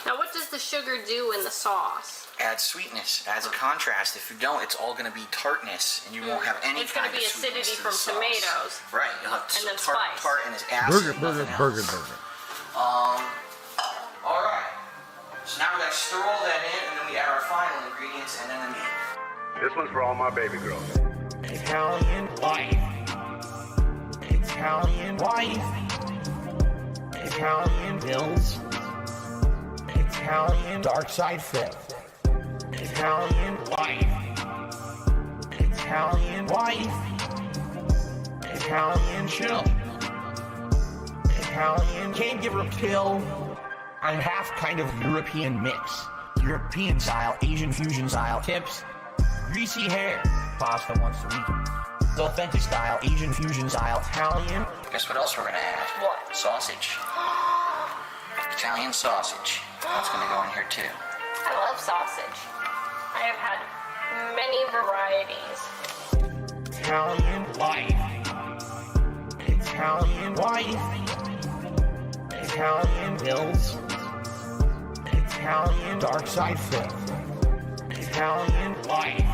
Now what does the sugar do in the sauce? Adds sweetness, adds a contrast. If you don't, it's all going to be tartness, and you won't have any kind of sweetness. It's going to be acidity from sauce. Tomatoes. Right, you'll have and then tart and it's acid. Burger. Alright. So now we got to stir all that in, and then we add our final ingredients, and then the meat. This one's for all my baby girls. Italian wife. Italian wife. Italian Bills. Italian Dark Side Fifth. Italian wife. Italian wife. Italian chill. Italian can't give her a pill. I'm half kind of European mix. European style, Asian fusion style. Tips. Greasy hair. Pasta once a week. Authentic style, Asian fusion style. Italian. Guess what else we're going to add? What? Sausage. Italian sausage. That's going to go in here too. I love sausage. I have had many varieties. Italian wife. Italian wife. Italian Bills. Italian Dark Side Fifth. Italian wife.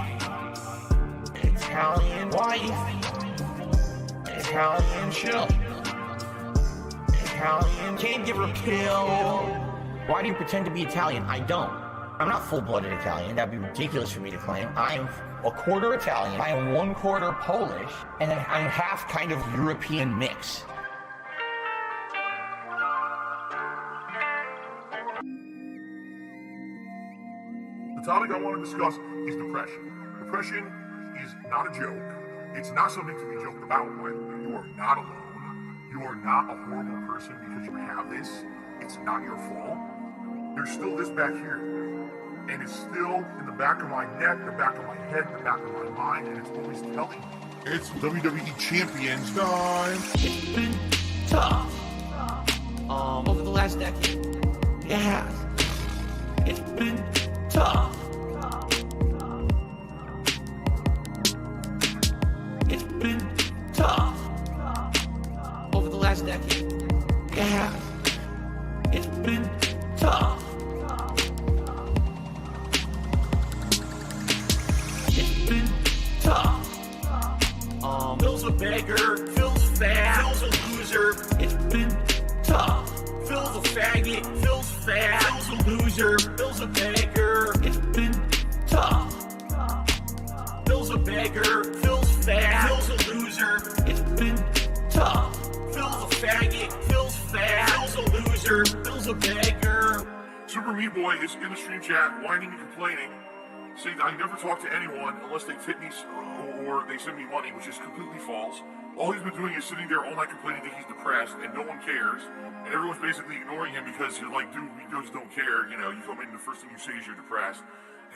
Italian wife. Italian chill. Italian can't give her a pill. Why do you pretend to be Italian? I don't. I'm not full-blooded Italian. That'd be ridiculous for me to claim. I am a quarter Italian. I am 1/4 Polish, and then I'm half kind of European mix. The topic I want to discuss is depression. Depression is not a joke. It's not something to be joked about with. You are not alone. You are not a horrible person because you have this. It's not your fault. There's still this back here. And it's still in the back of my neck, the back of my head, the back of my mind, and it's always telling me. It's WWE Champions time. It's been tough. Over the last decade. Yeah. It's been tough. It's been tough. Over the last decade. Yeah. It's been tough. It's been tough. Phil's a beggar, Phil's fat, Phil's a loser. It's been tough. Phil's a faggot, Phil's fat, Phil's a loser. Phil's a beggar. It's been tough. Phil's a beggar, Phil's fat, Phil's a loser. It's been tough. Phil's a faggot, Phil's fat, Phil's a loser. Phil's a beggar. Super Meat Boy is in the stream chat, whining and complaining, saying I never talk to anyone unless they tip me or they send me money, which is completely false. All he's been doing is sitting there all night complaining that he's depressed and no one cares. And everyone's basically ignoring him because you're like, dude, we just don't care. You know, you come in, the first thing you say is you're depressed.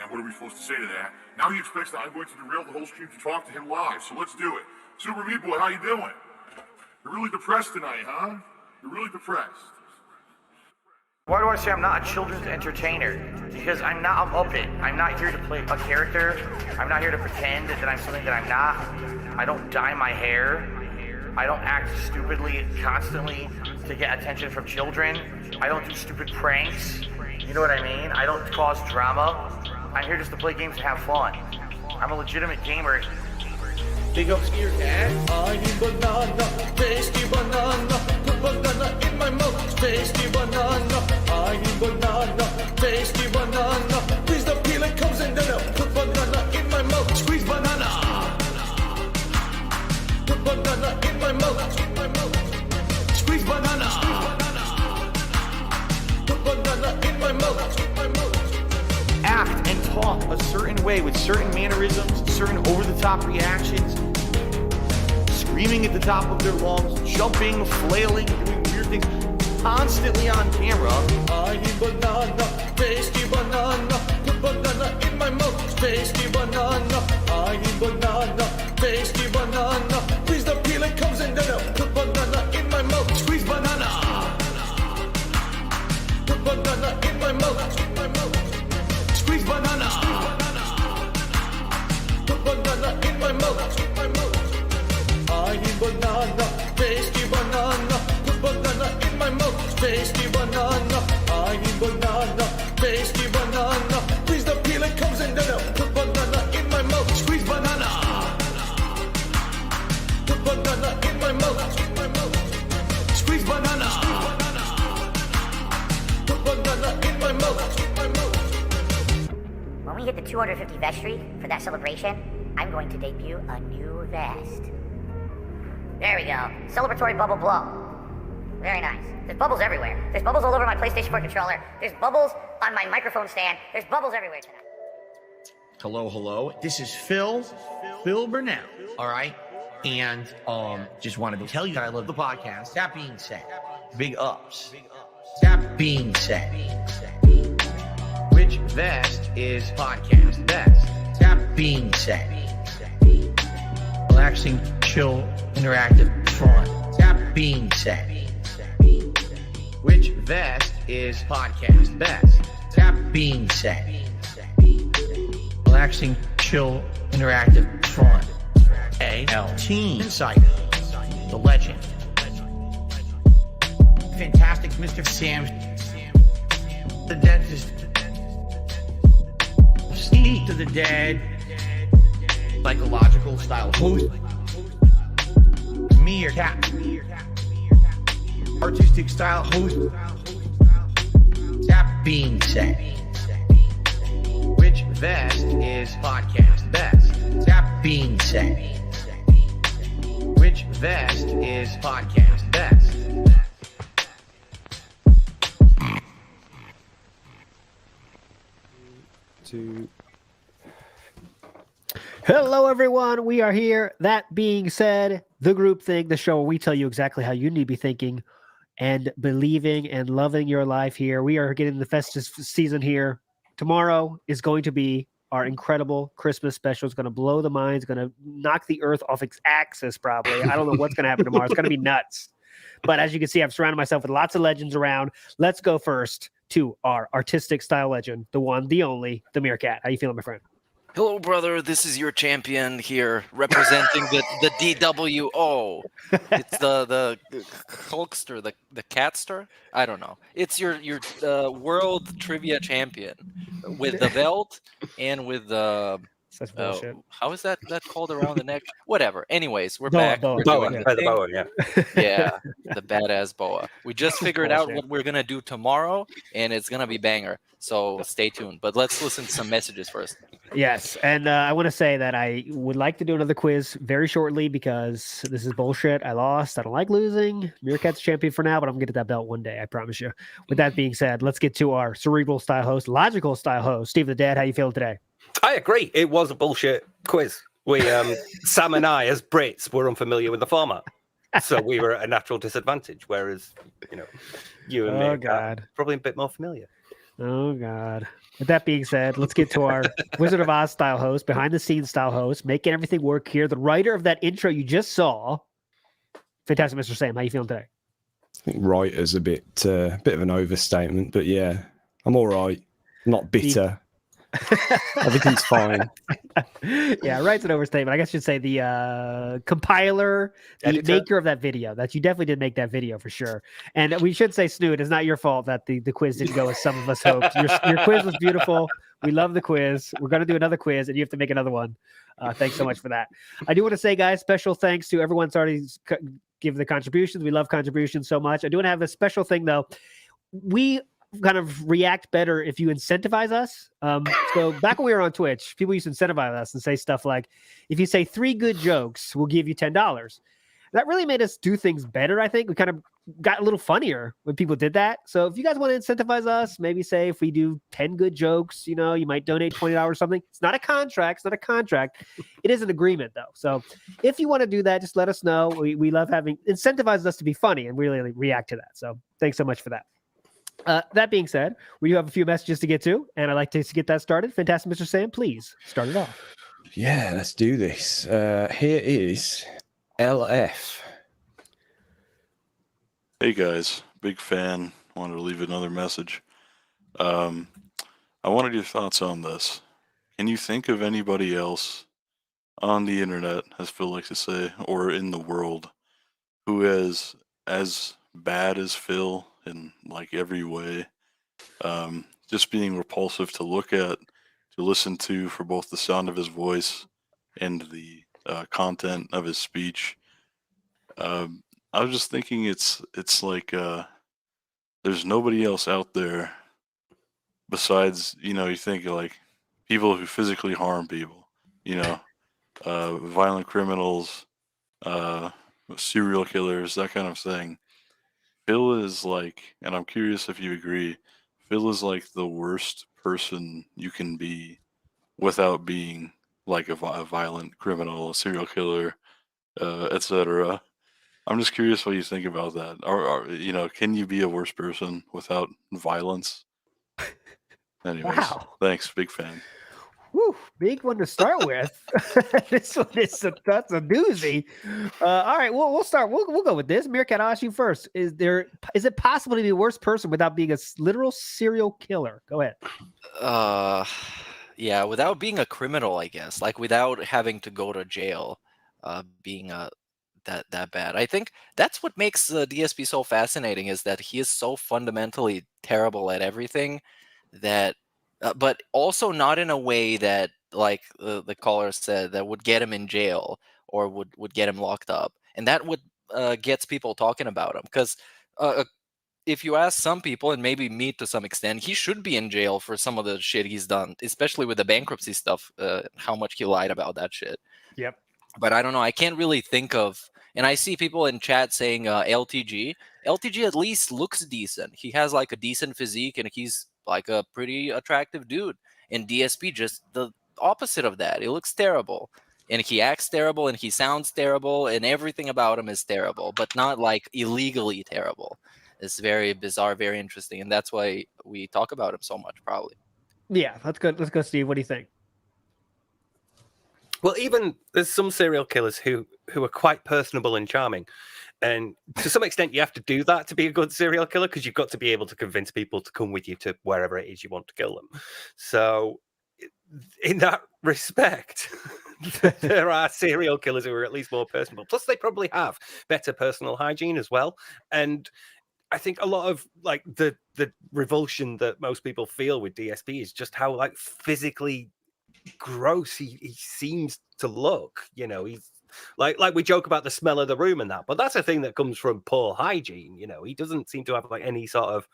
And what are we supposed to say to that? Now he expects that I'm going to derail the whole stream to talk to him live. So let's do it. Super Meat Boy, how you doing? You're really depressed tonight, huh? You're really depressed. Why do I say I'm not a children's entertainer? Because I'm not a Muppet. I'm not here to play a character. I'm not here to pretend that I'm something that I'm not. I don't dye my hair. I don't act stupidly constantly to get attention from children. I don't do stupid pranks. You know what I mean? I don't cause drama. I'm here just to play games and have fun. I'm a legitimate gamer. Big ups to your dad. I need banana, tasty banana. Put banana in my mouth, tasty banana. I need banana, tasty banana. Please the peel it comes in then put banana in my mouth. Squeeze banana. Put banana in my mouth. Squeeze banana. Put banana in my mouth. Act and talk a certain way with certain mannerisms, certain over-the-top reactions, screaming at the top of their lungs, jumping, flailing, doing weird things, constantly on camera. I need banana, tasty banana, put banana in my mouth, tasty banana. I need banana, tasty banana. Please the peel it comes in then put banana in my mouth, squeeze banana. Put banana in my mouth. Squeeze banana. Put banana in my mouth. I need banana, tasty banana. Put banana in my mouth, tasty banana. I need banana, face, the banana. Squeeze the peel, it comes in, then put banana in my mouth. Squeeze banana. Put banana in my mouth. Squeeze banana. Put banana in my mouth. When we hit the 250 vestry for that celebration, I'm going to debut a new vest. There we go. Celebratory bubble blow. Very nice. There's bubbles everywhere. There's bubbles all over my PlayStation 4 controller. There's bubbles on my microphone stand. There's bubbles everywhere tonight. Hello. This is Phil Burnell. All right. And just wanted to tell you that I love the podcast. That being said, big ups. That being said, which vest is podcast best? That being said, relaxing, chill, interactive, fun. That being said, which vest is podcast best? That being said, relaxing, chill, interactive, fun. A.L. Team Insider, the legend. Fantastic Mr. Sam, the dentist. Speak to the dead. Psychological style host. Meerkat. Artistic style host. That being said, which vest is podcast best? That being said, which vest is podcast best? Hello, everyone. We are here. That being said, the group thing, the show where we tell you exactly how you need to be thinking and believing and loving your life here. We are getting the festive season here. Tomorrow is going to be our incredible Christmas special. It's going to blow the minds, going to knock the earth off its axis, probably. I don't know what's going to happen tomorrow. It's going to be nuts. But as you can see, I've surrounded myself with lots of legends around. Let's go first to our artistic style legend, the one, the only, the Meerkat. How you feeling, my friend? Hello, brother. This is your champion here, representing the DWO. It's the Hulkster, the Catster. I don't know. It's your world trivia champion with the belt and with the. Such bullshit. How is that called around the neck? Whatever. Anyways, we're Boa, back. boa. We're Boa, doing yeah. the The boa, thing. Yeah, the badass boa. We just figured out Bullshit. what we're gonna do tomorrow, and it's gonna be banger. So stay tuned. But let's listen to some messages first. Yes, and I want to say that I would like to do another quiz very shortly because this is bullshit. I lost. I don't like losing. Meerkat's champion for now, but I'm going to get that belt one day. I promise you. With that being said, let's get to our cerebral style host, logical style host, Steve the Dad. How you feeling today? I agree. It was a bullshit quiz. We, Sam and I, as Brits, were unfamiliar with the format, so we were at a natural disadvantage. Whereas, you and me, are probably a bit more familiar. Oh God. With that being said, let's get to our Wizard of Oz style host, behind the scenes style host, making everything work here. The writer of that intro you just saw, Fantastic Mr. Sam. How you feeling today? I think writer's a bit of an overstatement, but yeah, I'm all right. I'm not bitter. Everything's fine. Yeah, right's an overstatement. I guess you'd say the compiler, the maker of that video. That you definitely did make that video for sure. And we should say, Snoot, it's not your fault that the quiz didn't go as some of us hoped. Your quiz was beautiful. We love the quiz. We're going to do another quiz, and you have to make another one. Thanks so much for that. I do want to say, guys, special thanks to everyone that's already given the contributions. We love contributions so much. I do want to have a special thing, though. We kind of react better if you incentivize us. So back when we were on Twitch, people used to incentivize us and say stuff like, if you say 3 good jokes, we'll give you $10. That really made us do things better, I think. We kind of got a little funnier when people did that. So if you guys want to incentivize us, maybe say if we do 10 good jokes, you might donate $20 or something. It's not a contract. It's not a contract. It is an agreement, though. So if you want to do that, just let us know. We love having incentivized us to be funny, and we really react to that. So thanks so much for that. That being said, we do have a few messages to get to, and I'd like to get that started. Fantastic Mr. Sam, please start it off. Yeah, let's do this. Here is LF. Hey guys, big fan. Wanted to leave another message. I wanted your thoughts on this. Can you think of anybody else on the internet, as Phil likes to say, or in the world, who is as bad as Phil in like every way? just being repulsive to look at, to listen to, for both the sound of his voice and the content of his speech. I was just thinking, it's like there's nobody else out there besides, you think of like people who physically harm people, violent criminals, serial killers, that kind of thing. Phil is like, and I'm curious if you agree, Phil is like the worst person you can be without being like a violent criminal, a serial killer, etc. I'm just curious what you think about that. Or, can you be a worse person without violence? Anyways, Wow. thanks, big fan. Whew, big one to start with. This one that's a doozy. All right, we'll start. We'll go with this. Meerkat, I'll ask you first. Is it possible to be a worse person without being a literal serial killer? Go ahead. Yeah, without being a criminal, I guess. Like without having to go to jail, being that bad. I think that's what makes DSP so fascinating, is that he is so fundamentally terrible at everything that. But also not in a way that, like the caller said, that would get him in jail or would get him locked up. And that would gets people talking about him. Because if you ask some people, and maybe me to some extent, he should be in jail for some of the shit he's done, especially with the bankruptcy stuff, how much he lied about that shit. Yep. But I don't know. I can't really think of... And I see people in chat saying LTG. LTG at least looks decent. He has like a decent physique, and he's like a pretty attractive dude. And DSP just the opposite of that. He looks terrible, and he acts terrible, and he sounds terrible, and everything about him is terrible, but not like illegally terrible. It's very bizarre, very interesting, and that's why we talk about him so much, probably. Yeah, let's go, Steve. What do you think? Well, even there's some serial killers who are quite personable and charming. And to some extent, you have to do that to be a good serial killer, because you've got to be able to convince people to come with you to wherever it is you want to kill them. So in that respect, there are serial killers who are at least more personable. Plus, they probably have better personal hygiene as well. And I think a lot of like the revulsion that most people feel with DSP is just how like physically gross he seems to look. He's like we joke about the smell of the room and that, but that's a thing that comes from poor hygiene. He doesn't seem to have like any sort of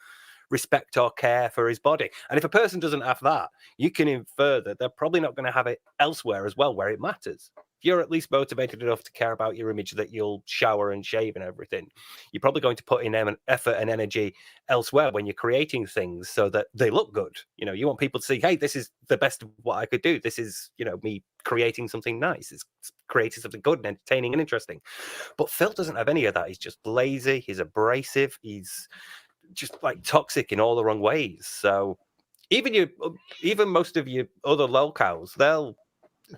respect or care for his body. And if a person doesn't have that, you can infer that they're probably not going to have it elsewhere as well, where it matters. If you're at least motivated enough to care about your image, that you'll shower and shave and everything, you're probably going to put in effort and energy elsewhere when you're creating things so that they look good. You want people to see, hey, this is the best of what I could do. This is, me creating something nice. It's creating something good and entertaining and interesting. But Phil doesn't have any of that. He's just lazy. He's abrasive. He's just like toxic in all the wrong ways. So even most of your other lolcows,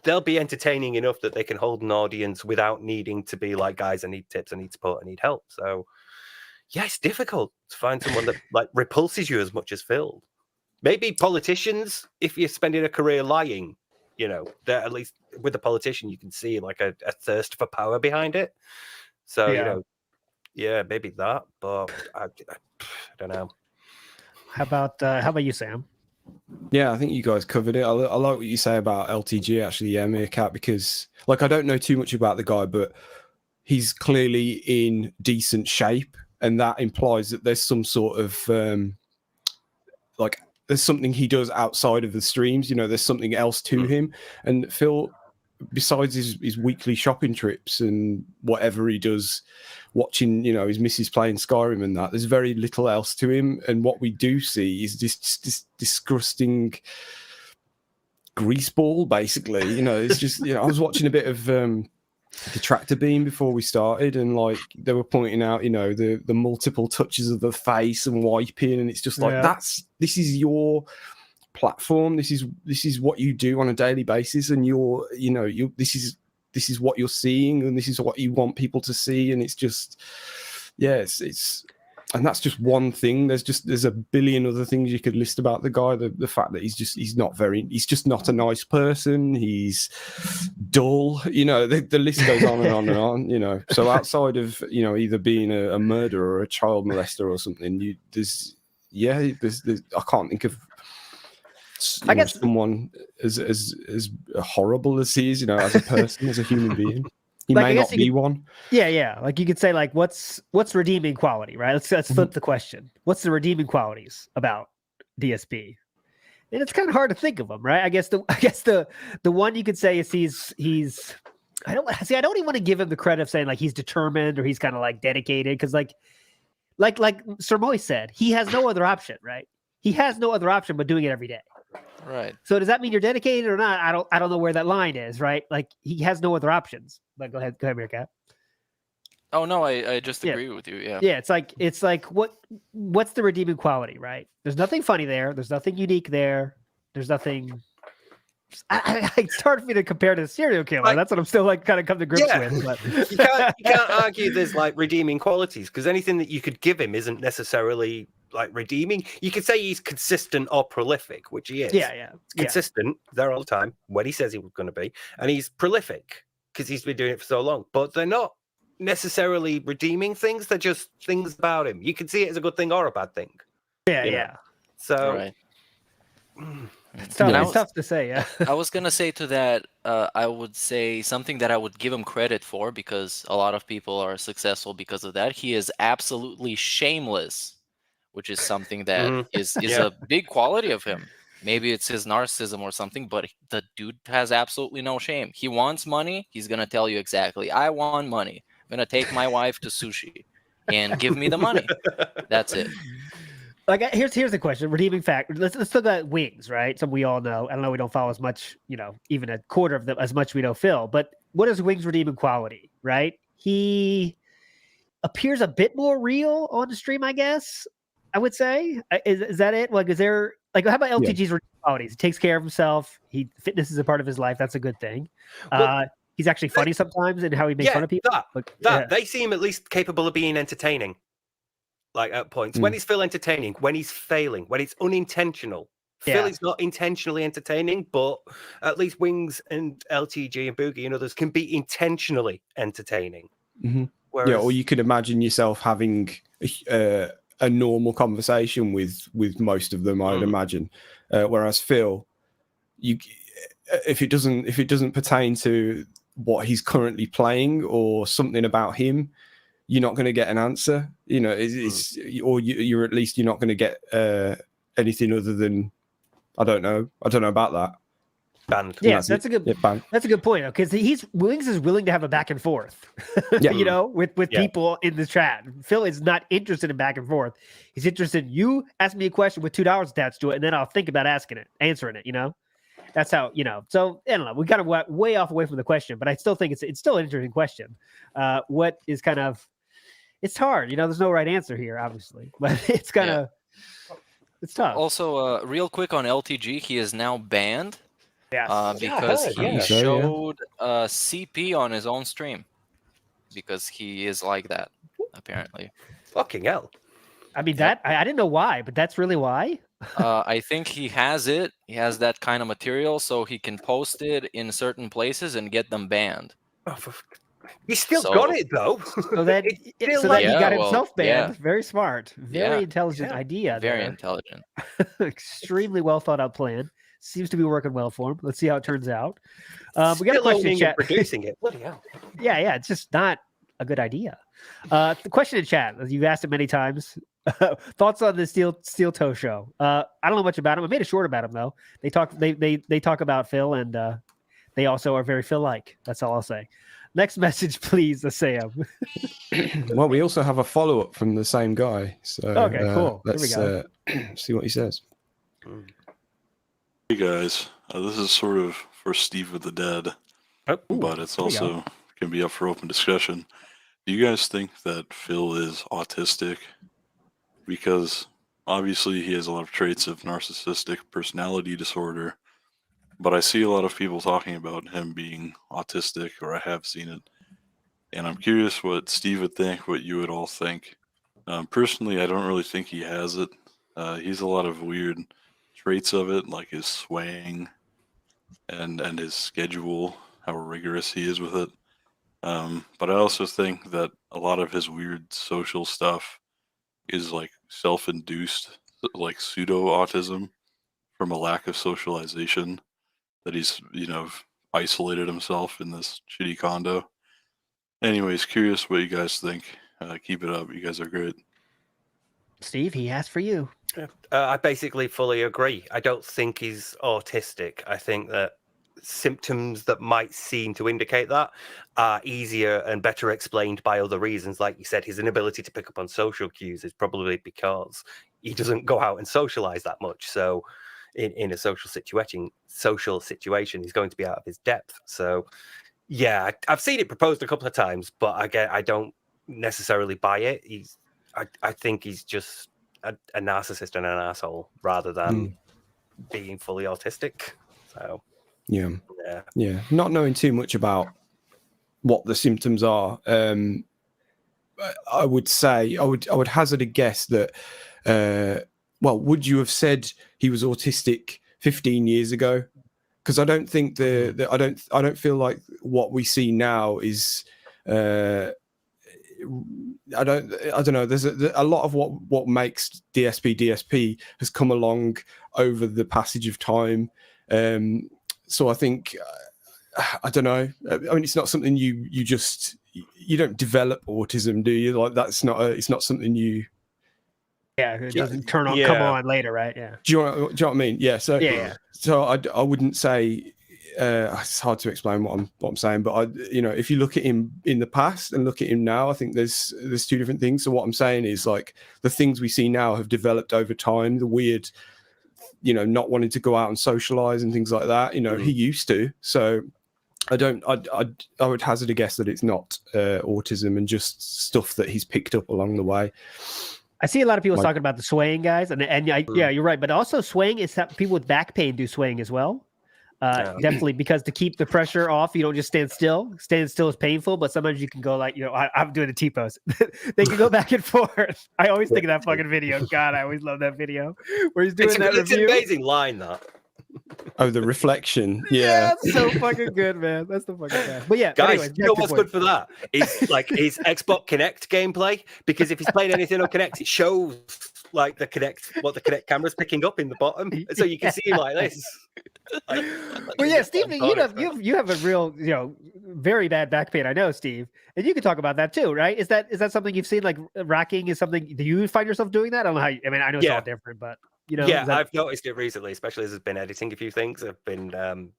they'll be entertaining enough that they can hold an audience without needing to be like, guys, I need tips, I need support, I need help. So yeah, it's difficult to find someone that like repulses you as much as Phil. Maybe politicians, if you're spending a career lying, that at least with a politician you can see like a thirst for power behind it. So yeah, maybe that, but I don't know. How about you, Sam? Yeah, I think you guys covered it. I like what you say about LTG, actually, yeah, Meerkat, because like I don't know too much about the guy, but he's clearly in decent shape, and that implies that there's some sort of there's something he does outside of the streams. There's something else to him. And Phil, besides his weekly shopping trips and whatever he does, watching his missus playing Skyrim and that, there's very little else to him. And what we do see is this disgusting greaseball, basically. It's just I was watching a bit of Detractor Beam before we started, and like they were pointing out the multiple touches of the face and wiping, and it's just like this is your platform, this is what you do on a daily basis, and this is what you're seeing, and this is what you want people to see. And it's just it's and that's just one thing. There's a billion other things you could list about the guy. The fact that he's just not a nice person. He's dull. The list goes on and on and on. So outside of either being a murderer or a child molester or something, there's I can't think of I guess someone as horrible as he is, as a person, as a human being. He may not be one. Yeah. Like you could say, like, what's redeeming quality, right? Let's flip the question. What's the redeeming qualities about DSP? And it's kind of hard to think of them, right? I guess the one you could say is he's I don't even want to give him the credit of saying like he's determined or he's kind of like dedicated, because like Sir Moy said, he has no other option, right? He has no other option but doing it every day. Right. So does that mean you're dedicated or not? I don't know where that line is, right? Like he has no other options. Like go ahead, Meerkat. Oh no, I just agree with you. Yeah. Yeah, it's like what's the redeeming quality, right? There's nothing funny there. There's nothing unique there. There's nothing. It's hard for me to compare to the serial killer. Like, that's what I'm still like kind of come to grips with. But. you can't argue there's like redeeming qualities, because anything that you could give him isn't necessarily like redeeming. You could say he's consistent or prolific, which he is. Yeah. Consistent there all the time when he says he was going to be, and he's prolific because he's been doing it for so long. But they're not necessarily redeeming things. They're just things about him. You can see it as a good thing or a bad thing. Yeah. So right. It's tough to say. Yeah. I was gonna say to that, I would say something that I would give him credit for, because a lot of people are successful because of that. He is absolutely shameless, which is something that is a big quality of him. Maybe it's his narcissism or something, but the dude has absolutely no shame. He wants money. He's gonna tell you exactly, I want money. I'm gonna take my wife to sushi and give me the money. That's it. Like here's the question: redeeming fact. Let's talk about Wings, right? Some we all know. I don't know. We don't follow as much, even a quarter of them as much we know Phil. But what is Wings' redeeming quality? Right? He appears a bit more real on the stream, I guess. I would say. Is that it? Like, is there like how about LTG's redeeming qualities? He takes care of himself. Fitness is a part of his life. That's a good thing. He's actually funny sometimes in how he makes fun of people. They seem at least capable of being entertaining. Like at points when he's Phil entertaining, when he's failing, when it's unintentional. Phil is not intentionally entertaining, but at least Wings and LTG and Boogie and others can be intentionally entertaining. Mm-hmm. Whereas, or you could imagine yourself having a normal conversation with most of them. I'd imagine, whereas Phil, if it doesn't pertain to what he's currently playing or something about him, you're not going to get an answer, or you're at least you're not going to get anything other than I don't know about that. Banned. Yeah, that's a good point, because Wings is willing to have a back and forth, with people in the chat. Phil is not interested in back and forth. He's interested in you ask me a question with $2 attached to it, and then I'll think about answering it. That's how, so I don't know. We kind of went way away from the question, but I still think it's still an interesting question. What is kind of, it's hard, there's no right answer here, obviously, but it's kind of, it's tough. Also, real quick on LTG, he is now banned because he So, showed CP on his own stream, because he is like that, apparently. Fucking hell. I mean, I didn't know why, but that's really why. I think he has it. He has that kind of material, so he can post it in certain places and get them banned. He still got it though. So that he got himself banned. Very smart, very intelligent idea. Very intelligent. Extremely well thought out plan. Seems to be working well for him. Let's see how it turns out. We got a question in chat. Producing it. Bloody hell. Yeah. It's just not a good idea. The question in chat, you've asked it many times. Thoughts on the Steel Toe show? I don't know much about him. I made a short about him though. They talk about Phil, and they also are very Phil-like. That's all I'll say. Next message, please, Sam. Well, we also have a follow-up from the same guy. So okay, cool. Let's see what he says. Hey guys, this is sort of for Steve of the Dead, but it's also can be up for open discussion. Do you guys think that Phil is autistic? Because obviously he has a lot of traits of narcissistic personality disorder, but I see a lot of people talking about him being autistic, or I have seen it. And I'm curious what Steve would think, what you would all think. Personally, I don't really think he has it. He's a lot of weird traits of it, like his swaying and his schedule, how rigorous he is with it. But I also think that a lot of his weird social stuff is like self-induced, like pseudo-autism from a lack of socialization that he's, isolated himself in this shitty condo. Anyways, curious what you guys think. Keep it up. You guys are great. Steve, he asked for you. I basically fully agree. I don't think he's autistic. I think that symptoms that might seem to indicate that are easier and better explained by other reasons. Like you said, his inability to pick up on social cues is probably because he doesn't go out and socialize that much. So in a social situation, he's going to be out of his depth. So yeah, I've seen it proposed a couple of times, but I don't necessarily buy it. I think he's just a narcissist and an asshole rather than being fully autistic. So yeah. Not knowing too much about what the symptoms are, I would say I would hazard a guess that would you have said he was autistic 15 years ago? Because I don't think I don't feel like what we see now is I don't know. There's a lot of what makes DSP has come along over the passage of time. So I think I don't know. I mean, it's not something you don't develop autism, do you? Like it's not something you. Yeah, it doesn't come on later, right? Yeah. Do you know what I mean? Yeah. So yeah. So I wouldn't say. It's hard to explain what I'm saying, but if you look at him in the past and look at him now, I think there's two different things. So what I'm saying is, like, the things we see now have developed over time. The weird, not wanting to go out and socialize and things like that. He used to. So I would hazard a guess that it's not autism and just stuff that he's picked up along the way. I see a lot of people talking about the swaying, guys, and yeah, you're right. But also, swaying is people with back pain do swaying as well. Definitely, because to keep the pressure off, you don't just stand still. Standing still is painful, but sometimes you can go like, I'm doing a T-pose. They can go back and forth. I always think of that fucking video. God, I always love that video where he's doing it's review. An amazing line, that. Oh, the reflection. Yeah. That's so fucking good, man. That's the fucking best. But yeah, guys, anyways, you know what's good for that? It's like his Xbox Kinect gameplay, because if he's playing anything on Kinect, it shows like what the Kinect camera's picking up in the bottom, so you can see him like this. Well, yeah, Steve, you have a real, very bad back pain. I know, Steve, and you can talk about that too, right? Is that something you've seen? Like, rocking is something? Do you find yourself doing that? I don't know how. I know it's all different, but. I've noticed it recently, especially as I've been editing a few things. I've been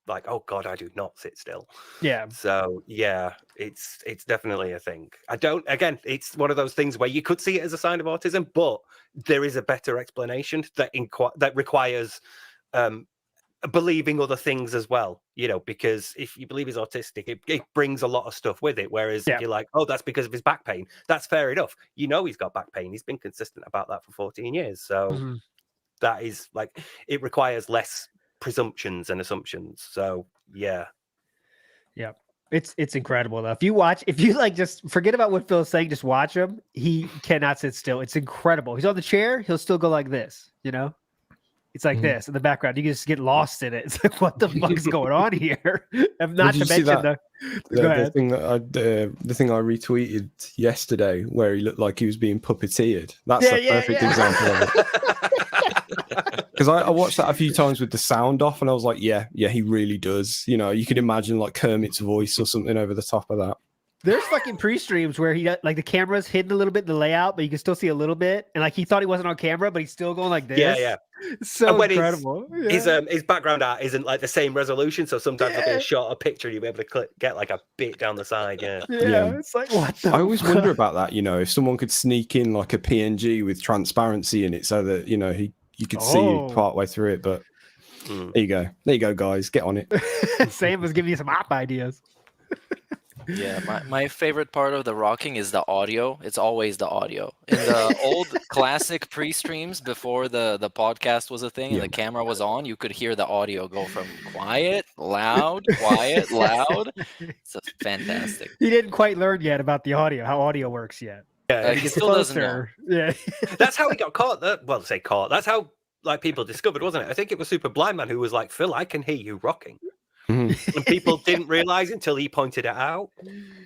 like, oh god, I do not sit still. Yeah. So yeah, it's definitely a thing. It's one of those things where you could see it as a sign of autism, but there is a better explanation that requires believing other things as well. Because if you believe he's autistic, it brings a lot of stuff with it. Whereas if you're like, oh, that's because of his back pain, that's fair enough. He's got back pain. He's been consistent about that for 14 years. So. That is like, it requires less presumptions and assumptions. So yeah. It's incredible though. If you like, just forget about what Phil's saying, just watch him. He cannot sit still. It's incredible. He's on the chair, he'll still go like this, It's like this in the background. You can just get lost in it. It's like, what the fuck is going on here? And not to mention the thing that the thing I retweeted yesterday, where he looked like he was being puppeteered. That's a perfect example of it. Because I watched that a few times with the sound off, and I was like, yeah, he really does. You could imagine like Kermit's voice or something over the top of that. There's fucking pre-streams where he like the camera's hidden a little bit in the layout, but you can still see a little bit. And like he thought he wasn't on camera, but he's still going like this. Yeah. So incredible. His background art isn't like the same resolution, so sometimes it'll be a shorter picture, you'll be able to get like a bit down the side. Yeah. It's like, what the I always wonder about that, if someone could sneak in like a PNG with transparency in it so that, you could see part way through it, but there you go, guys, get on it. Sam was giving you some op ideas. Yeah, my favorite part of the rocking is the audio. It's always the audio. In the old classic pre-streams before the podcast was a thing and the camera was on, you could hear the audio go from quiet, loud, quiet, loud. It's fantastic. He didn't quite learn yet about the audio, how audio works yet. Yeah, he still doesn't know. Yeah. That's how he got caught. Caught. That's how like people discovered, wasn't it? I think it was Super Blind Man who was like, Phil, I can hear you rocking. And people didn't realize until he pointed it out.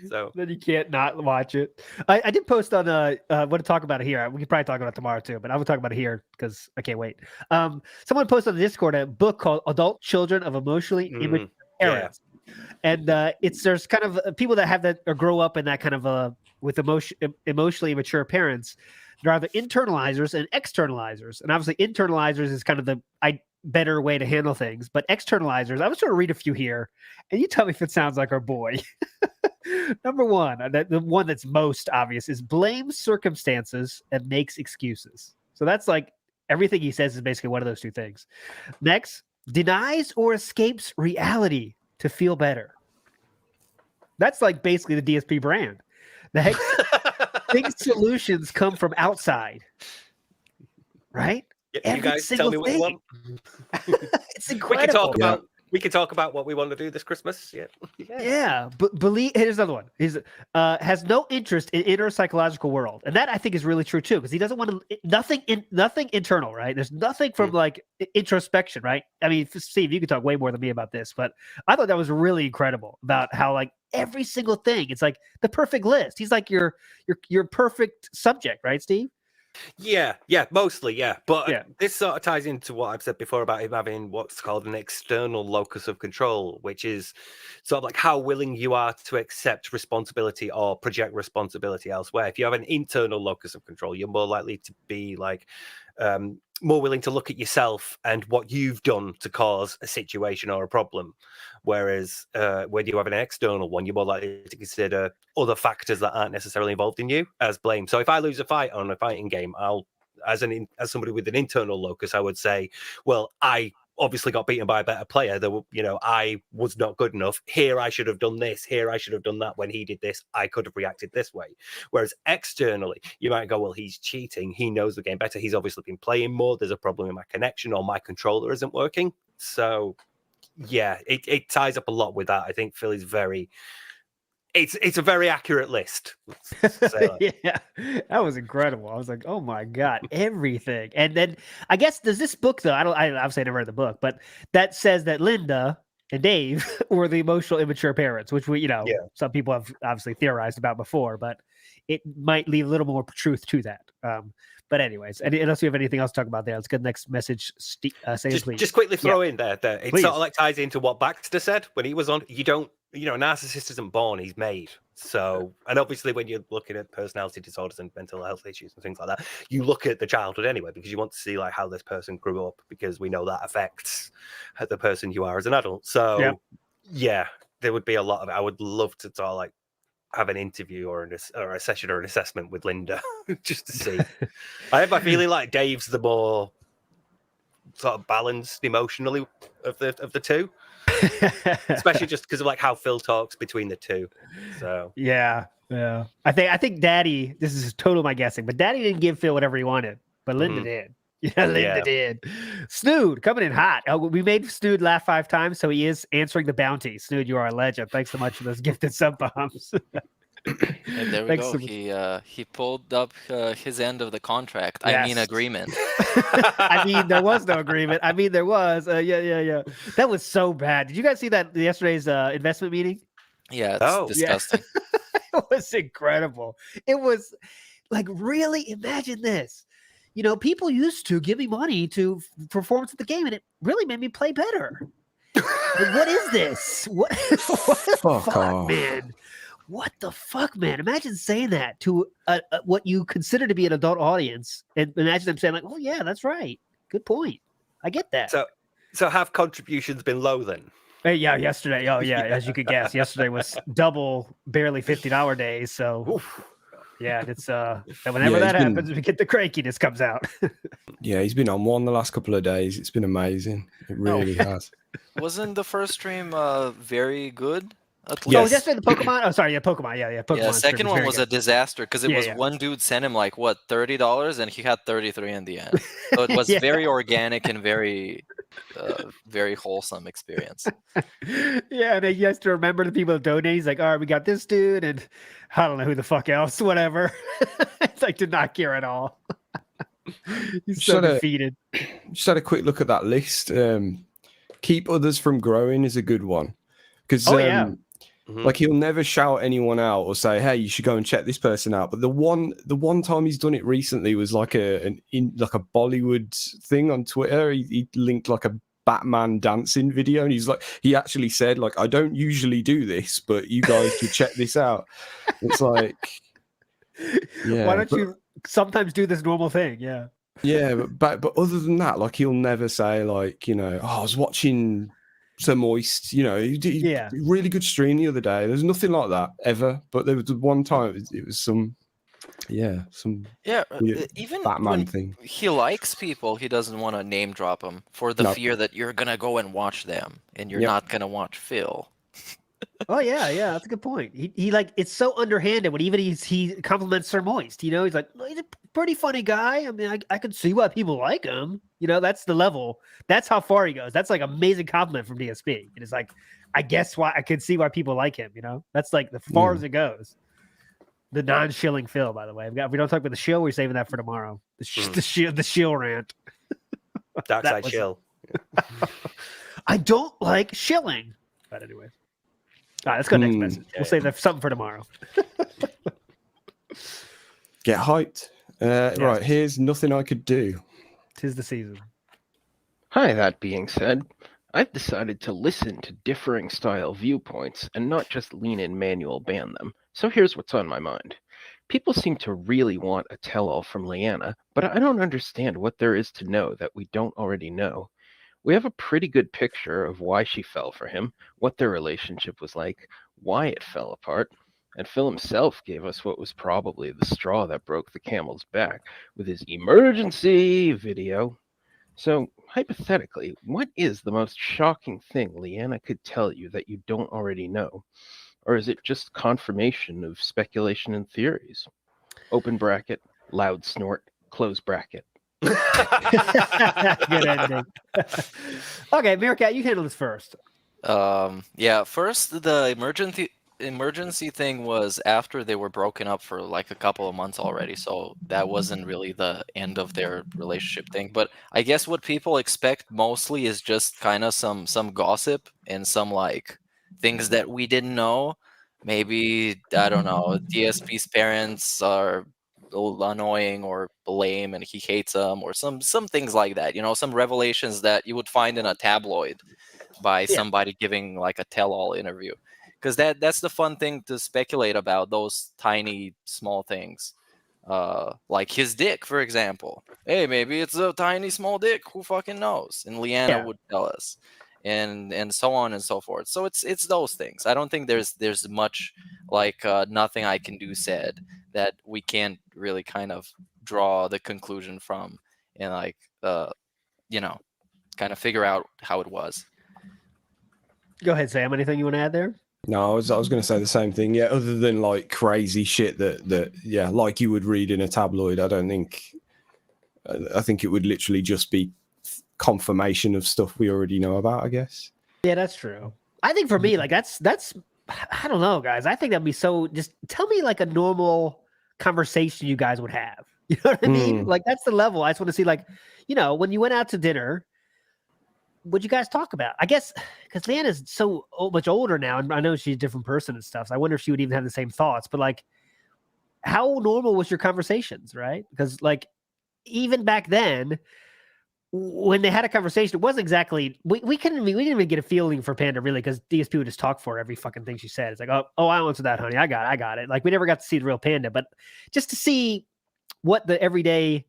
So then you can't not watch it. I did post on I want to talk about it here. We could probably talk about it tomorrow too, but I will talk about it here because I can't wait. Someone posted on the Discord a book called Adult Children of Emotionally Immature Parents. And there's kind of people that have that or grow up in that kind of with emotionally immature parents. There are the internalizers and externalizers. And obviously internalizers is kind of the better way to handle things. But externalizers, I was trying to read a few here, and you tell me if it sounds like our boy. Number one, the one that's most obvious is blames circumstances and makes excuses. So that's like everything he says is basically one of those two things. Next, denies or escapes reality to feel better. That's like basically the DSP brand. Next, think solutions come from outside. Right? You guys tell me what you want. It's incredible. We can talk about what we want to do this Christmas. Yeah. But here's another one. He's has no interest in inner psychological world, and that I think is really true too, because he doesn't want to nothing internal. Right? There's nothing from like introspection. Right? I mean, Steve, you can talk way more than me about this, but I thought that was really incredible about how like every single thing. It's like the perfect list. He's like your perfect subject, right, Steve? Yeah, mostly, yeah. But this sort of ties into what I've said before about him having what's called an external locus of control, which is sort of like how willing you are to accept responsibility or project responsibility elsewhere. If you have an internal locus of control, you're more likely to be like more willing to look at yourself and what you've done to cause a situation or a problem. Whereas when you have an external one, you're more likely to consider other factors that aren't necessarily involved in you as blame. So if I lose a fight on a fighting game, as somebody with an internal locus, I would say, well, I obviously got beaten by a better player. I was not good enough. Here, I should have done this. Here, I should have done that. When he did this, I could have reacted this way. Whereas externally, you might go, well, he's cheating. He knows the game better. He's obviously been playing more. There's a problem in my connection, or my controller isn't working. So, yeah, it ties up a lot with that. I think Phil is very... It's a very accurate list. Yeah, that was incredible. I was like, oh my God, everything. And then I guess there's this book though. I obviously never read the book, but that says that Linda and Dave were the emotional immature parents, which some people have obviously theorized about before, but it might leave a little more truth to that. But anyways, unless you have anything else to talk about there, let's get the next message. Just quickly throw in there. It sort of like ties into what Baxter said when he was on. A narcissist isn't born, he's made. So, and obviously when you're looking at personality disorders and mental health issues and things like that, you look at the childhood anyway, because you want to see like how this person grew up, because we know that affects the person you are as an adult. So, yeah, there would be a lot of it. I would love to sort of like have an interview or a session or an assessment with Linda just to see. I have my feeling like Dave's the more sort of balanced emotionally of the two. Especially just because of like how Phil talks between the two. So yeah. I think Daddy. This is total my guessing, but Daddy didn't give Phil whatever he wanted, but Linda did. Yeah, Linda did. Snood coming in hot. We made Snood laugh 5 times, so he is answering the bounty. Snood, you are a legend. Thanks so much for those gifted sub bombs. And there we go. He pulled up his end of the contract. Yes. I mean, agreement. I mean, there was no agreement. I mean, there was. Yeah. That was so bad. Did you guys see that yesterday's investment meeting? Yeah, it's disgusting. It was incredible. It was like, really, imagine this. People used to give me money to performance at the game, and it really made me play better. What is this? What the fuck, man? What the fuck, man? Imagine saying that to what you consider to be an adult audience, and imagine them saying like, "Oh yeah, that's right. Good point. I get that." So have contributions been low then? Yeah, yesterday. Oh yeah, as you could guess, yesterday was double, barely $50 days. So. Oof. Yeah, it's whenever that happens, we get the crankiness comes out. Yeah, he's been on one the last couple of days. It's been amazing. It really has. Wasn't the first stream very good? Yes. Yesterday the Pokemon. Oh, sorry, Pokemon. Yeah, Pokemon. Yeah, second one was a disaster because it was one dude sent him like $30, and he had 33 in the end. So it was very organic and very, very wholesome experience. Yeah, and he has to remember the people that donate. He's like, all right, we got this dude, and I don't know who the fuck else, whatever. It's like did not care at all. He's so defeated. Just had a quick look at that list. keep others from growing is a good one. Because like he'll never shout anyone out or say, "Hey, you should go and check this person out." But the one time he's done it recently was like a Bollywood thing on Twitter. He linked like a Batman dancing video, and he actually said like, "I don't usually do this, but you guys should check this out." It's like, yeah, why don't you sometimes do this normal thing? Yeah. Yeah, but other than that, like he'll never say like, oh, I was watching Sir Moist, he did a really good stream the other day. There's nothing like that ever. But there was one time it was some even Batman when thing. He likes people, he doesn't want to name drop them for the fear that you're gonna go and watch them and you're not gonna watch Phil. Oh yeah, that's a good point. He like it's so underhanded when even he compliments Sir Moist. He's like, he's a pretty funny guy. I mean, I can see why people like him. That's the level. That's how far he goes. That's like amazing compliment from DSP. It is like, I guess why I can see why people like him. That's like the far as it goes. The non-shilling Phil, by the way. We don't talk about the shill. We're saving that for tomorrow. The shill rant. Dark side shill. I don't like shilling. But anyway. All right, let's go next message. We'll save that something for tomorrow. Get hyped. Right, here's Nothing I Could Do. 'Tis the season. Hi, that being said, I've decided to listen to differing style viewpoints and not just lean in manual ban them. So here's what's on my mind. People seem to really want a tell-all from Leanna, but I don't understand what there is to know that we don't already know. We have a pretty good picture of why she fell for him, what their relationship was like, why it fell apart, and Phil himself gave us what was probably the straw that broke the camel's back with his emergency video. So, hypothetically, what is the most shocking thing Leanna could tell you that you don't already know? Or is it just confirmation of speculation and theories? Open bracket, loud snort, close bracket. Good ending. Okay, Meerkat, you handle this first. First, the emergency thing was after they were broken up for like a couple of months already, so that wasn't really the end of their relationship thing. But I guess what people expect mostly is just kind of some gossip and some like things that we didn't know. Maybe, I don't know, DSP's parents are annoying or lame and he hates them, or some things like that, some revelations that you would find in a tabloid by somebody giving like a tell-all interview, because that's the fun thing to speculate about, those tiny small things, like his dick, for example. Hey, maybe it's a tiny small dick, who fucking knows? And Leanna would tell us, and so on and so forth. So it's those things. I don't think there's much like Nothing I Can Do said that we can't really kind of draw the conclusion from and like kind of figure out how it was. Go ahead, Sam. Anything you want to add there? No, I was going to say the same thing. Yeah, other than like crazy shit that like you would read in a tabloid. I think it would literally just be confirmation of stuff we already know about, I guess. Yeah, that's true. I think for me, like that's I don't know, guys. I think that'd be so. Just tell me like a normal conversation you guys would have. You know what I mean? Like that's the level. I just want to see, like, when you went out to dinner, what'd you guys talk about? I guess because Leanna's so much older now, and I know she's a different person and stuff. So I wonder if she would even have the same thoughts. But like, how normal was your conversations, right? Because like, even back then, when they had a conversation, it wasn't exactly we didn't even get a feeling for Panda really, because DSP would just talk for her every fucking thing she said. It's like, oh, I answered that, honey. I got it. Like we never got to see the real Panda, but just to see what the everyday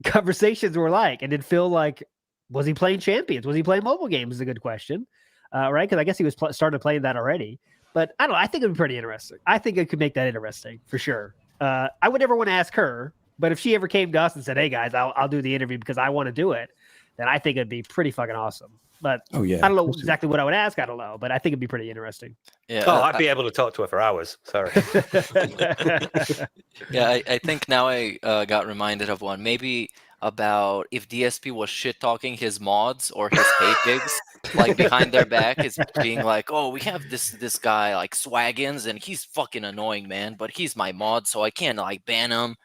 conversations were like, and did Phil like, was he playing Champions? Was he playing mobile games? Is a good question, right? Because I guess he was started playing that already. But I don't know. I think it'd be pretty interesting. I think it could make that interesting for sure. I would never want to ask her, but if she ever came to us and said, "Hey guys, I'll do the interview because I want to do it," then I think it'd be pretty fucking awesome. But I don't know exactly what I would ask. I don't know, but I think it'd be pretty interesting. Yeah. Oh, I'd be able to talk to her for hours. Sorry. Yeah, I think now I got reminded of one. Maybe about if DSP was shit talking his mods or his hate gigs, like behind their back, is being like, "Oh, we have this guy like Swaggins, and he's fucking annoying, man. But he's my mod, so I can't like ban him."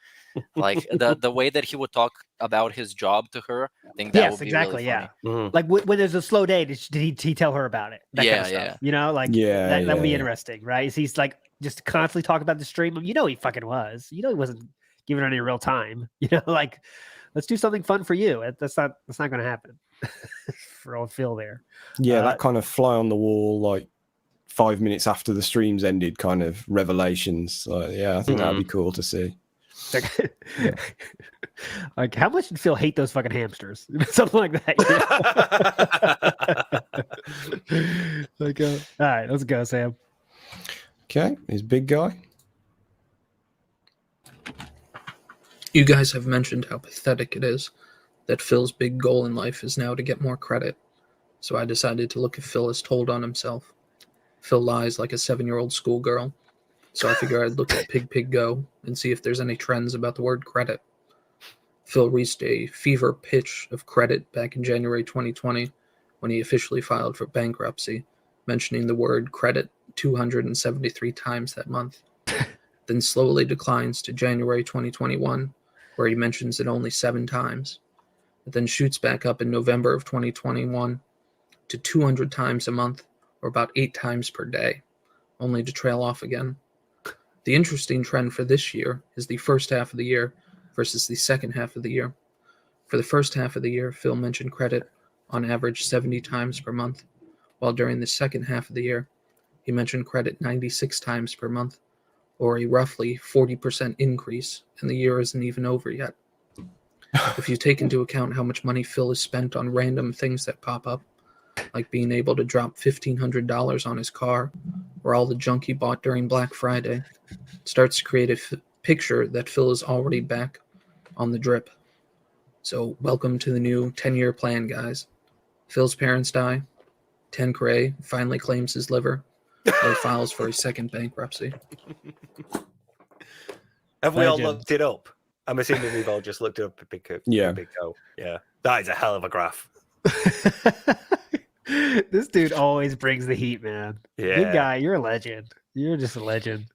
Like the way that he would talk about his job to her, I think that would be exactly. really funny. Like when there's a slow day, did he tell her about it? That kind of stuff, you know, like that would be interesting, right? He's like just constantly talking about the stream. You know, he fucking was. You know, he wasn't giving her any real time. You know, like let's do something fun for you. That's not going to happen for old Phil there. Yeah, that kind of fly on the wall, like 5 minutes after the streams ended, kind of revelations. I think that'd be cool to see. Like, how much did Phil hate those fucking hamsters? Something like that. Like, all right, let's go, Sam. Okay, he's big guy. You guys have mentioned how pathetic it is that Phil's big goal in life is now to get more credit. So I decided to look if Phil has told on himself. Phil lies like a 7-year-old schoolgirl. So I figure I'd look at Pig Go and see if there's any trends about the word credit. Phil reached a fever pitch of credit back in January 2020 when he officially filed for bankruptcy, mentioning the word credit 273 times that month. Then slowly declines to January 2021, where he mentions it only 7 times. It then shoots back up in November of 2021 to 200 times a month, or about 8 times per day, only to trail off again. The interesting trend for this year is the first half of the year versus the second half of the year. For the first half of the year, Phil mentioned credit on average 70 times per month, while during the second half of the year, he mentioned credit 96 times per month, or a roughly 40% increase, and the year isn't even over yet. If you take into account how much money Phil has spent on random things that pop up, like being able to drop $1,500 on his car, or all the junk he bought during Black Friday, it starts to create a picture that Phil is already back on the drip. So welcome to the new 10-year plan, guys. Phil's parents die. Tanqueray finally claims his liver. He files for a second bankruptcy. Have we all looked it up? I'm assuming we've all just looked it up at Big Co. Yeah. Yeah. That is a hell of a graph. This dude always brings the heat, man. Yeah. Good guy. You're a legend. You're just a legend.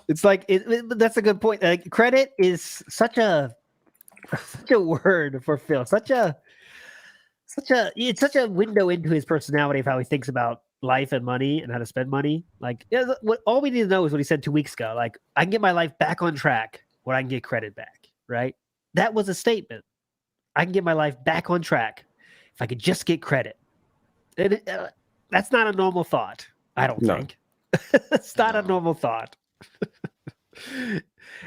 It's like that's a good point. Like, credit is such a word for Phil. It's such a window into his personality of how he thinks about life and money and how to spend money. Like, all we need to know is what he said 2 weeks ago. Like, I can get my life back on track when I can get credit back. Right? That was a statement. I can get my life back on track if I could just get credit. And that's not a normal thought, I don't think. It's not a normal thought.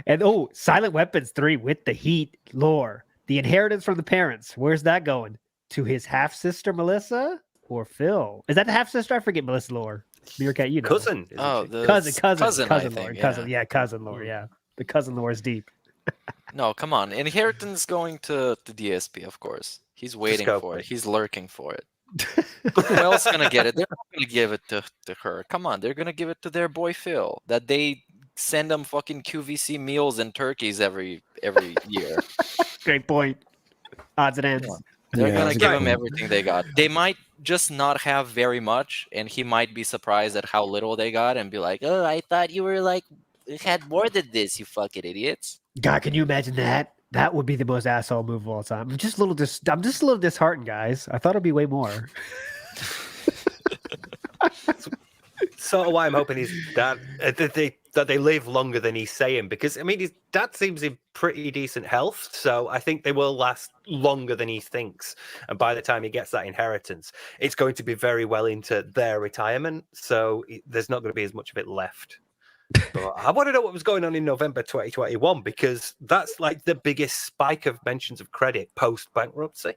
And Silent Weapons 3 with the heat lore. The inheritance from the parents. Where's that going? To his half-sister, Melissa? Or Phil? Is that the half-sister? I forget Melissa lore. Meerkat, you know. Cousin. Cousin lore. Yeah. Cousin lore, yeah. The cousin lore is deep. No, come on. Inheritance going to DSP, of course. He's waiting for it. He's lurking for it. Who else is gonna get it? They're not gonna give it to her. Come on, they're gonna give it to their boy Phil. That they send them fucking QVC meals and turkeys every year. Great point. Odds and ends. They're gonna give him everything they got. They might just not have very much, and he might be surprised at how little they got and be like, "Oh, I thought you were like had more than this, you fucking idiots." God, can you imagine that? That would be the most asshole move of all time. I'm just a little disheartened, guys. I thought it'd be way more. Sort of why I'm hoping is that they live longer than he's saying, because I mean his dad seems in pretty decent health, so I think they will last longer than he thinks. And by the time he gets that inheritance, it's going to be very well into their retirement, so there's not going to be as much of it left. But I want to know what was going on in November 2021, because that's like the biggest spike of mentions of credit post bankruptcy.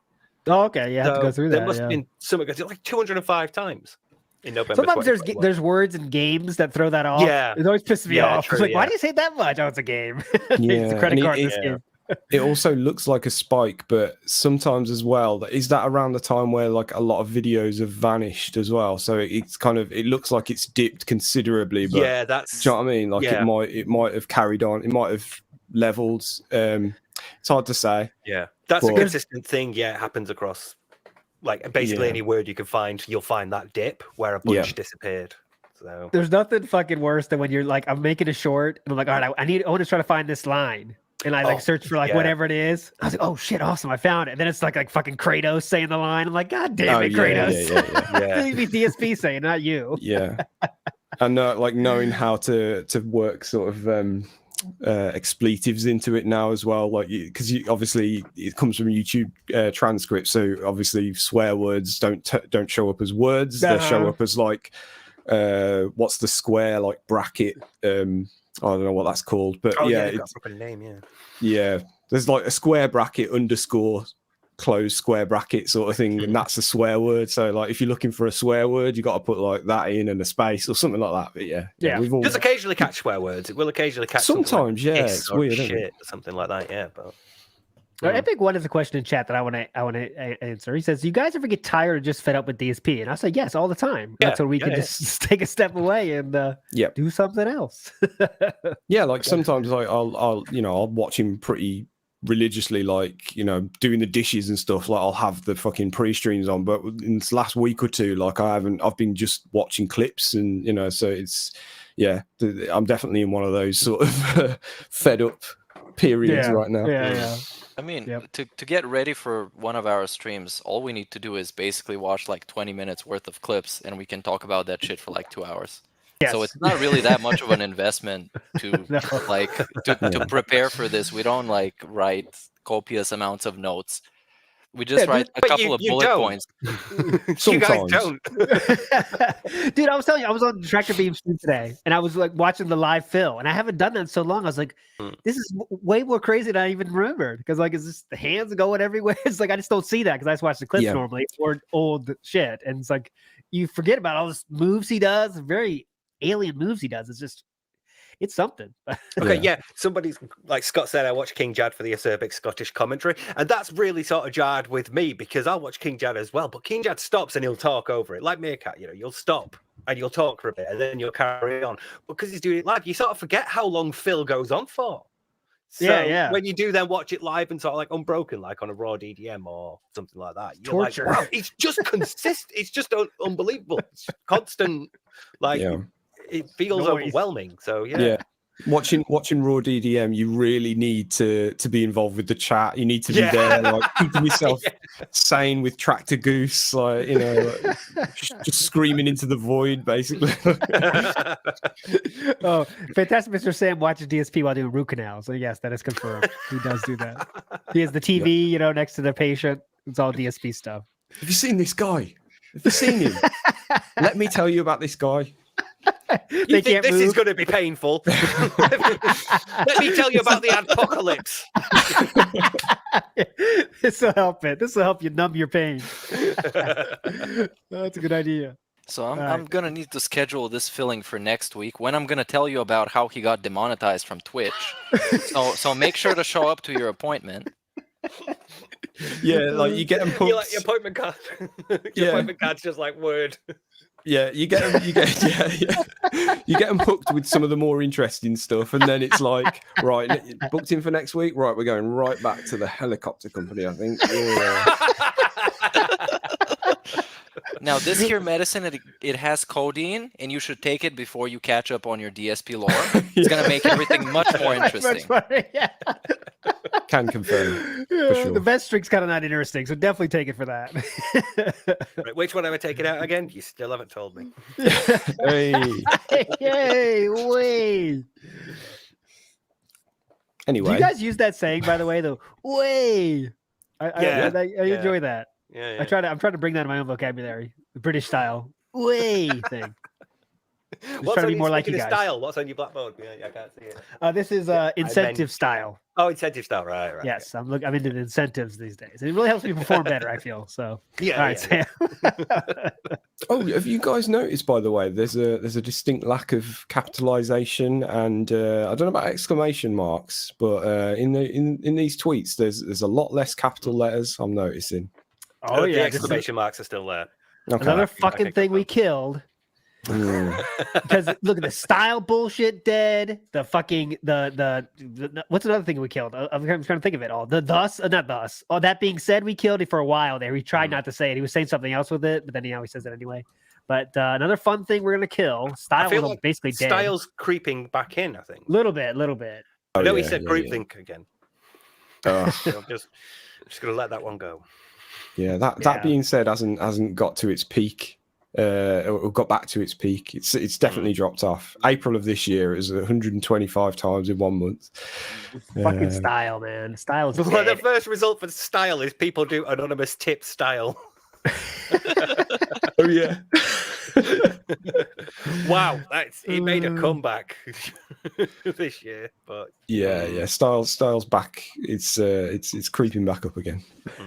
Oh, okay, yeah, I have to go through that. There must have been something like 205 times in November. Sometimes there's words and games that throw that off. Yeah, it always pisses me off. True, it's like, why do you say that much? Oh, it's a game. Yeah, it's a credit card in this game. It also looks like a spike, but sometimes as well, is that around the time where like a lot of videos have vanished as well? So it's kind of, it looks like it's dipped considerably. But yeah, that's. Do you know what I mean? Like it might have carried on. It might have leveled. It's hard to say. Yeah, that's a consistent thing. Yeah, it happens across like basically any word you can find. You'll find that dip where a bunch disappeared. So there's nothing fucking worse than when you're like, I'm making a short and I'm like, all right, I want to try to find this line. And I like search for like whatever it is. I was like, oh shit, awesome, I found it. And then it's like fucking Kratos saying the line. I'm like, God damn it, Kratos. Yeah. It'd be DSP saying, not you. Yeah. And like knowing how to work sort of expletives into it now as well, like because obviously it comes from YouTube transcripts, so obviously swear words don't show up as words. They show up as like what's the square like bracket, I don't know what that's called, but it's got a proper name. There's like a square bracket underscore closed square bracket sort of thing, and that's a swear word. So like if you're looking for a swear word, you got to put like that in and a space or something like that. But we've all just occasionally catch swear words. It will occasionally catch sometimes like it's weird, shit or something like that. But Epic One is a question in chat that I want to answer. He says, "You guys ever get tired or just fed up with DSP?" And I say, "Yes, all the time." That's when we can just take a step away and do something else. Like sometimes like I'll watch him pretty religiously, like doing the dishes and stuff. Like I'll have the fucking pre-streams on, but in this last week or two, like I've been just watching clips, and so it's I'm definitely in one of those sort of fed up periods right now. I mean, to get ready for one of our streams, all we need to do is basically watch like 20 minutes worth of clips, and we can talk about that shit for like 2 hours. So it's not really that much of an investment to to prepare for this. We don't like write copious amounts of notes. We just write a couple of bullet points. You guys don't. Dude, I was telling you, I was on Detractor Beam stream today, and I was like watching the live fill, and I haven't done that in so long. I was like, this is way more crazy than I even remembered. Because like, is this the hands going everywhere? It's like I just don't see that because I just watch the clips normally or old shit, and it's like you forget about all those moves he does, very alien moves he does. It's something. Okay, somebody's like Scott said, I watch King Jad for the acerbic Scottish commentary, and that's really sort of jarred with me because I watch King Jad as well, but King Jad stops and he'll talk over it like Meerkat. You'll stop and you'll talk for a bit and then you'll carry on because he's doing it live. You sort of forget how long Phil goes on for. So when you do then watch it live and sort of like unbroken, like on a raw DDM or something like that, you're torture. Like, wow, it's just consistent. It's just unbelievable. It's constant, like. It feels overwhelming. So watching raw DDM, you really need to be involved with the chat. You need to be there, like keeping yourself sane with Tractor Goose, like just screaming into the void, basically. Oh, Fantastic Mr. Sam watches DSP while doing root canals. So yes, that is confirmed. He does do that. He has the TV, next to the patient. It's all DSP stuff. Have you seen this guy? Have you seen him? Let me tell you about this guy. You think this is going to be painful? Let me tell you about the apocalypse. This will help it. This will help you numb your pain. That's a good idea. So I'm going to need to schedule this filling for next week when I'm going to tell you about how he got demonetized from Twitch. So make sure to show up to your appointment. Like you get them You're like, your appointment card. Your appointment card's just like Word. You get them. You get them hooked with some of the more interesting stuff, and then it's like, right, booked in for next week. Right, we're going right back to the helicopter company. I think. Now, this here medicine, it has codeine, and you should take it before you catch up on your DSP lore. It's going to make everything much more interesting. Can confirm. The best drink's kind of not interesting, so definitely take it for that. Right, which one am I taking out again? You still haven't told me. Hey, wait. Anyway. Do you guys use that saying, by the way, though? Way. I enjoy that. Yeah. I'm trying to bring that in my own vocabulary, the British style way thing. What's trying to be more like you guys. Style? What's on your blackboard? Yeah, I can't see it. This is incentive style. Oh, incentive style, right. Yes, I'm into the incentives these days. It really helps me perform better, I feel. So all right, Sam. Oh, have you guys noticed, by the way, there's a distinct lack of capitalization and I don't know about exclamation marks, but in these tweets, there's a lot less capital letters. I'm noticing. Oh yeah, the exclamation marks are still there. Okay. Another fucking thing we killed. Because look at the style bullshit dead. The fucking the what's another thing we killed? I'm trying to think of it all. The not thus. Oh, that being said, we killed it for a while there. He tried not to say it. He was saying something else with it, but then he always says it anyway. But another fun thing we're gonna kill. Style was like basically dead. Style's creeping back in. I think. Little bit. I know he said groupthink again. Oh. So I'm just gonna let that one go. Yeah, that being said, hasn't got to its peak. Or got back to its peak. It's definitely dropped off. April of this year, it was 125 times in 1 month. Fucking style, man. Style is Well, the dead. first result for style is people do anonymous tip style. Oh yeah. Wow, he made a comeback this year, but yeah. Style's back. It's creeping back up again.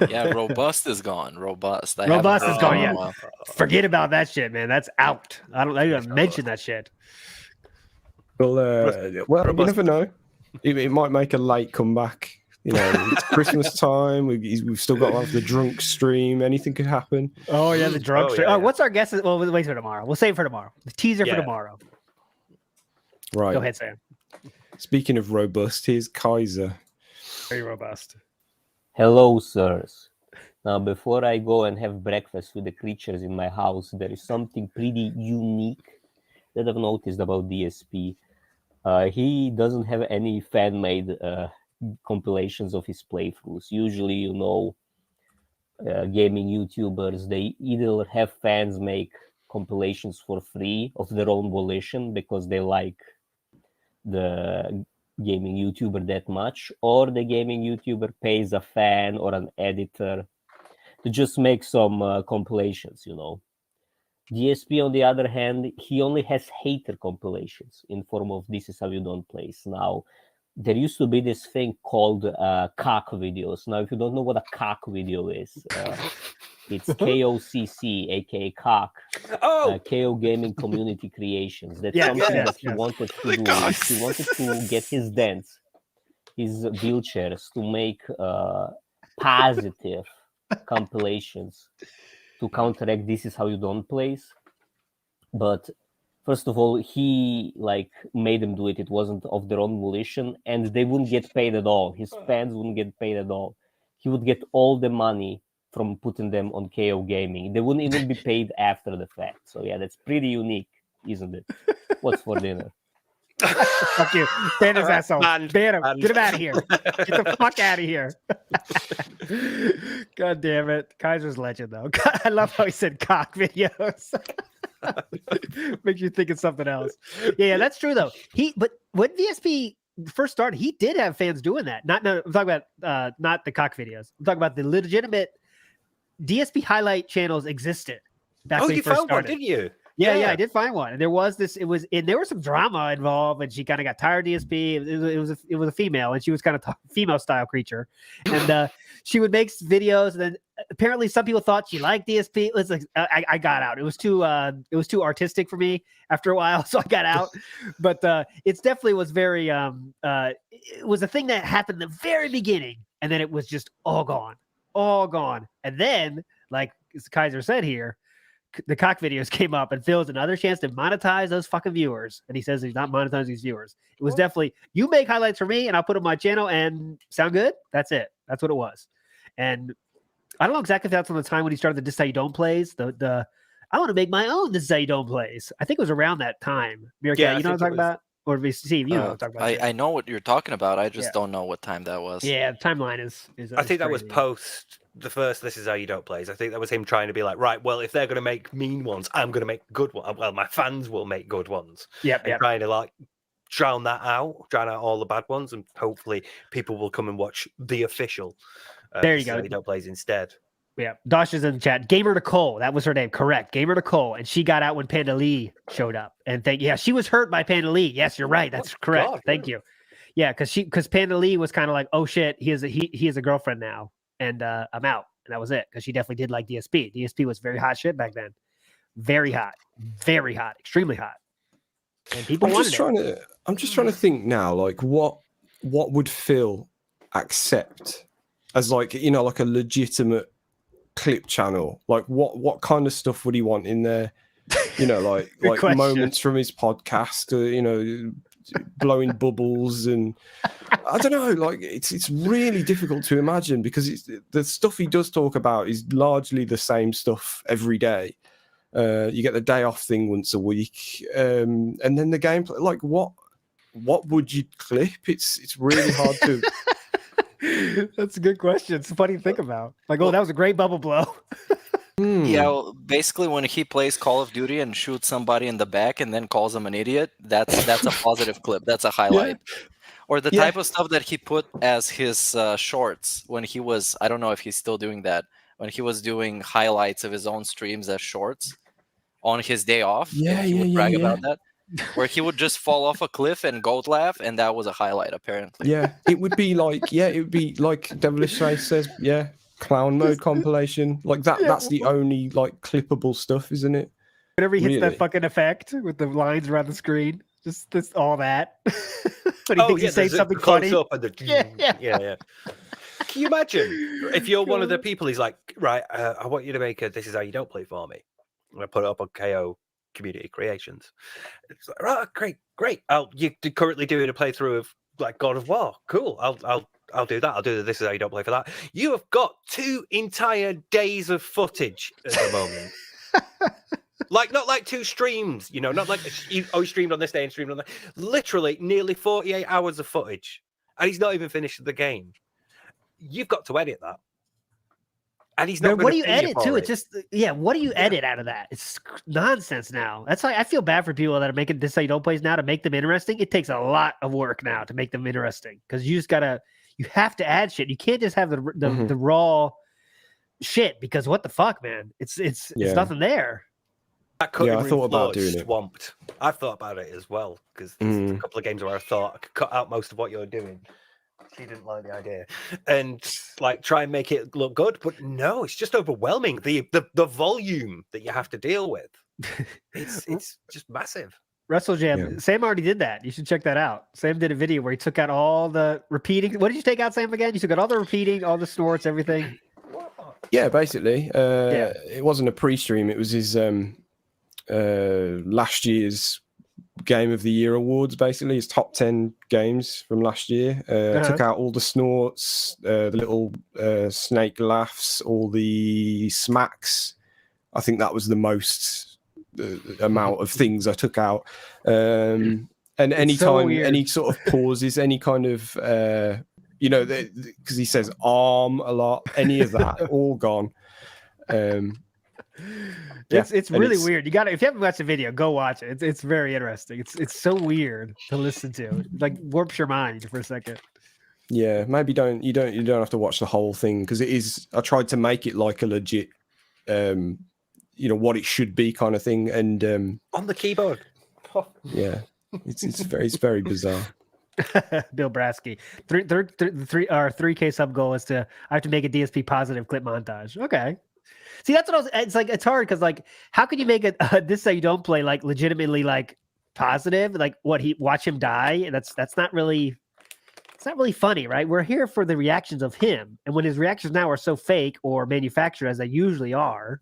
Yeah, robust is gone. Robust. Robust is gone. Yeah. Forget about that shit, man. That's out. I don't even mention that shit. Well, you never know. It might make a late comeback. You know, it's Christmas time. We've still got the drunk stream. Anything could happen. Oh yeah, the drunk stream. yeah. Oh, what's our guess? Well, we'll wait for tomorrow. We'll save it for tomorrow. The teaser for tomorrow. Right. Go ahead, Sam. Speaking of robust, here's Kaiser. Very robust. Hello, sirs. Now, before I go and have breakfast with the creatures in my house, there is something pretty unique that I've noticed about DSP. He doesn't have any fan-made compilations of his playthroughs. Usually, gaming YouTubers, they either have fans make compilations for free of their own volition because they like the gaming YouTuber that much, or the gaming YouTuber pays a fan or an editor to just make some compilations, DSP, on the other hand, he only has hater compilations in form of This Is How You Don't Play. Now, there used to be this thing called cock videos. Now, if you don't know what a cock video is, it's KOCC, aka cock. KO Gaming Community Creations. That's something that he wanted to do. He wanted to get his dance, his wheelchairs, to make positive compilations to counteract This Is How You Don't Play. But first of all, he made them do it. It wasn't of their own volition, and they wouldn't get paid at all. His fans wouldn't get paid at all. He would get all the money from putting them on KO Gaming. They wouldn't even be paid after the fact. So yeah, that's pretty unique, isn't it? What's for dinner? Fuck you. Ban his asshole. Ban him. Get him out of here. Get the fuck out of here. God damn it. Kaiser's legend, though. I love how he said cock videos. Makes you think of something else. Yeah, that's true, though. But when VSP first started, he did have fans doing that. I'm talking about not the cock videos. I'm talking about the legitimate DSP highlight channels existed. Oh, you found one, didn't you? Yeah, I did find one, and there was there was some drama involved, and she kind of got tired of DSP. It was a female, and she was kind of female style creature, and she would make videos, and then apparently some people thought she liked DSP. It was like I got out. It was too artistic for me after a while, so I got out. But it definitely was very it was a thing that happened in the very beginning, and then it was just all gone, and then like as Kaiser said here, the cock videos came up, and Phil's another chance to monetize those fucking viewers. And he says he's not monetizing his viewers. It was definitely, you make highlights for me and I'll put them on my channel and sound good. That's it. That's what it was. And I don't know exactly if that's on the time when he started the This Is How You Don't Plays. I want to make my own This Is How You Don't Plays. I think it was around that time. Meerkat, you know what I'm talking about? Or Steve, you know what I'm talking about. I know what you're talking about. I just don't know what time that was. Yeah, the timeline is I think that was post the first This Is How You Don't Plays. I think that was him trying to be like, right, well, if they're going to make mean ones, I'm going to make good ones. Well, my fans will make good ones. Yep. Trying to drown out all the bad ones, and hopefully people will come and watch the official there you go. This Is How You Don't Plays instead. Yeah, Dosh is in the chat. Gamer Nicole, that was her name, correct. Gamer Nicole, and she got out when Panda Lee showed up. And she was hurt by Panda Lee. Yes, you're right. That's correct. God, thank you. Yeah, because Panda Lee was kind of like, oh shit, he has a girlfriend now, and I'm out. And that was it. Because she definitely did like DSP. DSP was very hot shit back then. Very hot, extremely hot. And people wanted it. I'm just trying to think now, like what would Phil accept as like a legitimate clip channel? Like what kind of stuff would he want in there? Like moments from his podcast, blowing bubbles, and I don't know. Like it's really difficult to imagine because the stuff he does talk about is largely the same stuff every day. You get the day off thing once a week, and then the gameplay. Like what what would you clip? It's really hard to. That's a good question. It's funny to think about. Like, oh, that was a great bubble blow. Yeah, well, basically when he plays Call of Duty and shoots somebody in the back and then calls him an idiot, that's a positive clip. That's a highlight. Or the type of stuff that he put as his shorts when he was, I don't know if he's still doing that, when he was doing highlights of his own streams as shorts on his day off. He would brag about that. Where he would just fall off a cliff and goat laugh, and that was a highlight, apparently. Yeah, it would be like, Devilish Face says, clown mode compilation. Like that. That's the only like clippable stuff, isn't it? Whenever he hits that fucking effect with the lines around the screen, just all that. But he thinks he's saying something funny. Up and yeah. Can you imagine if you're one of the people? He's like, right, I want you to make a "This Is How You Don't Play" for me. I'm gonna put it up on KO Community Creations. It's like, right, great. You're currently doing a playthrough of like God of War. Cool. I'll do that. I'll do the "This Is How You Don't Play" for that. You have got 2 entire days of footage at the moment. Like, not like 2 streams, not like you streamed on this day and streamed on that. Literally nearly 48 hours of footage. And he's not even finished the game. You've got to edit that. And he's not. What do you edit too? It's just what do you edit out of that? It's nonsense now. That's why I feel bad for people that are making "This How You Don't Plays" now to make them interesting. It takes a lot of work now to make them interesting because you have to add shit. You can't just have the raw shit because what the fuck, man? It's nothing there. I thought about doing it. Swamped. I've thought about it as well because there's a couple of games where I thought I could cut out most of what you're doing. She didn't like the idea, and like try and make it look good, but no, it's just overwhelming. The volume that you have to deal with, it's just massive. Wrestle Jam. Sam already did that. You should check that out. Sam did a video where he took out all the repeating. What did you take out, Sam? Again, you took out all the repeating, all the snorts, everything. Yeah, basically. It wasn't a pre-stream. It was his last year's Game of the Year awards, basically his top 10 games from last year. Took out all the snorts, the little snake laughs, all the smacks. I think that was the most amount of things I took out. And anytime, any sort of pauses, any kind of because he says arm a lot, any of that, all gone. It's really weird. You got if you haven't watched the video, go watch it. It's very interesting. It's so weird to listen to. It like warps your mind for a second. Yeah, maybe you don't have to watch the whole thing because it is. I tried to make it like a legit, what it should be kind of thing, and on the keyboard. Yeah, it's very bizarre. Bill Brasky, 3K sub goal is I have to make a DSP positive clip montage. Okay. See, that's what it's hard because like, how can you make This Is How You Don't Play like legitimately like positive? Like watch him die. That's not really, it's not really funny, right? We're here for the reactions of him. And when his reactions now are so fake or manufactured as they usually are,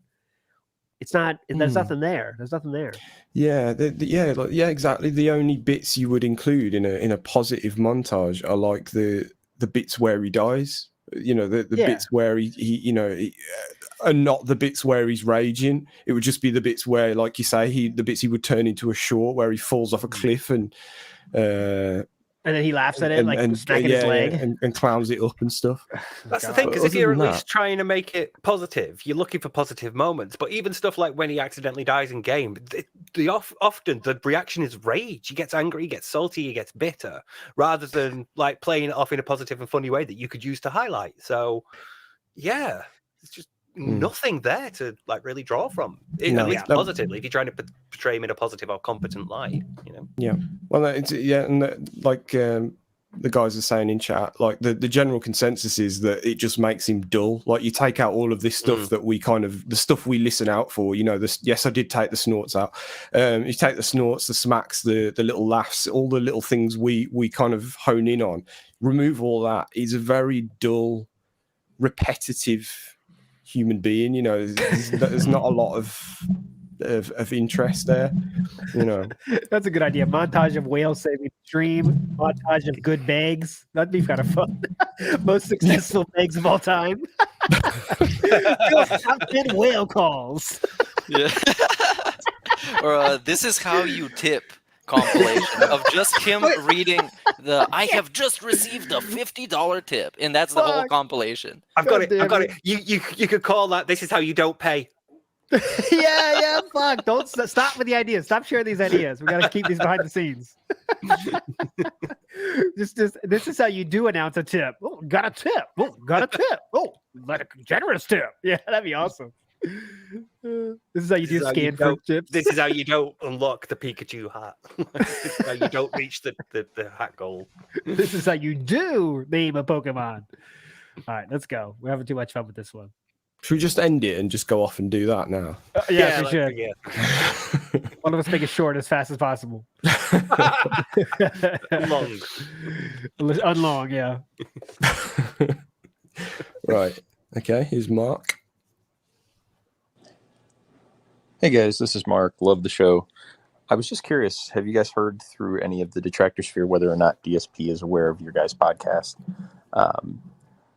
it's not, there's nothing there. There's nothing there. Yeah. Exactly. The only bits you would include in a positive montage are like the bits where he dies. The bits where he and not the bits where he's raging. It would just be the bits where, like you say, the bits he would turn into a short where he falls off a cliff and then he laughs at it and smacking his leg and clowns it up and stuff. That's the thing, because if you're at least trying to make it positive, you're looking for positive moments. But even stuff like when he accidentally dies in game, often the reaction is rage. He gets angry, he gets salty, he gets bitter, rather than like playing it off in a positive and funny way that you could use to highlight. So, yeah, it's just nothing there to like really draw from. At least positively, if you're trying to portray him in a positive or competent light, Yeah, well, the guys are saying in chat, like the general consensus is that it just makes him dull. Like you take out all of this stuff that the stuff we listen out for. Yes, I did take the snorts out. You take the snorts, the smacks, the little laughs, all the little things we kind of hone in on. Remove all that. He's a very dull, repetitive human being. There's not a lot of interest there. That's a good idea. Montage of whale saving stream, montage of good bags. That'd be kind of fun. Most successful bags of all time. Top 10 whale calls. Yeah. Or this is how you tip compilation of just him reading the "I have just received a $50 tip," and that's the whole compilation. I've got it. You could call that. This is how you don't pay. yeah. Fuck. Don't stop with the ideas. Stop sharing these ideas. We gotta keep these behind the scenes. This is how you do announce a tip. Oh, got a tip. Oh, got a tip. Oh, like a generous tip. Yeah, that'd be awesome. This is how you do scan for tips. This is how you don't unlock the Pikachu hat. This is how you don't reach the hat goal. This is how you do name a Pokemon. All right, let's go. We're having too much fun with this one. Should we just end it and just go off and do that now? Yeah, we should. Yeah. One of us make it short as fast as possible. Long. Unlong, yeah. Right. Okay, here's Mark. Hey guys, this is Mark. Love the show. I was just curious, have you guys heard through any of the Detractor sphere whether or not DSP is aware of your guys' podcast?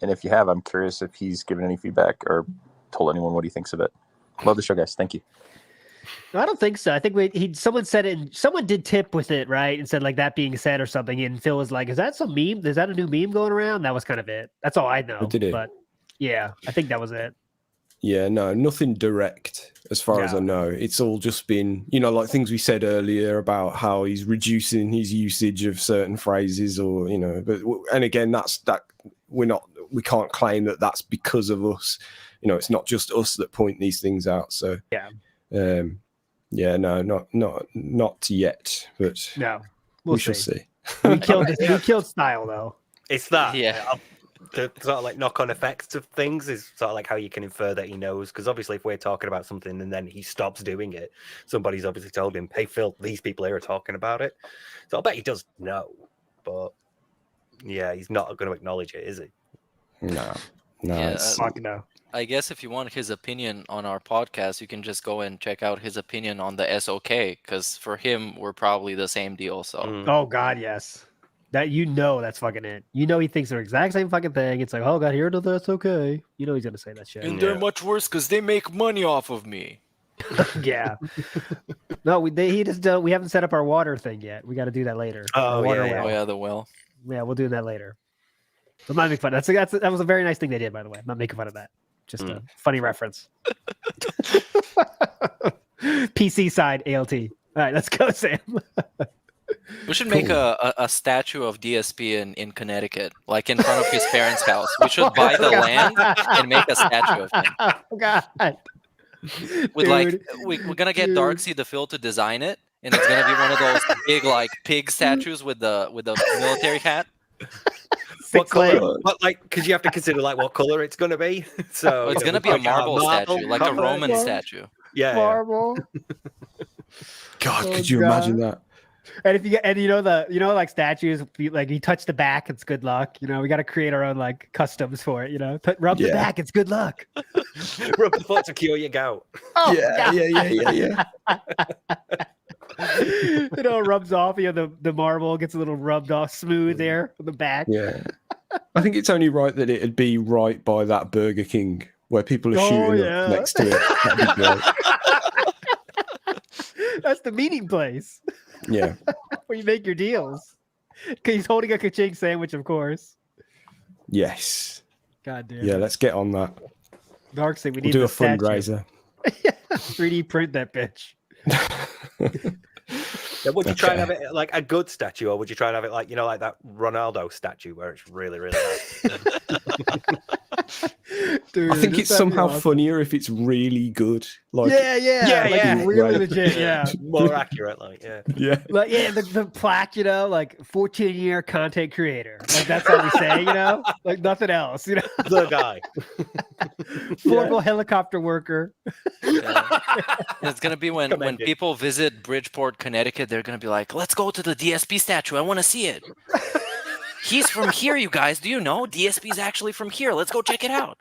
And if you have, I'm curious if he's given any feedback or told anyone what he thinks of it. Love the show, guys. Thank you. I don't think so. I think someone said it. Someone did tip with it, right? And said like that being said or something. And Phil was like, "Is that some meme? Is that a new meme going around?" That was kind of it. That's all I know. Did it? But yeah, I think that was it. Yeah, no, nothing direct as far as I know. It's all just been, like things we said earlier about how he's reducing his usage of certain phrases, or and again, we can't claim that that's because of us. It's not just us that point these things out. So no, not yet, but no, we shall see. We killed style though. It's that, the sort of like knock-on effects of things is sort of like how you can infer that he knows, because obviously if we're talking about something and then he stops doing it, somebody's obviously told him, "Hey Phil, these people here are talking about it." So I bet he does know, but yeah, he's not going to acknowledge it, is he? No. No. I guess if you want his opinion on our podcast, you can just go and check out his opinion on the SOK, because for him, we're probably the same deal. So. Oh God, yes. That that's fucking it. He thinks they're the exact same fucking thing. It's like, oh God, here that's okay. He's gonna say that shit. And they're much worse because they make money off of me. Yeah. No, we haven't set up our water thing yet. We got to do that later. Oh well. Yeah, the well. Yeah, we'll do that later. I'm not making fun. That was a very nice thing they did, by the way. I'm not making fun of that. Just a funny reference. PC side ALT. All right, let's go, Sam. We should make a statue of DSP in Connecticut, like in front of his parents' house. We should buy the land and make a statue of him. Oh God. With we're gonna get Darksea the Phil to design it, and it's gonna be one of those big like pig statues with the military hat. What color? But because you have to consider what color it's gonna be. So it's gonna be a marble statue, like a Roman statue. Yeah, marble. God, could you imagine that? And if you like statues, like you touch the back, it's good luck. We got to create our own like customs for it. Rub the back, it's good luck. Rub the foot to cure your gout. Oh, yeah. It rubs off. The marble gets a little rubbed off smooth there on the back. Yeah, I think it's only right that it'd be right by that Burger King where people are shooting up next to it. That'd be great. That's the meeting place. Yeah. Where you make your deals. Because he's holding a ka-ching sandwich, of course. Yes. God damn. Yeah, let's get on that. Darksea, we'll do a fundraiser. 3D print that bitch. Would you try and have it like a good statue, or would you try and have it like like that Ronaldo statue where it's really, really nice? Dude, I think it's somehow funnier if it's really good. Yeah. Really legit, yeah. More accurate, Yeah. Like the plaque, 14-year content creator. Like that's how we say, like nothing else, The guy. Former helicopter worker. Yeah. It's gonna be when people visit Bridgeport, Connecticut, they're gonna be like, "Let's go to the DSP statue. I want to see it." He's from here, you guys. Do you know? DSP's actually from here. Let's go check it out.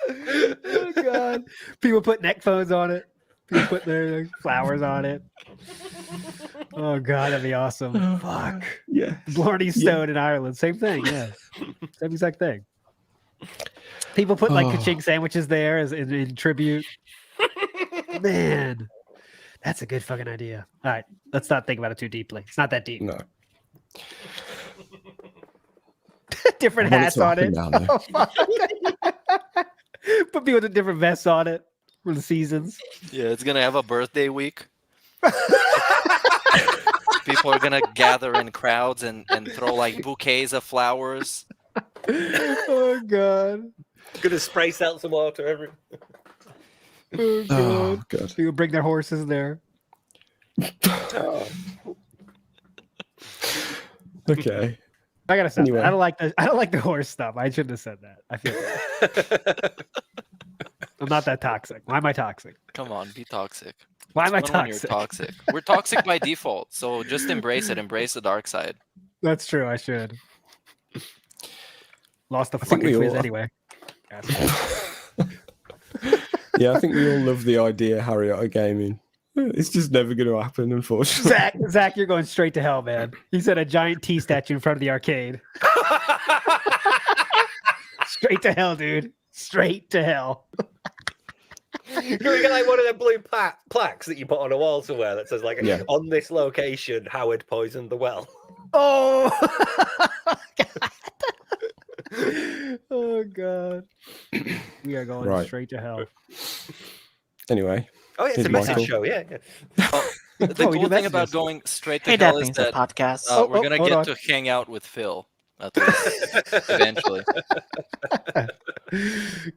Oh God! People put neck phones on it. People put their flowers on it. Oh God, that'd be awesome. Fuck. Yeah. Blarney Stone in Ireland, same thing. Yeah, same exact thing. People put like ka-ching sandwiches there as in tribute. Man, That's a good fucking idea. All right, let's not think about it too deeply. It's not that deep. No. Different hats on it. Oh, fuck. Put people with different vests on it for the seasons. Yeah, it's gonna have a birthday week. People are gonna gather in crowds and throw like bouquets of flowers. Oh god. Gonna spray seltzer water everywhere. Oh god. Oh, God. People bring their horses there. Okay. I gotta say, Anyway. I don't like the horse stuff. I shouldn't have said that. I feel bad. I'm not that toxic. Why am I toxic? Come on, be toxic. Why am I It's fun when toxic? You're toxic. We're toxic by default, so just embrace it. Embrace the dark side. That's true. I should. Lost the I think fucking we quiz all- anyway. Yeah, I think we all love the idea, Harriet Gaming. It's just never going to happen, unfortunately. Zach, you're going straight to hell, man. He said a giant T statue in front of the arcade. Straight to hell, dude. Straight to hell. Can we get like one of them blue plaques that you put on a wall somewhere that says like, Yeah. on this location, Howard poisoned the well? Oh, oh god. We are going Right. straight to hell. Anyway. Oh, yeah, it's here's a message Michael. show. Yeah. The Oh, we cool do thing about messages. going straight to Hey, hell that is means a that podcast. we're gonna hold get on. to hang out with Phil at least eventually.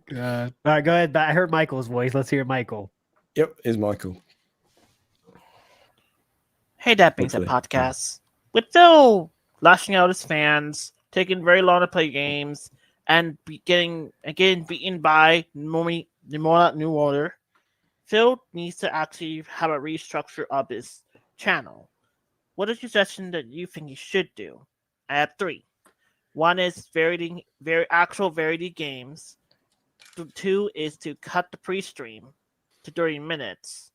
God. All right, go ahead. I heard Michael's voice. Let's hear Michael. Yep, here's Michael. Hey, that being said, Hopefully. podcast. With Phil lashing out his fans, taking very long to play games, and getting beaten by New Order, Phil needs to actually have a restructure of his channel. What is your suggestion that you think he should do? I have 3. One is variety games. 2 is to cut the pre-stream to 30 minutes.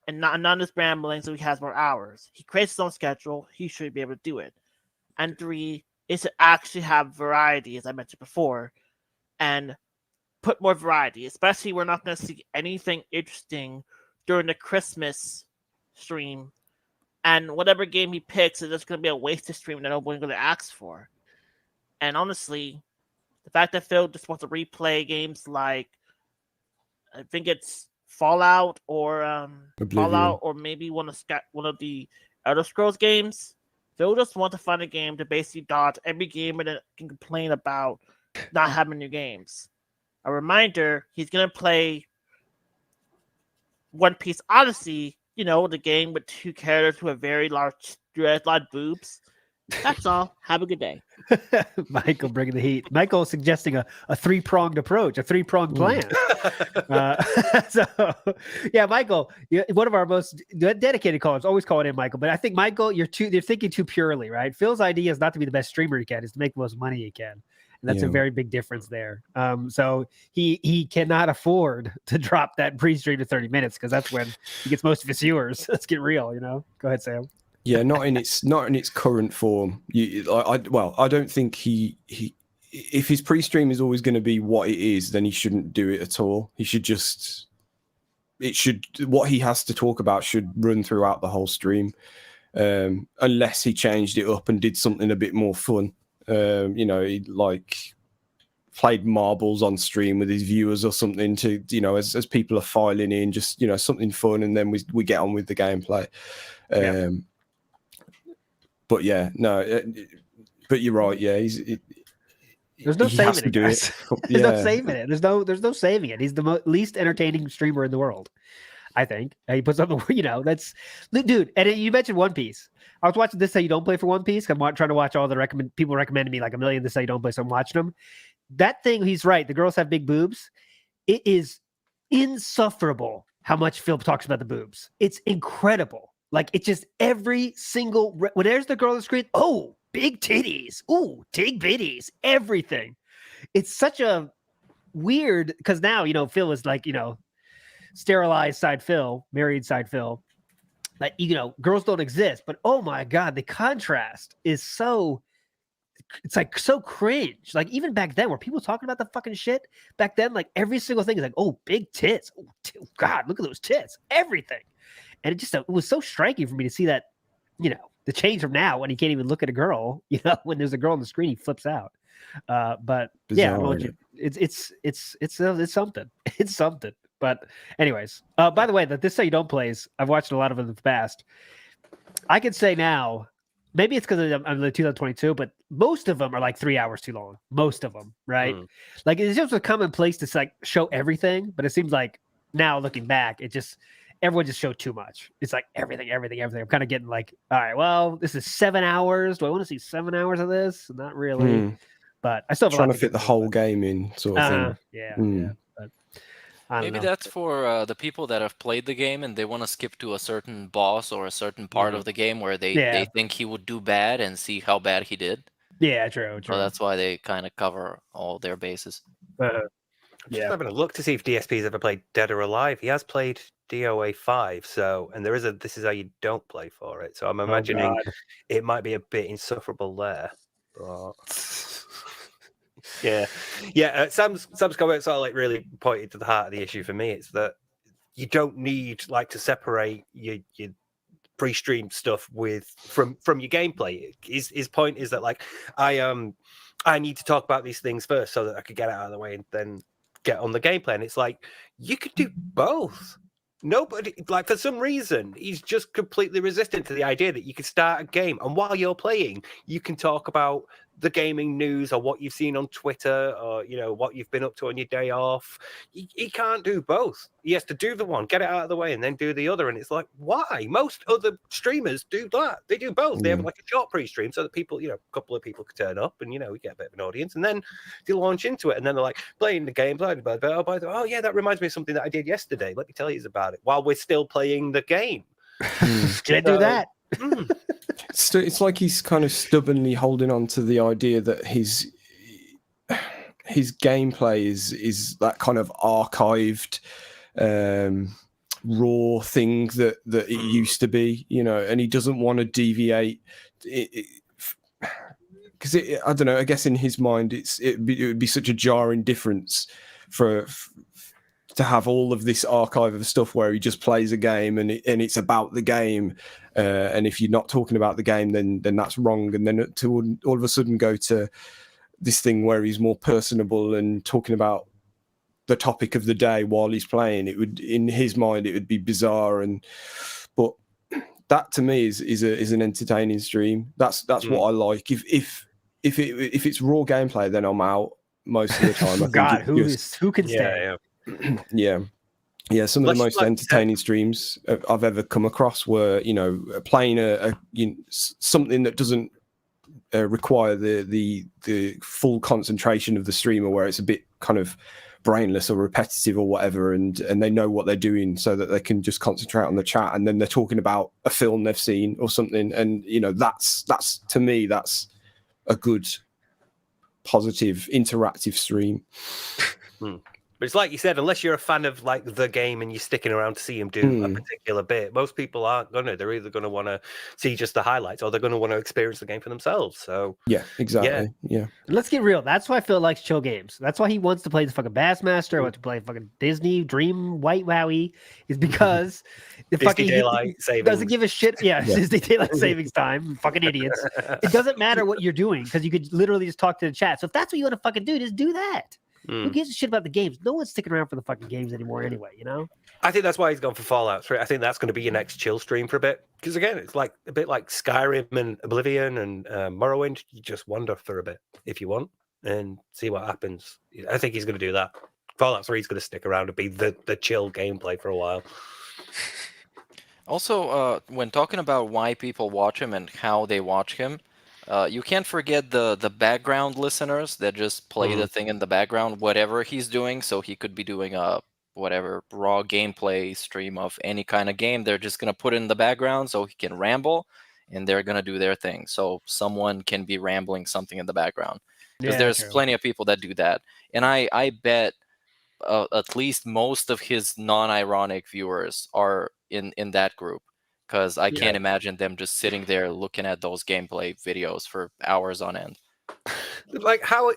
And not just rambling so he has more hours. He creates his own schedule. He should be able to do it. And 3 is to actually have variety, as I mentioned before, and put more variety. Especially we're not going to see anything interesting during the Christmas stream. And whatever game he picks is just going to be a wasted stream that nobody's going to ask for. And honestly, the fact that Phil just wants to replay games like, I think it's Fallout or maybe one of the Elder Scrolls games. Phil just wants to find a game to basically dodge every gamer that can complain about not having new games. A reminder, he's gonna play One Piece Odyssey, the game with 2 characters who have very large boobs. That's all. Have a good day. Michael bringing the heat. Michael suggesting a 3-pronged approach, a 3-pronged plan. So, yeah, Michael, one of our most dedicated callers, always call it in, Michael. But I think, Michael, you're thinking too purely, right? Phil's idea is not to be the best streamer he can, is to make the most money he can. And that's a very big difference there. So he cannot afford to drop that pre-stream to 30 minutes because that's when he gets most of his viewers. Let's get real, Go ahead, Sam. Yeah, not in its current form. I don't think he if his pre-stream is always going to be what it is, then he shouldn't do it at all. He should what he has to talk about should run throughout the whole stream, unless he changed it up and did something a bit more fun. He like played marbles on stream with his viewers or something to as people are filing in, just something fun, and then we get on with the gameplay. But yeah, no, but you're right. Yeah, there's no saving it. Guys. There's no Yeah. saving it. There's no saving it. He's the least entertaining streamer in the world, I think. He puts up that's dude. And you mentioned One Piece. I was watching This How You Don't Play for One Piece. I'm trying to watch all the people recommended me like a million This How You Don't Play, so I'm watching them. That thing, he's right. The girls have big boobs. It is insufferable how much Phil talks about the boobs. It's incredible. Like, it's just every single when there's the girl on the screen, oh, big titties, ooh, big bitties, everything. It's such a weird because now Phil is like sterilized side Phil, married side Phil. Like girls don't exist, but oh my god, the contrast is so. It's like so cringe. Like even back then, were people talking about the fucking shit back then? Like every single thing is like, oh, big tits. Oh, God, look at those tits. Everything. And it was so striking for me to see that, the change from now when he can't even look at a girl, when there's a girl on the screen, he flips out. But yeah, it's something. It's something. But anyways, by the way, that This Is How You Don't plays, I've watched a lot of them in the past. I could say now, maybe it's because I'm the 2022, but most of them are like 3 hours too long. Most of them, right? Like it's just a commonplace to like show everything, but it seems like now looking back, everyone just showed too much. It's like everything. I'm kind of getting like, all right, well, this is 7 hours. Do I want to see 7 hours of this? Not really. But I still have trying to fit the whole game in, sort of thing. Yeah. But maybe that's for the people that have played the game and they want to skip to a certain boss or a certain part of the game where they think he would do bad and see how bad he did. Yeah, true. So that's why they kind of cover all their bases. Just having a look to see if DSP's ever played Dead or Alive. He has played DOA 5, and there is a This Is How You Don't play for it. So I'm imagining it might be a bit insufferable there. But yeah. Sam's comment sort of like really pointed to the heart of the issue for me. It's that you don't need like to separate your pre-stream stuff from your gameplay. His point is that like I need to talk about these things first so that I could get it out of the way and then get on the gameplay. And it's like you could do both. Nobody, like, for some reason, he's just completely resistant to the idea that you can start a game and while you're playing, you can talk about the gaming news or what you've seen on Twitter or, what you've been up to on your day off. He can't do both. He has to do the one, get it out of the way, and then do the other. And it's like, why? Most other streamers do that. They do both. They have like a short pre-stream so that people, a couple of people could turn up and, we get a bit of an audience. And then they launch into it. And then they're like, playing the game, by the way, oh, yeah, that reminds me of something that I did yesterday. Let me tell you about it while we're still playing the game. Can't do that. It's like he's kind of stubbornly holding on to the idea that his gameplay is that kind of archived raw thing that it used to be, and he doesn't want to deviate because I don't know, I guess in his mind it would be such a jarring difference to have all of this archive of stuff where he just plays a game and it's about the game, and if you're not talking about the game, then that's wrong. And then to all of a sudden go to this thing where he's more personable and talking about the topic of the day while he's playing, it would, in his mind, it would be bizarre. But that to me is an entertaining stream. That's what I like. If it's raw gameplay, then I'm out most of the time. Who can stay? Yeah. Some of the most entertaining streams I've ever come across were, playing something that doesn't require the full concentration of the streamer, where it's a bit kind of brainless or repetitive or whatever, and they know what they're doing so that they can just concentrate on the chat, and then they're talking about a film they've seen or something, and that's to me that's a good, positive, interactive stream. But it's like you said, unless you're a fan of like the game and you're sticking around to see him do a particular bit, most people aren't gonna. They're either gonna want to see just the highlights or they're gonna want to experience the game for themselves. So yeah, exactly. Yeah. Let's get real. That's why Phil likes chill games. That's why he wants to play the fucking Bassmaster. Wants to play fucking Disney Dream White Wowie. Is because the fucking Daylight Savings doesn't give a shit. Yeah, Disney Daylight Savings Time. Fucking idiots. It doesn't matter what you're doing because you could literally just talk to the chat. So if that's what you want to fucking do, just do that. Who gives a shit about the games? No one's sticking around for the fucking games anymore anyway, I think that's why he's gone for Fallout 3. I think that's going to be your next chill stream for a bit. Because again, it's like a bit like Skyrim and Oblivion and Morrowind. You just wander for a bit if you want and see what happens. I think he's going to do that. Fallout 3 is going to stick around and be the chill gameplay for a while. Also, when talking about why people watch him and how they watch him, you can't forget the background listeners that just play the thing in the background, whatever he's doing. So he could be doing a whatever raw gameplay stream of any kind of game. They're just gonna put it in the background so he can ramble, and they're gonna do their thing. So someone can be rambling something in the background because there's plenty of people that do that, and I bet at least most of his non-ironic viewers are in that group. Because I can't imagine them just sitting there looking at those gameplay videos for hours on end. Like, how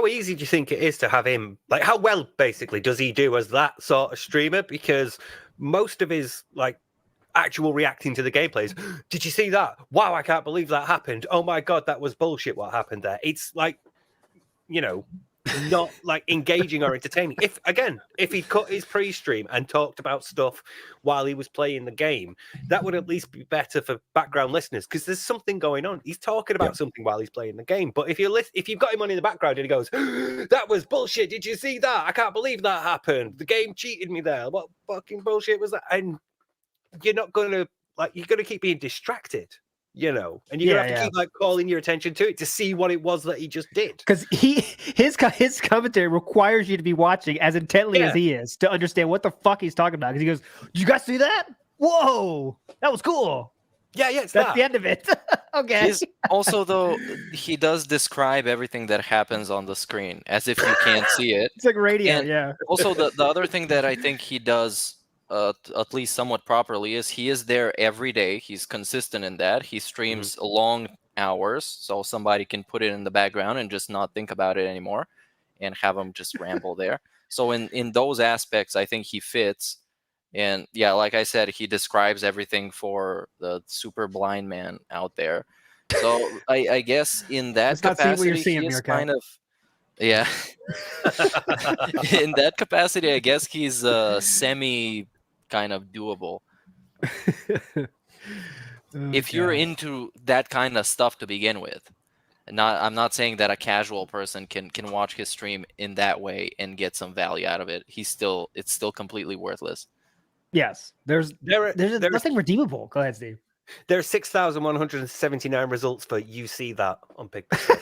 easy do you think it is to have him? Like, how well, basically, does he do as that sort of streamer? Because most of his, like, actual reacting to the gameplays. Did you see that? Wow, I can't believe that happened. Oh my god, that was bullshit. What happened there? It's like, not like engaging or entertaining. If he'd cut his pre-stream and talked about stuff while he was playing the game, that would at least be better for background listeners, because there's something going on. He's talking about something while he's playing the game. But if you've got him on in the background and he goes, that was bullshit, did you see that? I can't believe that happened. The game cheated me there. What fucking bullshit was that? And you're not gonna you're gonna keep being distracted. And you're gonna have to keep calling your attention to it to see what it was that he just did. Because his commentary requires you to be watching as intently as he is to understand what the fuck he's talking about. Because he goes, "Did you guys see that? Whoa, that was cool." Yeah, that's the end of it. Okay. Also, though, he does describe everything that happens on the screen as if you can't see it. It's like radio. And also, the other thing that I think he does, at least somewhat properly, is he is there every day. He's consistent in that. He streams long hours, so somebody can put it in the background and just not think about it anymore and have him just ramble there. So in those aspects, I think he fits. And yeah, like I said, he describes everything for the super blind man out there. So I guess in that capacity, he is kind of... Yeah. In that capacity, I guess he's semi kind of doable. If you're into that kind of stuff to begin with. I'm not saying that a casual person can watch his stream in that way and get some value out of it. It's still completely worthless. Yes. There's nothing redeemable. Go ahead, Steve. There are 6,179 results for you see that on PicPixel.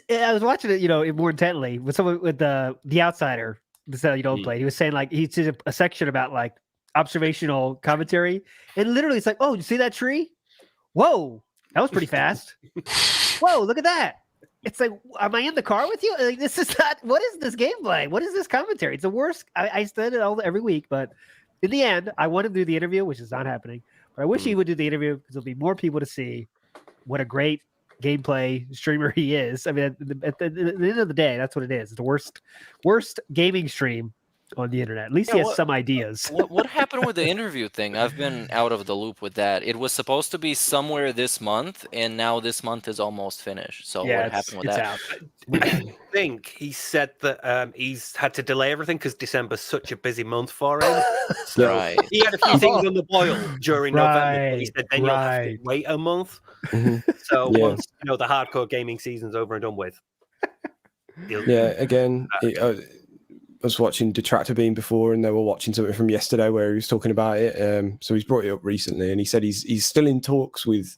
I was watching it, more intently with someone with the Outsider, the play. He was saying he did a section about observational commentary, and literally it's like, oh, you see that tree? Whoa, that was pretty fast. Whoa, look at that. It's like, am I in the car with you? This is not. What is this gameplay? What is this commentary? It's the worst. I study it every week, but in the end, I want him to do the interview, which is not happening. But I wish he would do the interview because there'll be more people to see what a great gameplay streamer he is. I mean, at the end of the day, that's what it is. It's the worst gaming stream on the internet. At least he has some ideas. What happened with the interview thing? I've been out of the loop with that. It was supposed to be somewhere this month, and now this month is almost finished. So what happened with that? I think he said that he's had to delay everything because December's such a busy month for him. So right. He had a few things on the boil during November. But he said then you'll have to wait a month. So once the hardcore gaming season's over and done with. Again, I was watching Detractor Beam before, and they were watching something from yesterday where he was talking about it. So he's brought it up recently, and he said he's still in talks with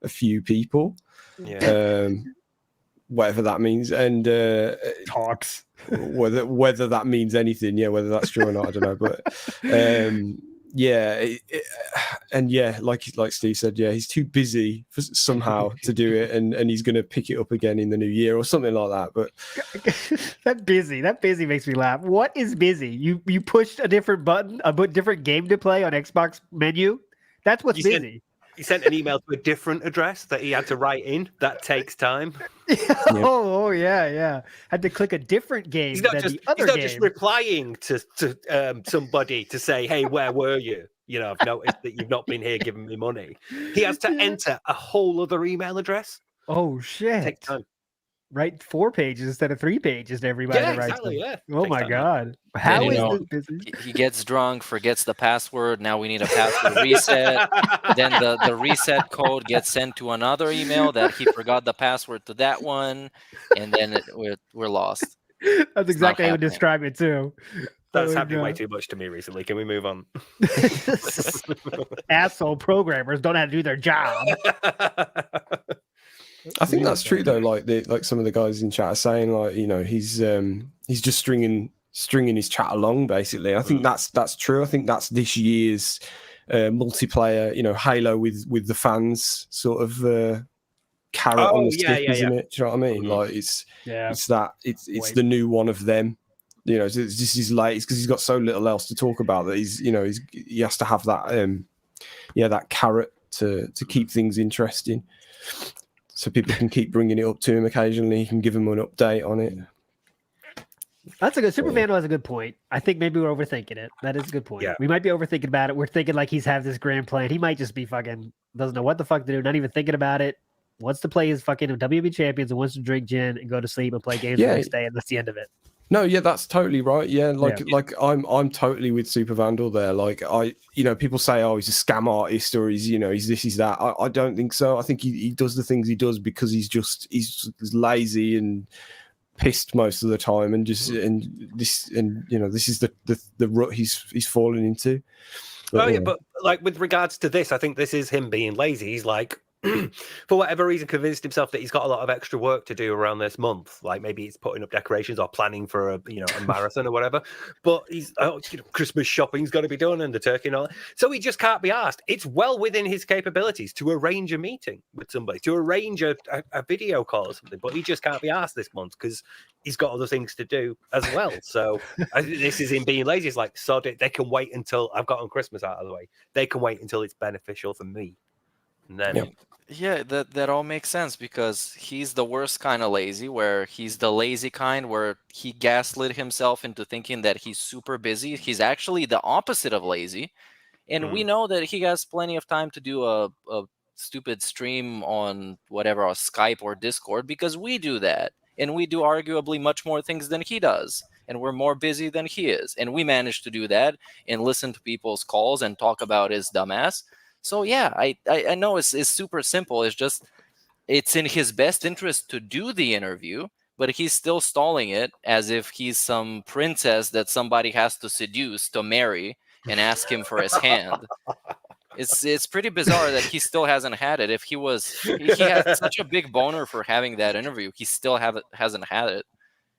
a few people, whatever that means, and talks. Whether that means anything, whether that's true or not, I don't know. But like Steve said, he's too busy somehow to do it, and he's going to pick it up again in the new year or something like that. But that busy makes me laugh. What is busy? You pushed a different button, a different game to play on Xbox menu. That's what's busy. He sent an email to a different address that he had to write in. That takes time. Oh, yeah. Had to click a different game. He's not just replying to somebody to say, "Hey, where were you? I've noticed that you've not been here giving me money." He has to enter a whole other email address. Oh shit! Take time. Write 4 pages instead of 3 pages to everybody. Yeah, exactly. Yeah. Oh my god! How is this busy? He gets drunk, forgets the password. Now we need a password reset. Then the reset code gets sent to another email that he forgot the password to that one, and then we're lost. That's exactly how I would describe it too. That's happening way too much to me recently. Can we move on? Asshole programmers don't have to do their job. I think that's true though. Like some of the guys in chat are saying, he's just stringing his chat along basically. I think that's true. I think that's this year's multiplayer, Halo with the fans sort of carrot on the stick, isn't it? Do you know what I mean? Mm-hmm. It's the new one of them. This is late because he's got so little else to talk about that he has to have that that carrot to keep things interesting. So people can keep bringing it up to him occasionally. He can give him an update on it. That's a good Super Vandal has a good point. I think maybe we're overthinking it. That is a good point. Yeah. We might be overthinking about it. We're thinking like he's had this grand plan. He might just be fucking doesn't know what the fuck to do, not even thinking about it. Wants to play his fucking WWE champions and wants to drink gin and go to sleep and play games the next day, and that's the end of it. No, yeah, that's totally right. Yeah, like I'm totally with Super Vandal there. Like people say, oh, he's a scam artist or he's he's this, he's that. I don't think so. I think he does the things he does because he's lazy and pissed most of the time, and this is the rut he's fallen into. But, but like with regards to this, I think this is him being lazy. He's like, for whatever reason, convinced himself that he's got a lot of extra work to do around this month. Like maybe he's putting up decorations or planning for a marathon or whatever. But he's Christmas shopping's got to be done and the turkey and all that. So he just can't be asked. It's well within his capabilities to arrange a meeting with somebody, to arrange a video call or something. But he just can't be asked this month because he's got other things to do as well. So I think this is him being lazy. It's like, sod it. They can wait until I've gotten Christmas out of the way. They can wait until it's beneficial for me. And then Yeah, that all makes sense because he's the worst kind of lazy, where he's the lazy kind where he gaslit himself into thinking that he's super busy. He's actually the opposite of lazy. And we know that he has plenty of time to do a stupid stream on whatever, or Skype or Discord, because we do that. And we do arguably much more things than he does. And we're more busy than he is. And we manage to do that and listen to people's calls and talk about his dumbass. So yeah, I know it's super simple. It's just it's in his best interest to do the interview, but he's still stalling it as if he's some princess that somebody has to seduce to marry and ask him for his hand. It's pretty bizarre that he still hasn't had it. If he had such a big boner for having that interview, he still hasn't had it.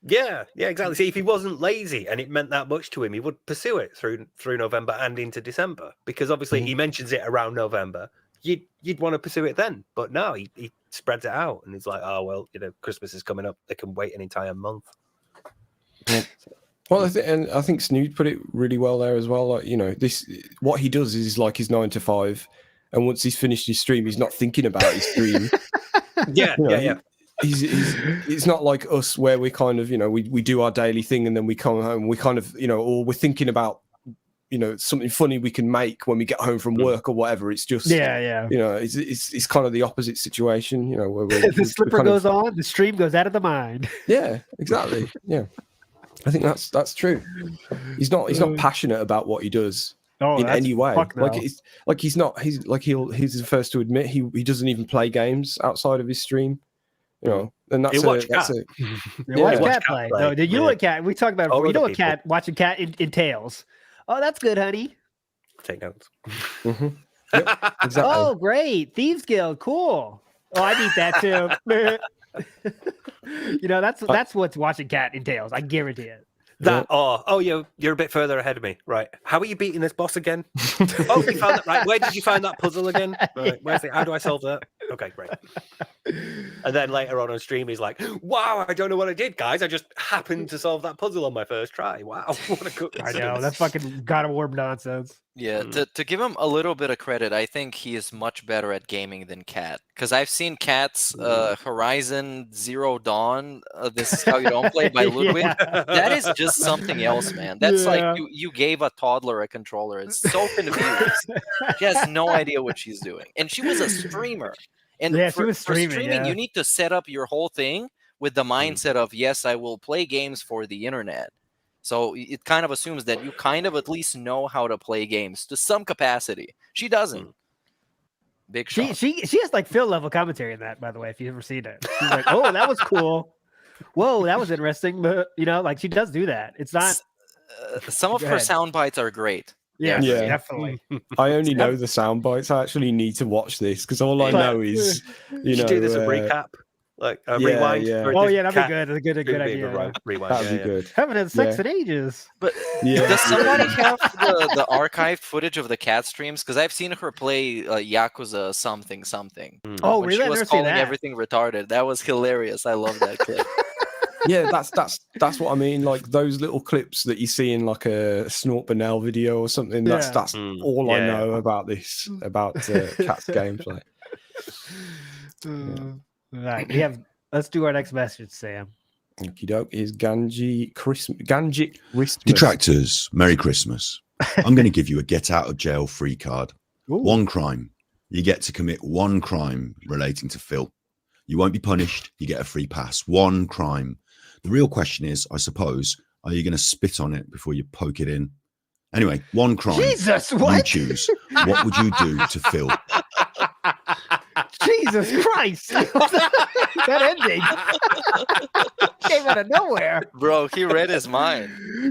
Yeah, exactly. See, if he wasn't lazy and it meant that much to him, he would pursue it through November and into December, because obviously he mentions it around November. You'd want to pursue it then, but no, he spreads it out and he's like, oh well, Christmas is coming up. They can wait an entire month. Well, I think Snood put it really well there as well. Like, what he does is like his 9 to 5, and once he's finished his stream, he's not thinking about his stream. Yeah. It's not like us where we kind of we do our daily thing and then we come home, we kind of or we're thinking about something funny we can make when we get home from work or whatever. It's just it's kind of the opposite situation, where the slipper goes on, the stream goes out of the mind. Yeah, exactly. Yeah, I think that's true. He's not passionate about what he does in any way. No. He's the first to admit he doesn't even play games outside of his stream. And that's watch Cat play. No, you know what Cat? We talked about it before. You know what Cat watching Cat entails? Oh, that's good, honey. Take notes. Mm-hmm. Yep, exactly. Oh, great, Thieves Guild, cool. Oh, I need that too. That's what watching Cat entails. I guarantee it. You're a bit further ahead of me, right? How are you beating this boss again? Oh, you found that right. Where did you find that puzzle again? Right. Where's it? How do I solve that? Okay, great. And then later on stream, he's like, "Wow, I don't know what I did, guys. I just happened to solve that puzzle on my first try. Wow, what a good!" I know, that's fucking God of War nonsense. Yeah, to give him a little bit of credit, I think he is much better at gaming than Cat. Because I've seen Cat's Horizon Zero Dawn, This Is How You Don't Play by Ludwig. That is just something else, man. That's like you gave a toddler a controller. It's so confused. She has no idea what she's doing. And she was a streamer. And for streaming, you need to set up your whole thing with the mindset of, yes, I will play games for the internet. So it kind of assumes that you kind of at least know how to play games to some capacity. She doesn't. Big shot. She has like Phil level commentary in that, by the way, if you've ever seen it. She's like, oh, that was cool. Whoa, that was interesting. But, like she does do that. It's not. Some of her sound bites are great. Yeah, definitely. I only know the sound bites. I actually need to watch this because all I know is, you do this a recap. Like a rewind. Yeah. Oh yeah, that'd be good. A good idea. Rewind. That'd be good. Haven't had sex in ages. But does somebody have the archived footage of the Cat streams? Because I've seen her play Yakuza something. Oh, when really? She was calling everything retarded. That was hilarious. I love that clip. Yeah, that's what I mean. Like those little clips that you see in like a Snort Banel video or something. That's all I know about this, about Cat's gameplay. Right. Let's do our next message, Sam. Okie doke is Ganji Christmas. Detractors, Merry Christmas. I'm going to give you a get out of jail free card. Ooh. One crime. You get to commit one crime relating to Phil. You won't be punished. You get a free pass. One crime. The real question is, I suppose, are you going to spit on it before you poke it in? Anyway, one crime. Jesus, what? You choose. What would you do to Phil? Jesus Christ. That ending came out of nowhere. Bro, he read his mind.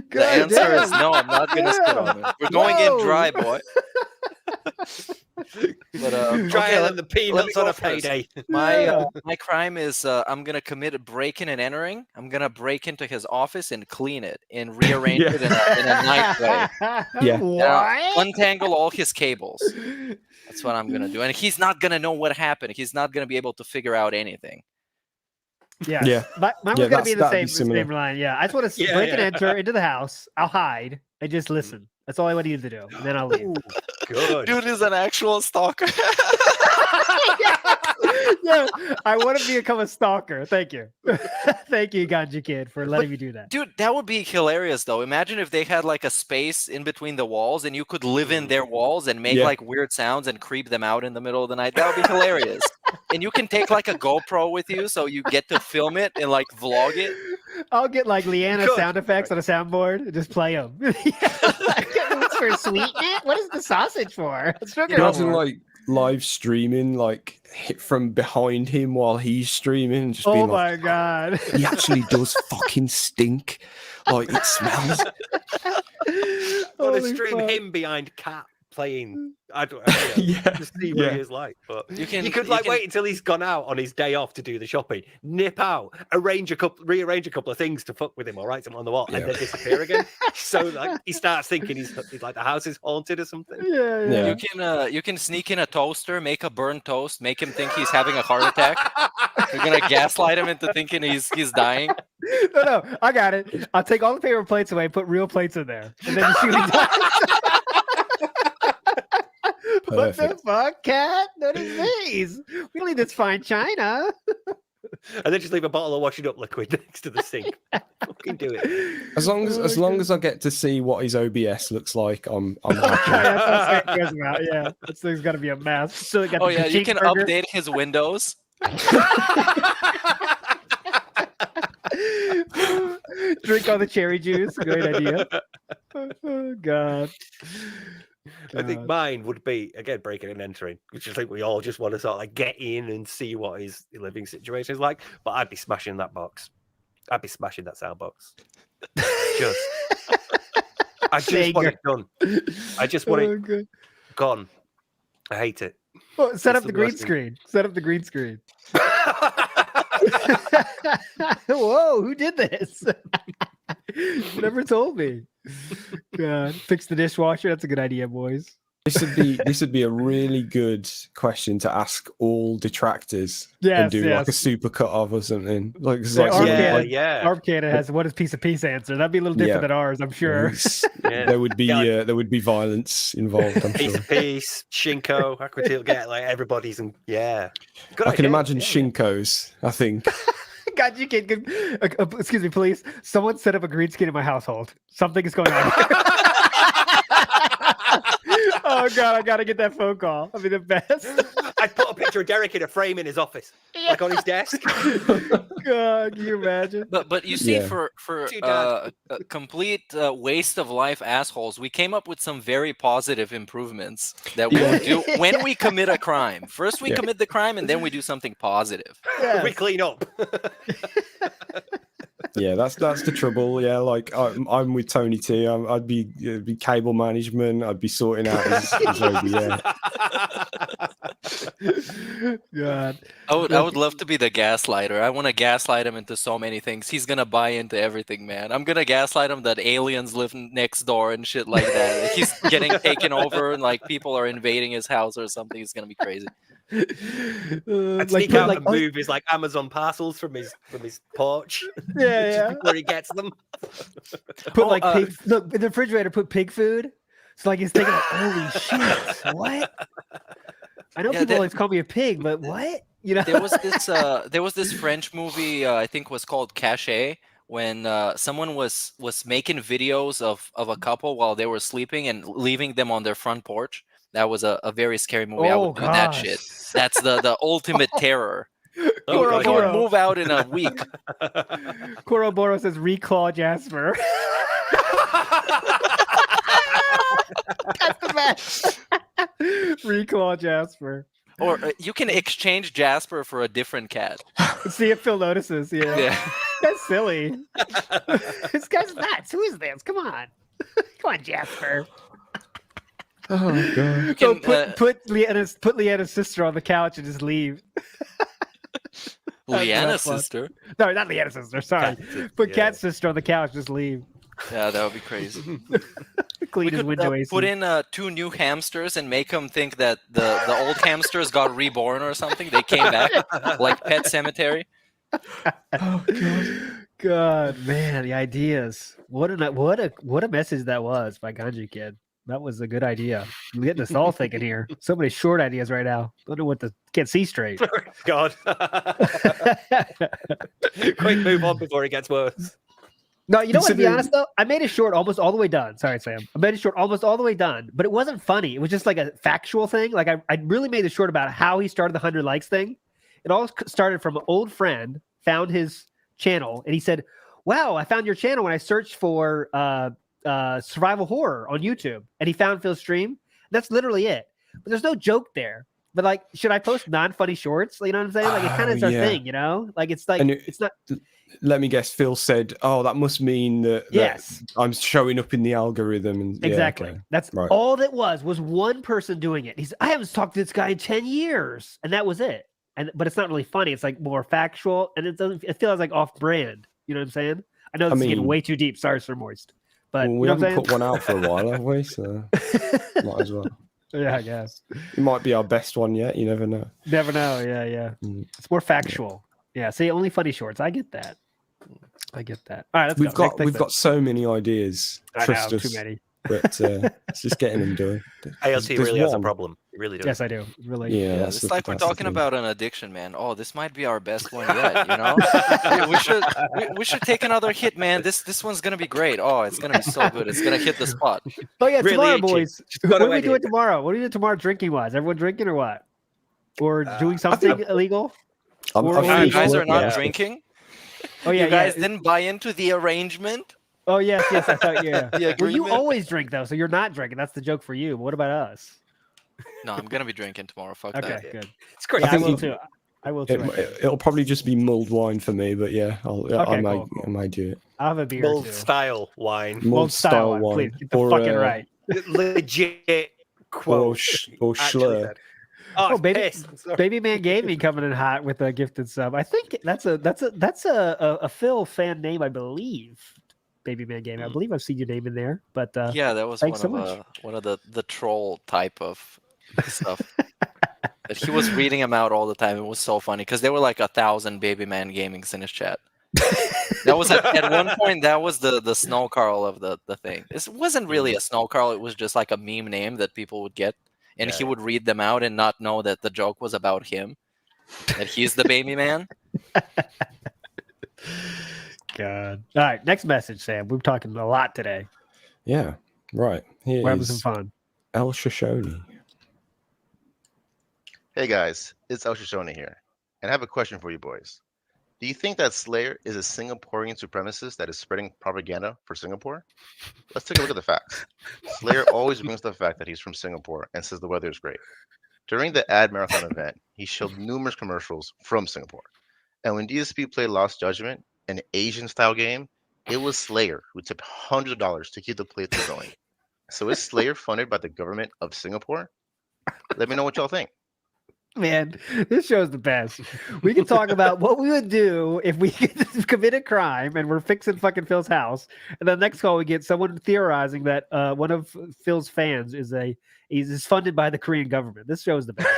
God The answer damn. is no, I'm not gonna spit on it. We're going in dry, boy. But Trial let- and the peanuts let me on go a first. payday. My crime is I'm gonna commit a break-in and entering. I'm gonna break into his office and clean it and rearrange it in a nice way. Yeah. What? Untangle all his cables. That's what I'm gonna do. And he's not gonna know what happened. He's not gonna be able to figure out anything. Yeah. Yeah. Mine Yeah, was going to be in the that'd be same similar. line. Yeah. I just want to Yeah, break and yeah. enter into the house. I'll hide and just listen. That's all I want you to do. And then I'll leave. Good. Dude is an actual stalker. Yeah. I want to become a stalker. Thank you. Thank you, Ganji Kid, for letting me do that. Dude, that would be hilarious though. Imagine if they had like a space in between the walls and you could live in their walls and make Yeah. like weird sounds and creep them out in the middle of the night. That would be hilarious. And you can take like a GoPro with you so you get to film it and like vlog it. I'll get like Leanna Good. sound effects on a soundboard and just play them. For sweetness? What is the sausage for? Imagine like live streaming, like hit from behind him while he's streaming, and just Oh being my like, god. he actually does fucking stink. Like it smells. Want to Holy stream fuck. him behind Cat playing? I don't know. Yeah. To see what Yeah. he is like. But You can- you could you like can- wait until he's gone out on his day off to do the shopping, nip out, rearrange a couple of things to fuck with him or write something on the wall, and then disappear again. So like he starts thinking he's like the house is haunted or something. Yeah, yeah. You can sneak in a toaster, make a burnt toast, make him think he's having a heart attack. You're gonna gaslight him into thinking he's dying. No, I got it. I'll take all the paper plates away, put real plates in there, and then just see what he does. What the Perfect. fuck, cat? What is these? We don't need this fine china. And then just leave a bottle of washing up liquid next to the sink. Fucking do it. As long as I get to see what his OBS looks like, I'm happy. That's what I'm saying about. Yeah, this thing's got to be a mess. So we got Oh the yeah, you can cheeseburger. update his windows. Drink all the cherry juice. Great idea. Oh god. I think mine would be again breaking and entering, which I think we all just want to sort of like get in and see what his living situation is like. But I'd be smashing that box. I'd be smashing that sound box. I just want it done. I just want it good. gone. I hate it. Well, set It's up the the green worst thing. screen. Set up the green screen. Whoa, who did this? You never told me. God, fix the dishwasher. That's a good idea, boys. This would be a really good question to ask all detractors Yes, and do like a yes. super cut of or something. Like, it's Yeah, like Arm something Cannon- like- Arm Cannon has what is piece of piece answer. That'd be a little different Yeah. than ours, I'm sure. There would be violence involved. I'm Piece sure. of peace, Shinko, Aquatil, get like everybody's and yeah. Good I can idea. imagine Shinkos. I think. God, you can't. Excuse me, please. Someone set up a green screen in my household. Something is going on. Oh god, I gotta get that phone call. I'll be the best. I'd put a picture of Derek in a frame in his office, like on his desk. God, can you imagine? But you see, Yeah. for Too bad. a complete waste of life assholes, we came up with some very positive improvements that we would do when we commit a crime. First, we Yeah. commit the crime, and then we do something positive. We clean up. Yeah, that's the trouble. Yeah, like I'm with Tony T. I'd be it'd be cable management. I'd be sorting out his OBS. God. I would love to be the gaslighter. I want to gaslight him into so many things. He's gonna buy into everything, man. I'm gonna gaslight him that aliens live next door and shit like that. Like, he's getting taken over and like people are invading his house or something. It's gonna be crazy. I'd sneak out and move his like Amazon parcels from his porch. Yeah, yeah. Where he gets them. Put like pig. Look in the refrigerator. Put pig food. So like he's thinking, like, holy shit, what? I know Yeah, people that- always call me a pig, but what? You know, there was this French movie I think was called Caché, when someone was making videos of a couple while they were sleeping and leaving them on their front porch. That was a very scary movie. I would do that shit. That's the ultimate terror. You would move out in a week. Koroboro says recall Jasper. That's the best. Recall Jasper. Or you can exchange Jasper for a different cat. See if Phil notices. Yeah. That's silly. This guy's nuts. Who is this? Come on. Come on, Jasper. Oh god. So put Leanna's sister on the couch and just leave. Leanna's sister? No, not Leanna's sister. Sorry. Put Cat's sister on the couch. Just leave. Yeah, that would be crazy. Clean his window AC. Put in 2 new hamsters and make them think that the old hamsters got reborn or something. They came back like Pet Cemetery. Oh God, man, the ideas. What a message that was by Ganji Kid. That was a good idea. I'm getting us all thinking here. So many short ideas right now. Don't know what can't see straight. God. Quick move on before it gets worse. No, you know what, to be honest though, I made it short almost all the way done. Sorry, Sam. I made it short almost all the way done, but it wasn't funny. It was just like a factual thing. Like I really made it short about how he started the 100 likes thing. It all started from an old friend, found his channel, and he said, wow, I found your channel when I searched for survival horror on YouTube, and he found Phil's stream. That's literally it. But there's no joke there. But like, should I post non-funny shorts? You know what I'm saying? Like it kind of is our thing, you know? Like it's like it's not. Let me guess. Phil said, "Oh, that must mean that yes, I'm showing up in the algorithm." And exactly. Yeah, okay. That's right. all that was one person doing it. I haven't talked to this guy in 10 years, and that was it. But it's not really funny. It's like more factual, and it feels like off-brand. You know what I'm saying? I know this is getting way too deep. Sorry, Sir Moist. But we you know haven't put one out for a while, have we? So might as well. Yeah, I guess it might be our best one yet. You never know. Never know. Yeah. It's more factual. Yeah. See, only funny shorts. I get that. All right, let's go. We've got so many ideas. Trust us. Too many. But it's just getting them done. ALT really has a problem. It really does. Yes, I do. Really. Yeah. It's like we're talking about an addiction, man. Oh, this might be our best one yet. You know, we should take another hit, man. This one's gonna be great. Oh, it's gonna be so good. It's gonna hit the spot. Oh yeah, really tomorrow, boys. What are we doing tomorrow? What are we doing tomorrow, drinking wise? Everyone drinking or what? Or doing something illegal? You guys are not drinking. Oh yeah, you guys didn't buy into the arrangement. Oh yes, I thought The well, you agreement? always drink though, so you're not drinking. That's the joke for you. But what about us? No, I'm gonna be drinking tomorrow. Fuck that. Okay, good. It's great. Yeah, I will too. I will too. It'll probably just be mulled wine for me, but yeah, I might do it. I'll have a beer Mulled too. style wine. Mulled style wine. Please get the fucking right. Legit quote. Or Schlur. Oh, baby man gaming coming in hot with a gifted sub. I think that's a Phil fan name, I believe. Baby man gaming. I believe I've seen your name in there. But yeah, that was one of the troll type of stuff. That he was reading them out all the time. It was so funny because there were like 1,000 baby man gamings in his chat. That was at one point. That was the Snow Carl of the thing. This wasn't really a Snow Carl. It was just like a meme name that people would get. And he would read them out and not know that the joke was about him. That he's the baby man. God. All right, next message, Sam. We're talking a lot today. Yeah, right. Here We're having some fun. El Shoshone. Hey guys, it's El Shoshone here. And I have a question for you boys. Do you think that Slayer is a Singaporean supremacist that is spreading propaganda for Singapore? Let's take a look at the facts. Slayer always brings the fact that he's from Singapore and says the weather is great. During the ad marathon event, he showed numerous commercials from Singapore. And when DSP played Lost Judgment, an Asian-style game, it was Slayer who tipped hundreds of dollars to keep the playthrough going. So is Slayer funded by the government of Singapore? Let me know what y'all think. Man, this show's the best. We can talk about what we would do if we commit a crime and we're fixing fucking Phil's house. And the next call we get someone theorizing that one of Phil's fans is funded by the Korean government. This show's the best.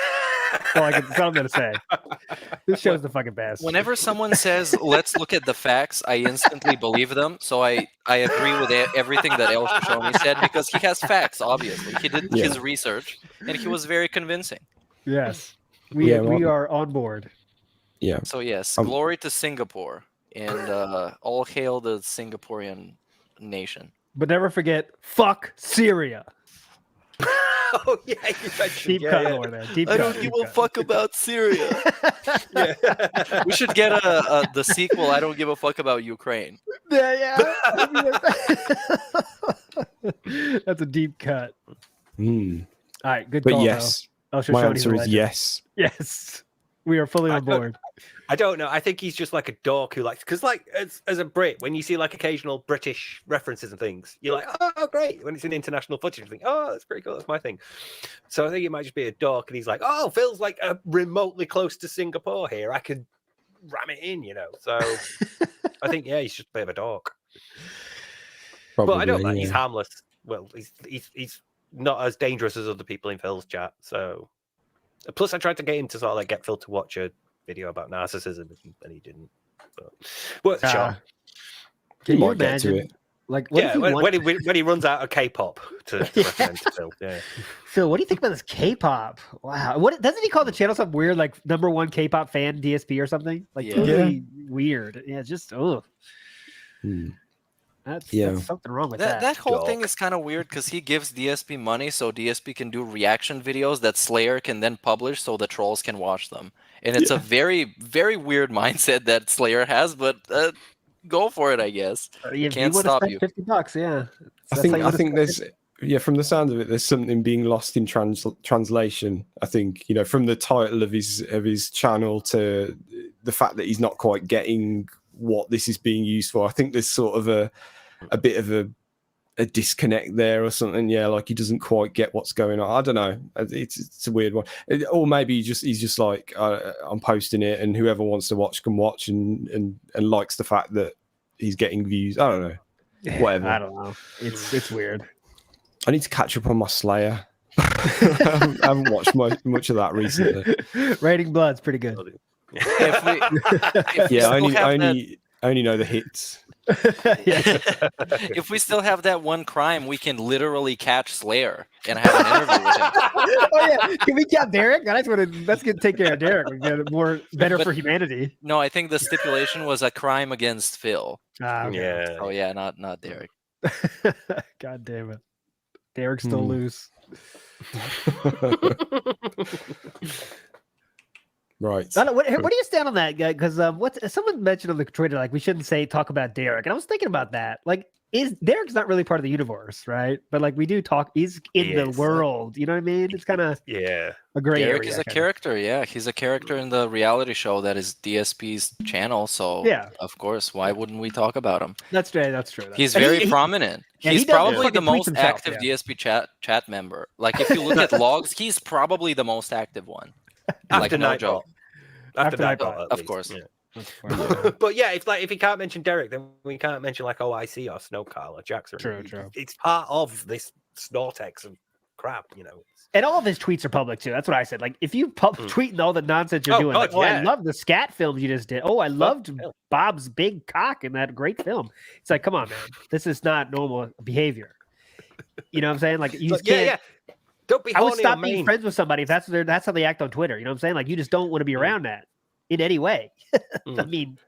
That's all I'm gonna say. This show's the fucking best. Whenever someone says, "Let's look at the facts," I instantly believe them. So I agree with everything that El Shoshone said because he has facts. Obviously, he did his research and he was very convincing. Yes. We are on board. Yeah. So yes, glory to Singapore, and all hail the Singaporean nation. But never forget, fuck Syria. Oh yeah, you mentioned, Deep cut lore there. Deep I cut, don't deep give a cut. fuck about Syria. We should get the sequel. I don't give a fuck about Ukraine. Yeah. That's a deep cut. Mm. All right, good But call. yes, though. my Shoshoni's answer a is legend. yes. Yes, we are fully on board. I don't know. I think he's just like a dork who likes, because like as a Brit, when you see like occasional British references and things, you're like, oh great. When it's in international footage, you think, oh that's pretty cool. That's my thing. So I think he might just be a dork, and he's like, oh, Phil's like remotely close to Singapore here. I could ram it in, So I think he's just a bit of a dork. Probably, but I don't know. yeah. He's harmless. Well, he's not as dangerous as other people in Phil's chat. So plus, I tried to get him to sort of like get Phil to watch a video about narcissism, and he didn't. So, worth a shot. Can you might get to imagine? it. Like, what if when he runs out of K-pop to recommend to Phil. Yeah. Phil, what do you think about this K-pop? Wow, what doesn't he call the channel something weird, like #1 K-pop fan DSP or something? Like totally weird. Yeah, just that's something wrong with that. That whole thing is kind of weird because he gives DSP money so DSP can do reaction videos that Slayer can then publish so the trolls can watch them. And it's a very, very weird mindset that Slayer has, but go for it, I guess. Can't stop you. $50, yeah. I think there's from the sound of it, there's something being lost in translation. I think from the title of his channel to the fact that he's not quite getting what this is being used for. I think there's sort of a bit of a disconnect there or something. Yeah, like he doesn't quite get what's going on. I don't know. It's a weird one. Or maybe he's just like I'm posting it and whoever wants to watch can watch and likes the fact that he's getting views. I don't know. Whatever. I don't know. It's weird. I need to catch up on my Slayer. I haven't watched much of that recently. Raining Blood's pretty good. I only know the hits. If we still have that one crime, we can literally catch Slayer and have an interview with him. Oh yeah, can we count Derek? Let's take care of Derek. We get better for humanity. No, I think the stipulation was a crime against Phil. Okay. Yeah. Oh yeah, not Derek. God damn it, Derek's still loose. Right. Where do you stand on that, guy? Because someone mentioned on the Twitter, like we shouldn't talk about Derek, and I was thinking about that. Like, Derek's not really part of the universe, right? But like we do talk. He's in the world. You know what I mean? It's kind of a gray Derek area. is a character. Yeah, he's a character in the reality show that is DSP's channel. So of course, why wouldn't we talk about him? That's true. That's true. He's very prominent. He's probably the most active DSP DSP chat member. Like if you look at logs, he's probably the most active one. After like, no joke. After Nightbot, of course. Yeah. But yeah, if he can't mention Derek, then we can't mention like OIC or Snowcarl or Jackson. True. It's part of this Snortex of crap, And all of his tweets are public too. That's what I said. Like if you tweeting all the nonsense you're doing, God, I love the scat films you just did. Oh, I loved Bob's big cock in that great film. It's like, come on, man, this is not normal behavior. You know what I'm saying? Like you just can't. Don't be. I would stop being friends with somebody if that's how they act on Twitter. You know what I'm saying? Like you just don't want to be around that in any way. I mean,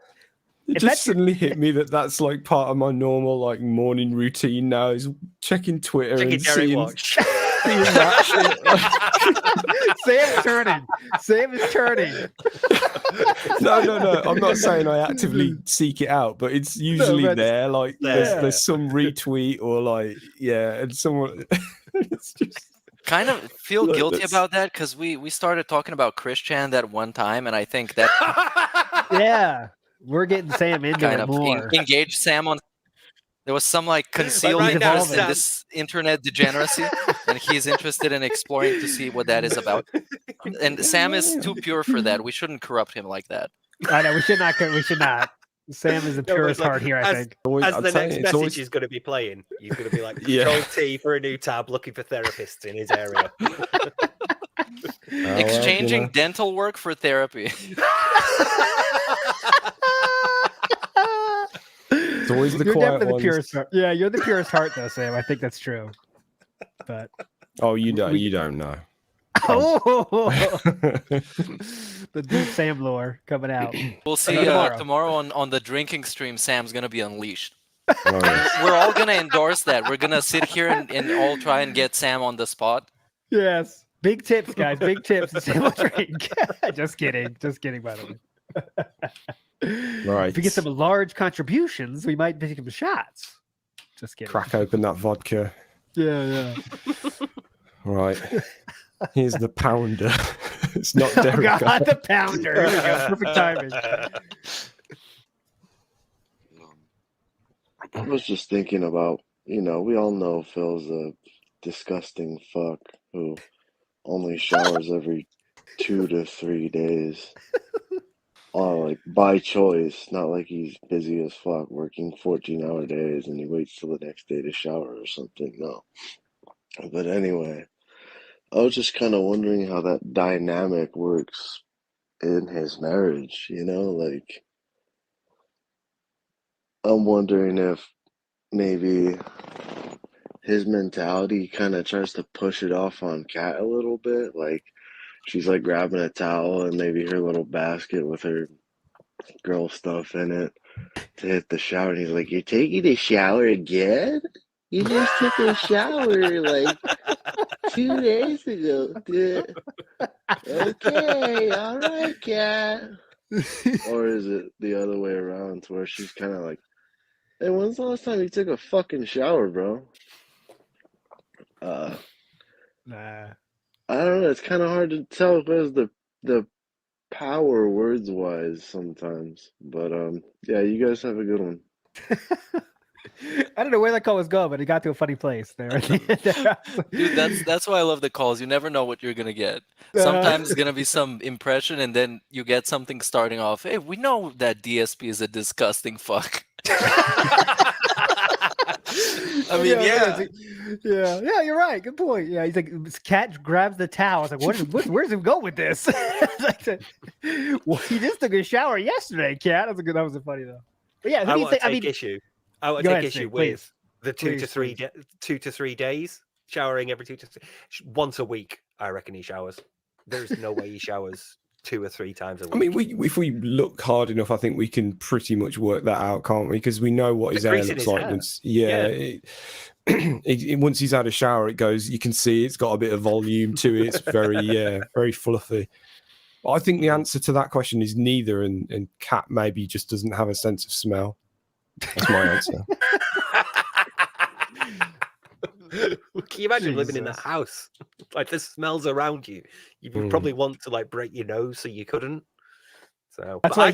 it just suddenly hit me that's like part of my normal like morning routine now is checking Twitter and seeing that shit. Sam is turning. No. I'm not saying I actively seek it out, but it's usually there. Like there's some retweet or like and someone. It's just. Kind of feel guilty about that because we started talking about Christian that one time, and I think that we're getting Sam into kind it of more. Engage Sam on. There was some like concealed interest in this internet degeneracy, and he's interested in exploring to see what that is about. And Sam is too pure for that. We shouldn't corrupt him like that. I know we should not. Sam is the purest heart here, I think. As the next message is going to be playing, he's going to be like, Control T for a new tab, looking for therapists in his area. Exchanging dental work for therapy. It's always the you're quiet definitely ones. the purest heart. Yeah, you're the purest heart, though, Sam. I think that's true. But you don't know. Oh, the deep Sam lore coming out. We'll see tomorrow on the drinking stream. Sam's gonna be unleashed. Right. We're all gonna endorse that. We're gonna sit here and all try and get Sam on the spot. Yes, big tips, guys. Big tips. Sam will drink. Just kidding. Just kidding. By the way. Right. If we get some large contributions, we might take some shots. Just kidding. Crack open that vodka. Yeah. Right. Here's the pounder. It's not Derek. Oh God, the pounder. Here we go. Perfect timing. I was just thinking about, we all know Phil's a disgusting fuck who only showers every 2 to 3 days. Like by choice, not like he's busy as fuck working 14-hour days and he waits till the next day to shower or something. No. But anyway, I was just kind of wondering how that dynamic works in his marriage, like I'm wondering if maybe his mentality kind of tries to push it off on Kat a little bit, like she's like grabbing a towel and maybe her little basket with her girl stuff in it to hit the shower. And he's like, "You're taking a shower again? You just took a shower like 2 days ago." Okay, all right, Kat. Or is it the other way around to where she's kind of like, "Hey, when's the last time you took a fucking shower, bro?" Nah. I don't know. It's kind of hard to tell where's the power words wise sometimes. But yeah, you guys have a good one. I don't know where that call was going, but it got to a funny place there. Dude, that's why I love the calls. You never know what you're gonna get. Sometimes it's gonna be some impression, and then you get something starting off. Hey, we know that DSP is a disgusting fuck. I mean, yeah, you're right. Good point. Yeah, he's like, Cat grabs the towel. I was like, where's him go with this? Well, he just took a shower yesterday, Cat. That was funny though. But yeah, I want to take issue. I want to take issue with the 2 to 3 days showering every 2 to 3 once a week. I reckon he showers. There's no way he showers 2 or 3 times a week. I mean, if we look hard enough, I think we can pretty much work that out, can't we? Because we know what his hair looks like. Once he's had a shower, it goes. You can see it's got a bit of volume to it. It's very, very fluffy. But I think the answer to that question is neither, and Kat maybe just doesn't have a sense of smell. That's my answer. Can you imagine living in that house? Like the smells around you. You would probably want to like break your nose so you couldn't. So that's why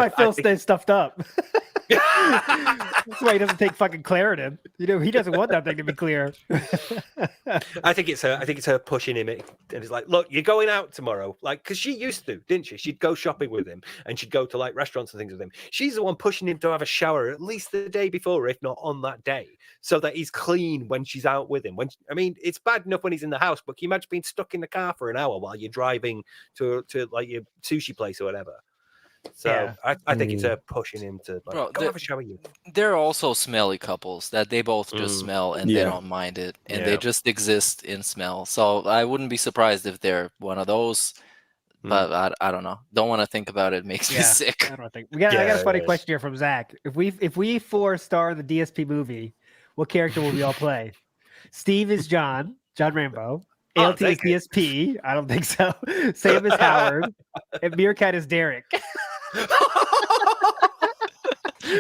Phil stays stuffed up. That's why he doesn't take fucking Claritin. He doesn't want that thing to be clear. I think it's her pushing him, and it's like, look, you're going out tomorrow, like, because she used to, didn't she? She'd go shopping with him, and she'd go to like restaurants and things with him. She's the one pushing him to have a shower at least the day before, if not on that day, so that he's clean when she's out with him. It's bad enough when he's in the house, but can you imagine being stuck in the car for an hour while you're driving to like your sushi place or whatever? So I think it's her pushing him to like, go have a shower. There are also smelly couples that they both just smell and they don't mind it, and they just exist in smell. So I wouldn't be surprised if they're one of those. But I don't know. Don't want to think about it. It makes me sick. I don't think I got a funny question here from Zach. If we 4-star the DSP movie, what character will we all play? Steve is John Rambo. ALT is DSP. I don't think so. Sam is Howard, and Meerkat is Derek.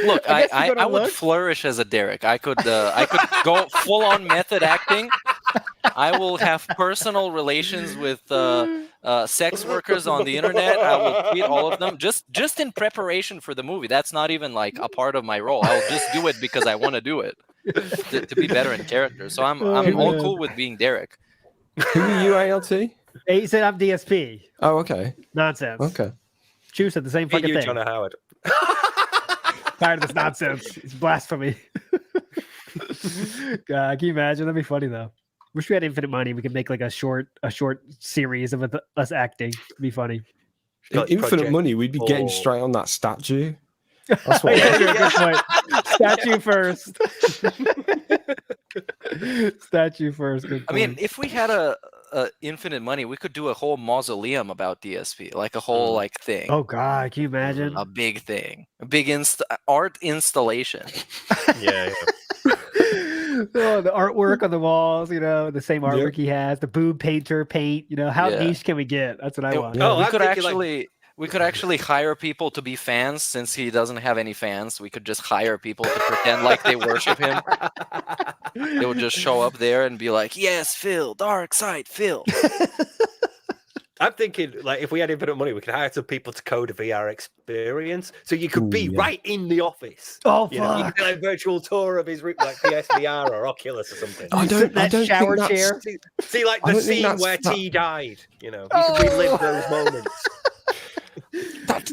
Look, I would flourish as a Derek. I could go full on method acting. I will have personal relations with sex workers on the internet. I will treat all of them just in preparation for the movie. That's not even like a part of my role. I'll just do it because I want to do it to be better in character. So I'm all cool with being Derek. Who are you, ALT? He said I'm DSP. Oh, okay. Nonsense. Okay. Chu said the same fucking thing. John Howard. Tired of this nonsense. It's blasphemy. God, can you imagine? That'd be funny though. Wish we had infinite money. We could make like a short series of us acting. It'd be funny. Infinite money, we'd be getting straight on that statue. That's what good point. Statue first. Statue first. Good point. I mean, if we had a infinite money, we could do a whole mausoleum about DSP, like a whole like thing. Oh God, can you imagine? A big thing, a big art installation. Yeah. Oh, the artwork on the walls, the same artwork he has, the boob painter paint, how niche can we get? That's what I want. We could actually hire people to be fans since he doesn't have any fans. We could just hire people to pretend like they worship him. They would just show up there and be like, "Yes, Phil, Dark Side, Phil." I'm thinking, like, if we had infinite money, we could hire some people to code a VR experience, so you could be right in the office. Oh, you could do a virtual tour of his room, like PSVR or Oculus or something. I don't shower think chair. See, like the scene where T died. You could relive those moments.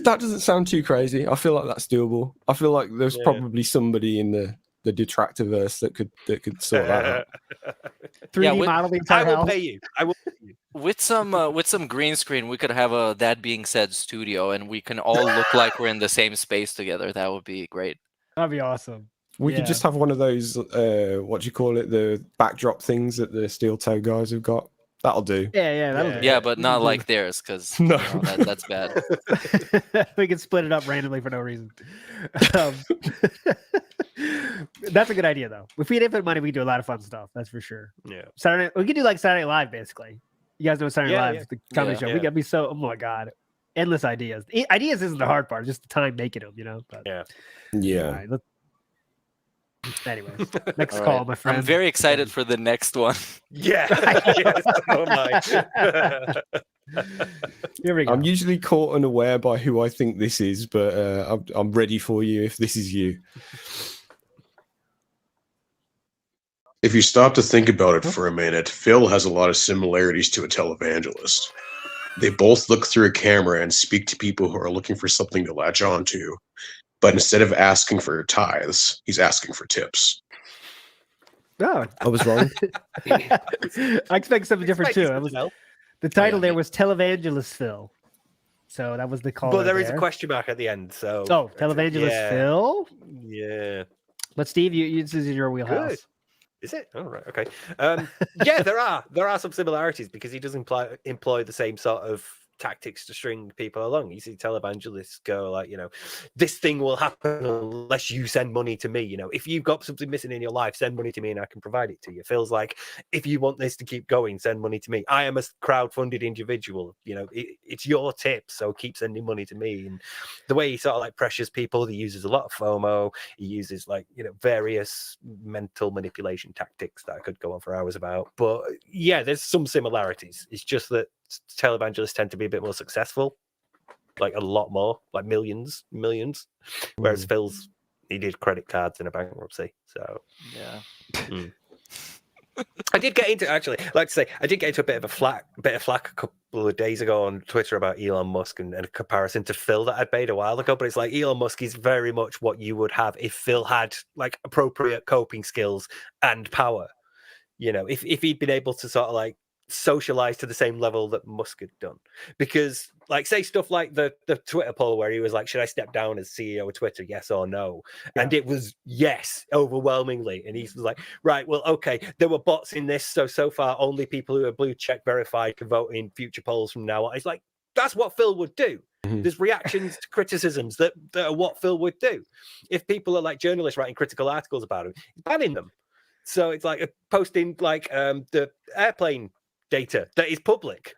That doesn't sound too crazy. I feel like that's doable. I feel like there's probably somebody in the Detractorverse that could sort that out. 3D model the entire house. I will pay you. With some green screen, we could have a That Being Said studio, and we can all look like we're in the same space together. That would be great. That'd be awesome. We could just have one of those, what do you call it, the backdrop things that the Steel Toe guys have got. That'll do. That'll do. Yeah, but not like theirs, because that's bad. We can split it up randomly for no reason. That's a good idea, though. If we had infinite money, we could do a lot of fun stuff. That's for sure. Yeah. We could do like Saturday Night Live, basically. You guys know Saturday Night Live is the comedy show. We gotta be so. Oh my God, endless ideas. Ideas isn't the hard part; just the time making them. But, yeah. All right, anyways, next All call, right. my friend. I'm very excited for the next one. Yeah. Yes, so am I. Here we go. I'm usually caught unaware by who I think this is, but I'm ready for you if this is you. If you stop to think about it for a minute, Phil has a lot of similarities to a televangelist. They both look through a camera and speak to people who are looking for something to latch on to. But instead of asking for tithes, he's asking for tips. No, I was wrong. I expect something different too. The title there was Televangelist Phil. So that was the call. But there is a question mark at the end. So Televangelist Phil? Yeah. But Steve, this is in your wheelhouse. Good. Is it? Oh, right. Okay. Yeah, there are some similarities because he does employ the same sort of tactics to string people along. You see televangelists go like, this thing will happen unless you send money to me. If you've got something missing in your life, send money to me and I can provide it to you. Feels like if you want this to keep going, send money to me. I am a crowd-funded individual. It's your tip, so keep sending money to me. And the way he sort of like pressures people, he uses a lot of FOMO. He uses various mental manipulation tactics that I could go on for hours about. But yeah, there's some similarities. It's just that televangelists tend to be a bit more successful, like a lot more, like millions, whereas Phil's, he did credit cards in a bankruptcy. So yeah. I did get into a bit of flack a couple of days ago on Twitter about Elon Musk and a comparison to Phil that I'd made a while ago. But it's like Elon Musk is very much what you would have if Phil had like appropriate coping skills and power. If he'd been able to sort of like socialize to the same level that Musk had done, because like say stuff like the Twitter poll where he was like, should I step down as CEO of Twitter, yes or no? And it was yes overwhelmingly, and he was like, right, well, okay, there were bots in this, so far only people who are blue check verified can vote in future polls from now on. It's like, that's what Phil would do. There's reactions to criticisms that are what Phil would do. If people are like journalists writing critical articles about him, he's banning them. So it's like posting like the airplane data that is public,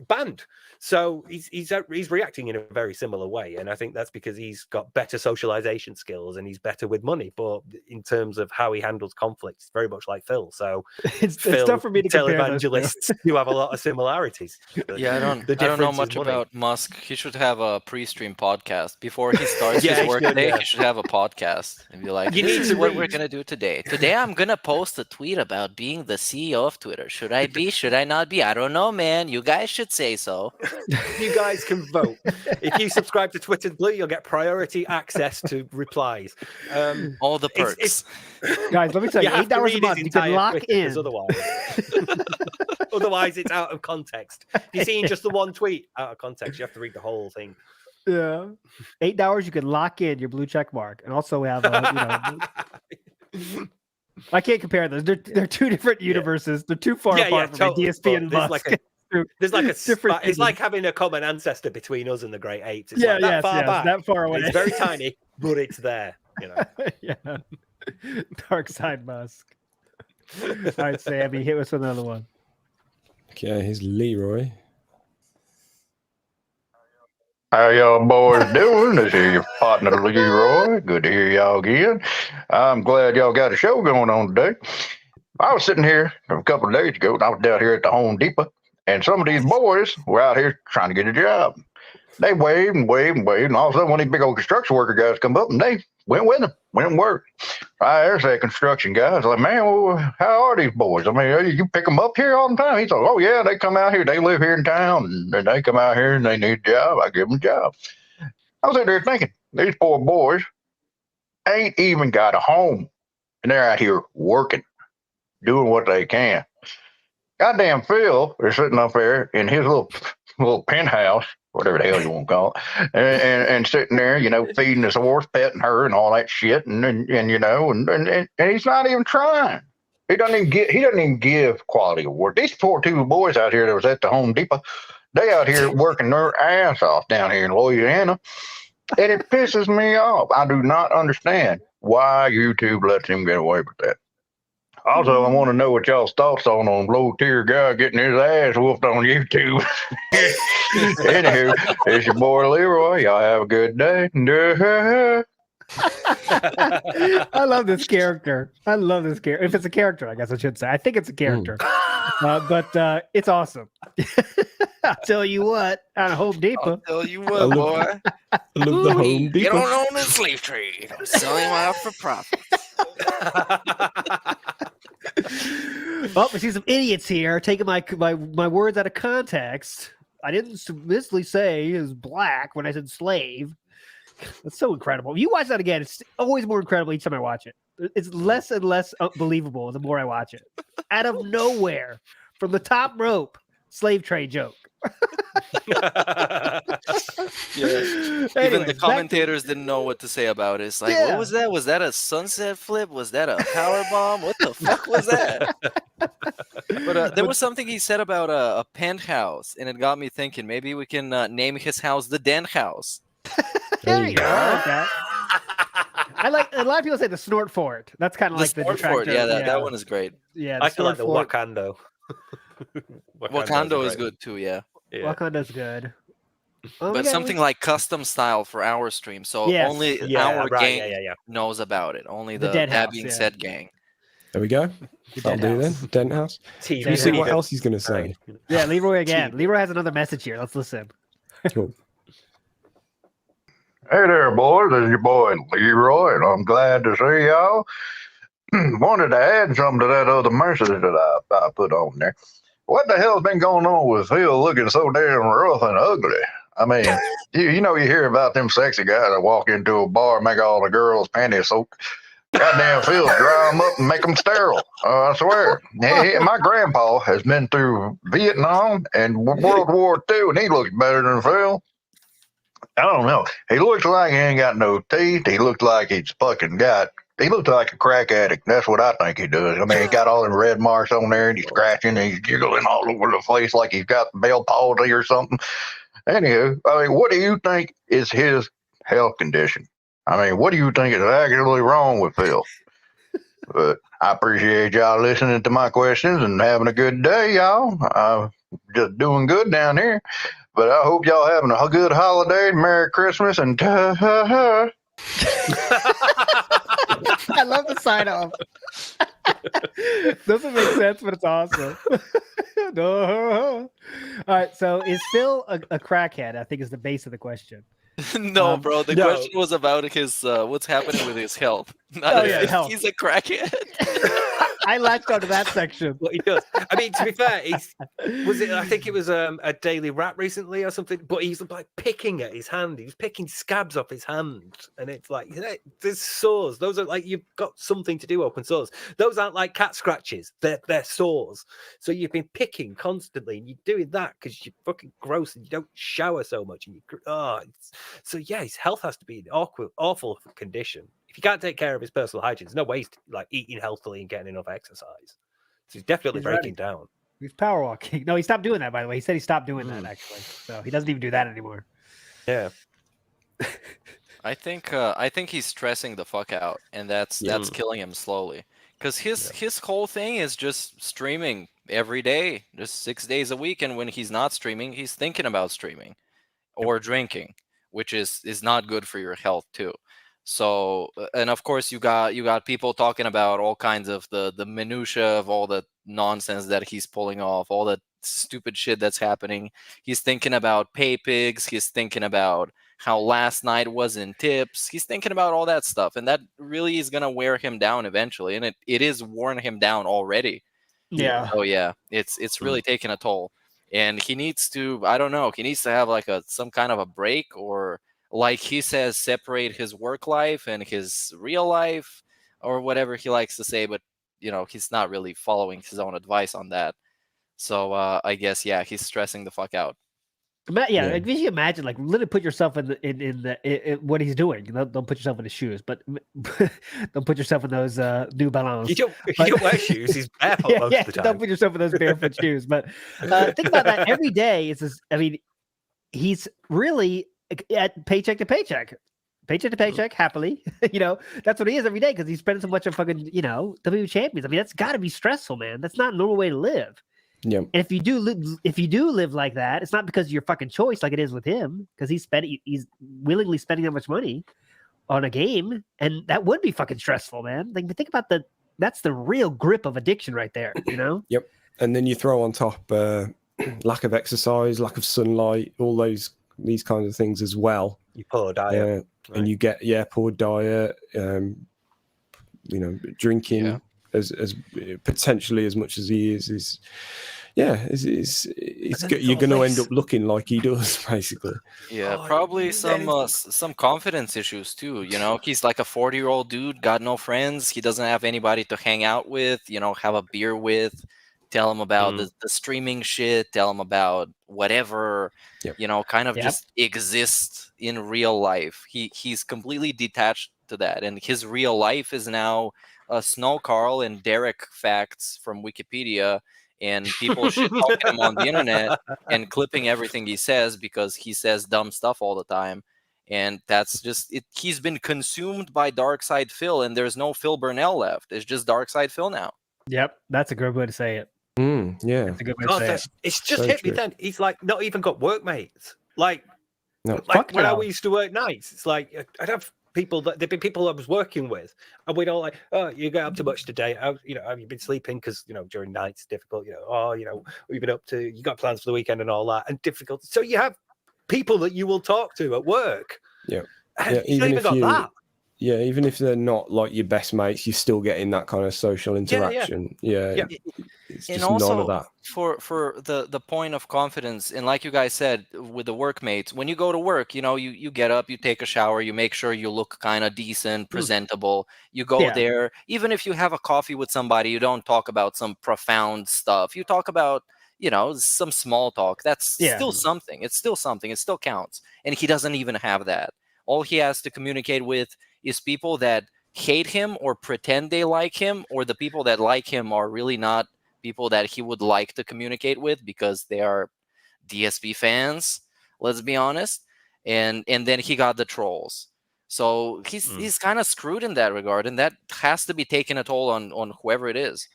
banned. So he's reacting in a very similar way, and I think that's because he's got better socialization skills and he's better with money. But in terms of how he handles conflicts, it's very much like Phil. So it's tough for me to compare televangelists do have a lot of similarities. Yeah, I don't know much about Musk. He should have a pre-stream podcast before he starts his work day. He should have a podcast and be like, "This is what we're gonna do today. Today, I'm gonna post a tweet about being the CEO of Twitter. Should I be? Should I not be? I don't know, man. You guys should say so." You guys can vote. If you subscribe to Twitter Blue, you'll get priority access to replies. All the perks. Guys, let me tell you, $8 a month, you can lock in. Otherwise, it's out of context. If you're seeing just the one tweet out of context, you have to read the whole thing. Yeah. $8, you can lock in your blue check mark. And also we have, I can't compare those. They're two different universes. They're too far apart from me. DSP and Musk. There's like a different. It's like having a common ancestor between us and the Great Apes. It's Yeah, like that yes, far yes, back. that far away. It's very tiny, but it's there. You know. Yeah. Dark side Musk. All right, Sammy, hit us with another one. Okay, here's Leroy. How y'all boys doing? This is your partner Leroy. Good to hear y'all again. I'm glad y'all got a show going on today. I was sitting here a couple of days ago, and I was down here at the Home Depot, and some of these boys were out here trying to get a job. They waved and waved and waved, and all of a sudden one of these big old construction worker guys come up, and they went with them, went and worked. There's that construction guy. I was like, man, well, how are these boys? I mean, you pick them up here all the time? He's like, oh, yeah, they come out here. They live here in town, and they come out here, and they need a job. I give them a job. I was sitting there thinking, these poor boys ain't even got a home, and they're out here working, doing what they can. Goddamn Phil is sitting up there in his little penthouse, whatever the hell you want to call it, and sitting there, you know, feeding his horse, petting her, and all that shit, and you know, and he's not even trying. He doesn't even give quality of work. These poor two boys out here that was at the Home Depot, they out here working their ass off down here in Louisiana, and it pisses me off. I do not understand why YouTube lets him get away with that. Also, I want to know what y'all's thoughts on low-tier guy getting his ass whooped on YouTube. Anywho, it's your boy Leroy. Y'all have a good day. I love this character. If it's a character, I guess I should say. I think it's a character. But it's awesome. I'll tell you what, at Home Depot. I'll tell you what, boy. I love the Home Depot. You don't own the slave trade. I'm selling them out for profit. Oh, I see some idiots here taking my words out of context. I didn't submissively say is black when I said slave. That's so incredible. If you watch that again, it's always more incredible each time I watch it. It's less and less believable the more I watch it. Out of nowhere, from the top rope, slave trade joke. Even the commentators didn't know what to say about it. It's like, what was that? Was that a sunset flip? Was that a power bomb? What the fuck was that? But there was something he said about a penthouse, and it got me thinking. Maybe we can name his house the Den House. There you go. I like that. I like a lot of people say the Snort Fort. That's kind of like the Detractor. Yeah, that one is great. Yeah, I still like the Wakando. Wakando is good too. Yeah. Wakanda's good. But something like custom style for our stream, so only our gang knows about it. Only the That Being Said gang. There we go. I'll do then. Dent House. You see what else he's going to say? Yeah, Leroy again. Leroy has another message here. Let's listen. Cool. Hey there, boys. This is your boy Leroy, and I'm glad to see y'all. Wanted to add something to that other message that I put on there. What the hell's been going on with Phil looking so damn rough and ugly? I mean, you know, you hear about them sexy guys that walk into a bar and make all the girls' panties soak. Goddamn Phil, dry them up and make them sterile. I swear. My grandpa has been through Vietnam and World War II, and he looks better than Phil. I don't know. He looks like he ain't got no teeth. He looks like he looks like a crack addict. That's what I think he does. I mean, he got all them red marks on there, and he's scratching, and he's jiggling all over the place like he's got Bell palsy or something. Anywho, I mean, what do you think is his health condition? I mean, what do you think is actually wrong with Phil? But I appreciate y'all listening to my questions and having a good day, y'all. I'm just doing good down here. But I hope y'all having a good holiday, Merry Christmas, and I love the sign off. Doesn't make sense, but it's awesome. All right, so is Phil a crackhead? I think is the base of the question. No, bro. The question was about his what's happening with his health. Not if he's a crackhead. I latched onto that section. What he does. I mean, to be fair, I think it was a daily rap recently or something, but he's like picking at his hand. He was picking scabs off his hand. And it's like, there's sores. Those are like, you've got something to do, open sores. Those aren't like cat scratches. They're sores. So you've been picking constantly, and you're doing that because you're fucking gross and you don't shower so much. And so yeah, his health has to be in awful condition. If he can't take care of his personal hygiene, there's no way he's like eating healthily and getting enough exercise. So he's definitely breaking down. He's power walking. No, he stopped doing that, by the way. He said he stopped doing that, actually. So he doesn't even do that anymore. Yeah. I think he's stressing the fuck out, and that's killing him slowly. Because his whole thing is just streaming every day, just 6 days a week, and when he's not streaming, he's thinking about streaming or drinking, which is not good for your health too. So, and of course, you got people talking about all kinds of the minutia of all the nonsense that he's pulling off, all the stupid shit that's happening. He's thinking about pay pigs. He's thinking about how last night wasn't tips. He's thinking about all that stuff, and that really is gonna wear him down eventually, and it is worn him down already. Yeah. Oh yeah, it's really taking a toll, and he needs to, I don't know, he needs to have like some kind of a break, or like he says, separate his work life and his real life, or whatever he likes to say, but he's not really following his own advice on that. So I guess he's stressing the fuck out. Like, if you imagine, like, literally put yourself in what he's doing. Don't put yourself in his shoes, but don't put yourself in those New Balance. You don't wear shoes. He's barefoot most of the time. Don't put yourself in those barefoot shoes. But think about that. Every day is this. I mean, he's really at paycheck to paycheck, happily. That's what he is every day, because he's spending so much on fucking WWE champions. I mean, that's got to be stressful, man. That's not a normal way to live. Yeah. And if you do live like that, it's not because of your fucking choice, like it is with him, because he's willingly spending that much money on a game, and that would be fucking stressful, man. Like, think about that's the real grip of addiction right there, Yep. And then you throw on top lack of exercise, lack of sunlight, all these kinds of things as well. You poor diet, and you get poor diet, drinking as potentially as much as he is you're going to end up looking like he does, basically. Yeah, probably some confidence issues too. He's like a 40-year-old dude, got no friends. He doesn't have anybody to hang out with, have a beer with, tell him about the streaming shit, tell him about whatever, just exist in real life. He's completely detached to that, and his real life is now Snow Carl and Derek facts from Wikipedia, and people shit talking him on the internet and clipping everything he says because he says dumb stuff all the time. And that's just it. He's been consumed by Darkside Phil, and there's no Phil Burnell left. It's just Darkside Phil now. Yep, that's a good way to say it. Yeah, that's a good way to say it. It's just hit me then. He's like not even got workmates. Like when I used to work nights, it's like I'd have people there'd be people I was working with, and we'd all like, oh, you got up too much today. Have you been sleeping? Because during nights it's difficult. What you've been up to? You got plans for the weekend and all that, and difficult. So you have people that you will talk to at work. Yeah, even if they're not like your best mates, you're still getting that kind of social interaction. It's just and also, none of that. For the point of confidence, and like you guys said with the workmates, when you go to work, you get up, you take a shower, you make sure you look kind of decent, presentable. You go there, even if you have a coffee with somebody, you don't talk about some profound stuff. You talk about some small talk. That's still something. It's still something. It still counts. And he doesn't even have that. All he has to communicate with is people that hate him or pretend they like him, or the people that like him are really not people that he would like to communicate with because they are DSP fans, let's be honest. And then he got the trolls. So he's kind of screwed in that regard, and that has to be taking a toll on whoever it is.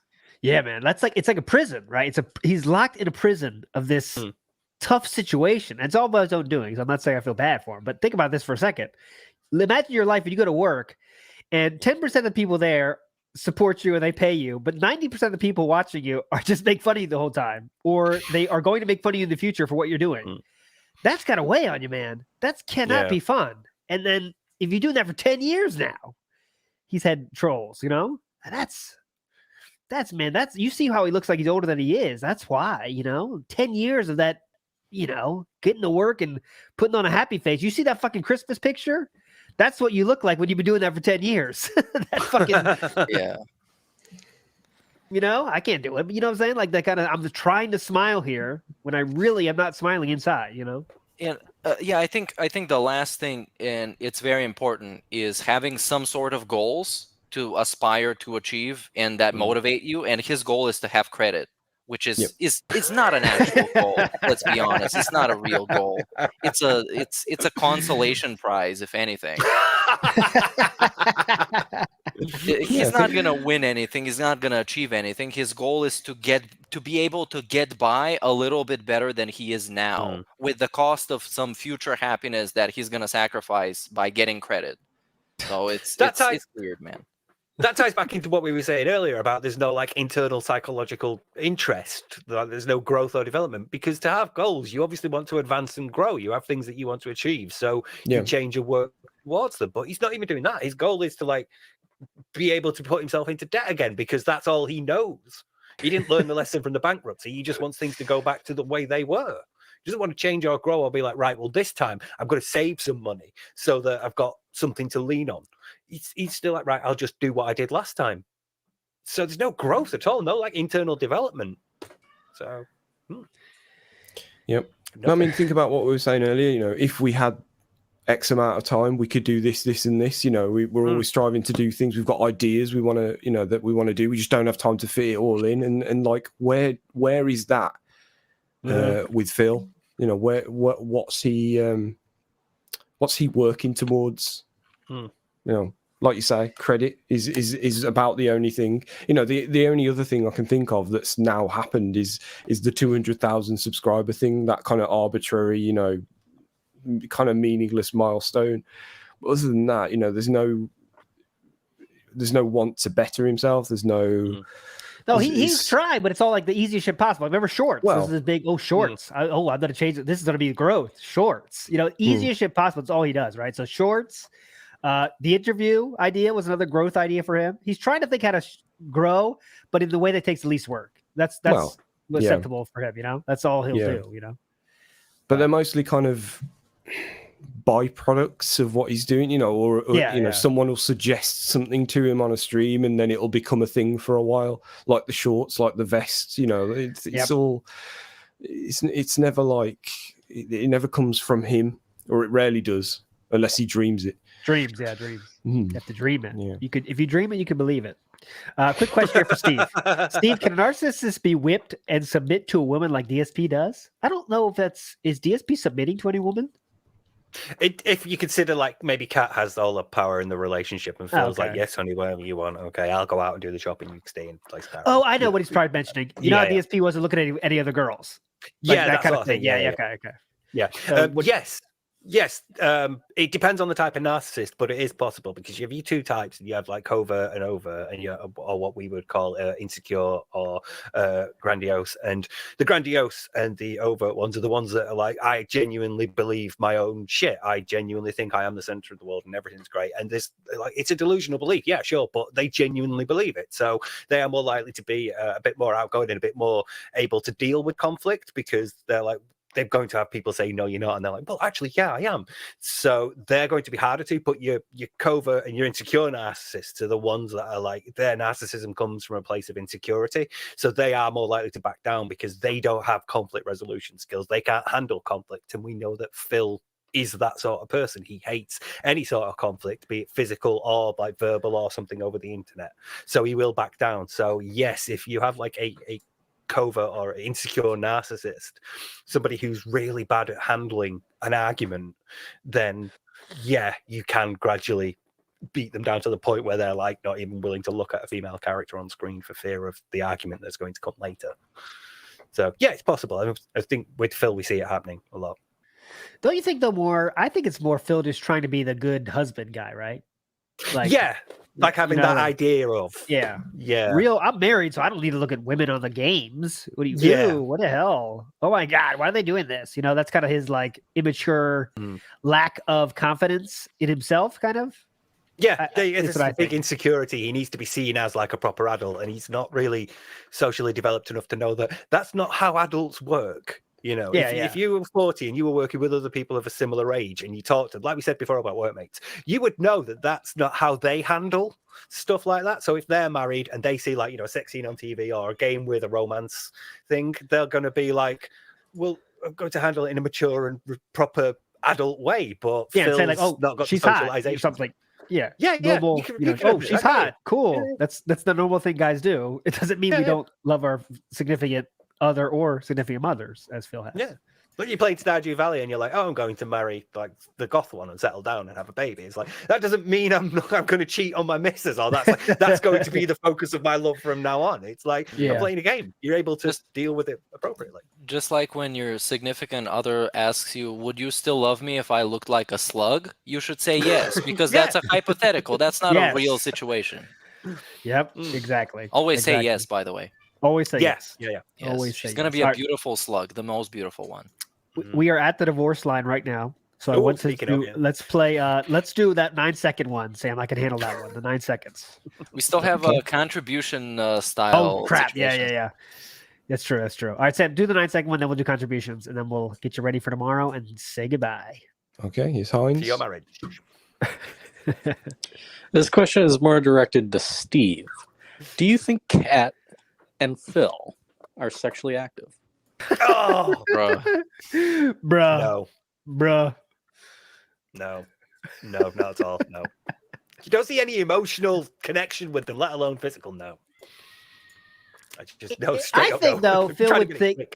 Yeah, man. It's like a prison, right? He's locked in a prison of this tough situation. And it's all by his own doing. So I'm not saying I feel bad for him, but think about this for a second. Imagine your life when you go to work and 10% of the people there support you and they pay you, but 90% of the people watching you are just make fun of you the whole time, or they are going to make fun of you in the future for what you're doing. That's got to weigh on you, man. That cannot be fun. And then if you're doing that for 10 years now, he's had trolls, that's you see how he looks like he's older than he is. That's why, 10 years of that, getting to work and putting on a happy face. You see that fucking Christmas picture? That's what you look like when you've been doing that for 10 years. That fucking, I can't do it. But you know what I'm saying? Like that kind of, I'm trying to smile here when I really am not smiling inside, And Yeah, I think the last thing, and it's very important, is having some sort of goals to aspire to achieve and that motivate you. And his goal is to have credit, which is not an actual goal. Let's be honest, it's not a real goal. It's a consolation prize, if anything. He's not gonna win anything. He's not gonna achieve anything. His goal is to be able to get by a little bit better than he is now, with the cost of some future happiness that he's gonna sacrifice by getting credit. So it's weird, man. That ties back into what we were saying earlier about there's no like internal psychological interest, there's no growth or development, because to have goals, you obviously want to advance and grow. You have things that you want to achieve, so you change your work towards them. But he's not even doing that. His goal is to like be able to put himself into debt again, because that's all he knows. He didn't learn the lesson from the bankruptcy. He just wants things to go back to the way they were. He doesn't want to change or grow or be like, right, well, this time I'm going to save some money so that I've got something to lean on. He's still like, right, I'll just do what I did last time. So there's no growth at all, no like internal development. So, Yep. I mean, think about what we were saying earlier. You know, if we had X amount of time, we could do this, this, and this. You know, we're always striving to do things. We've got ideas we want to, you know, that we want to do. We just don't have time to fit it all in. And like, where is that with Phil? You know, what's he working towards? You know, like you say, credit is about the only thing. You know, the only other thing I can think of that's now happened is the 200,000 subscriber thing. That kind of arbitrary, you know, kind of meaningless milestone. But other than that, you know, there's no want to better himself. There's no. No, he's tried, but it's all like the easiest shit possible. I remember shorts. This is big. Shorts. I'm going to change it. This is going to be growth. Shorts. You know, easiest shit possible. It's all he does, right? So shorts. The interview idea was another growth idea for him. He's trying to think how to grow, but in the way that takes the least work. That's acceptable for him. You know, that's all he'll do. You know, but they're mostly kind of byproducts of what he's doing, you know, or you know, someone will suggest something to him on a stream and then it'll become a thing for a while, like the shorts, like the vests, you know. It's all it's never like it never comes from him, or it rarely does, unless he dreams it. Dreams. You have to dream it. You could, if you dream it, you can believe it. Quick question here for Steve. Steve, can a narcissist be whipped and submit to a woman like DSP does? I don't know if is DSP submitting to any woman? If you consider like maybe Kat has all the power in the relationship and feels like, yes, honey, whatever you want. Okay, I'll go out and do the shopping. You can stay in place. Oh, I know what he's probably mentioning. You know how DSP wasn't looking at any other girls. Like that kind of thing. Okay. Yeah. Yes. It depends on the type of narcissist, but it is possible, because you have your two types, and you have like covert and over, and or what we would call insecure or grandiose. And the grandiose and the overt ones are the ones that are like, I genuinely believe my own shit. I genuinely think I am the center of the world and everything's great. And this, like, it's a delusional belief, yeah, sure, but they genuinely believe it. So they are more likely to be a bit more outgoing and a bit more able to deal with conflict, because they're like, they're going to have people say, no, you're not. And they're like, well, actually, yeah, I am. So they're going to be harder to put your covert and your insecure narcissists are the ones that are like, their narcissism comes from a place of insecurity. So they are more likely to back down because they don't have conflict resolution skills. They can't handle conflict. And we know that Phil is that sort of person. He hates any sort of conflict, be it physical or like verbal or something over the internet. So he will back down. So yes, if you have like a covert or insecure narcissist, somebody who's really bad at handling an argument, then yeah, you can gradually beat them down to the point where they're like not even willing to look at a female character on screen for fear of the argument that's going to come later. So yeah, it's possible. I think with Phil we see it happening a lot. Don't you think I think it's more Phil just trying to be the good husband guy, right? Like, yeah, like having that idea of real. I'm married, so I don't need to look at women on the games. What do you do? What the hell? Oh my god, why are they doing this? You know, that's kind of his like immature lack of confidence in himself, kind of. Yeah, it's a big insecurity. He needs to be seen as like a proper adult, and he's not really socially developed enough to know that that's not how adults work. You know, if you were 40 and you were working with other people of a similar age and you talked to, like we said before about workmates, you would know that that's not how they handle stuff like that. So if they're married and they see like, you know, a sex scene on TV or a game with a romance thing, they're going to be like, well, I'm going to handle it in a mature and proper adult way, but Yeah, and Phil's say like, oh, not got she's the hot or socialization. something. Yeah, Yeah. normal. You can, You know, you can oh, have it. she's I get hot. it. Cool. That's the normal thing guys do. It doesn't mean we don't love our significant other or significant mothers, as Phil has. Yeah. But you play Stardew Valley and you're like, oh, I'm going to marry like the goth one and settle down and have a baby. It's like that doesn't mean I'm going to cheat on my missus, or that's going to be the focus of my love from now on. It's like I'm playing a game. You're able to deal with it appropriately. Just like when your significant other asks you, would you still love me if I looked like a slug? You should say yes, because that's a hypothetical. That's not a real situation. Yep, exactly. Always say yes, by the way. Always say yes. Yeah. Yes. Always She's say going to yes. be a beautiful slug, the most beautiful one. We are at the divorce line right now. So I want to do, let's play, let's do that 9-second one, Sam. I can handle that one, the 9 seconds. We still have a contribution style. Oh, crap. situation. Yeah. That's true. All right, Sam, do the 9-second one, then we'll do contributions, and then we'll get you ready for tomorrow and say goodbye. Okay, here's Heinz. To your marriage. This question is more directed to Steve. Do you think Kat and Phil are sexually active? Oh, bruh. No, not at all. No. You don't see any emotional connection with them, let alone physical. No. I just no. I think though, Phil would think.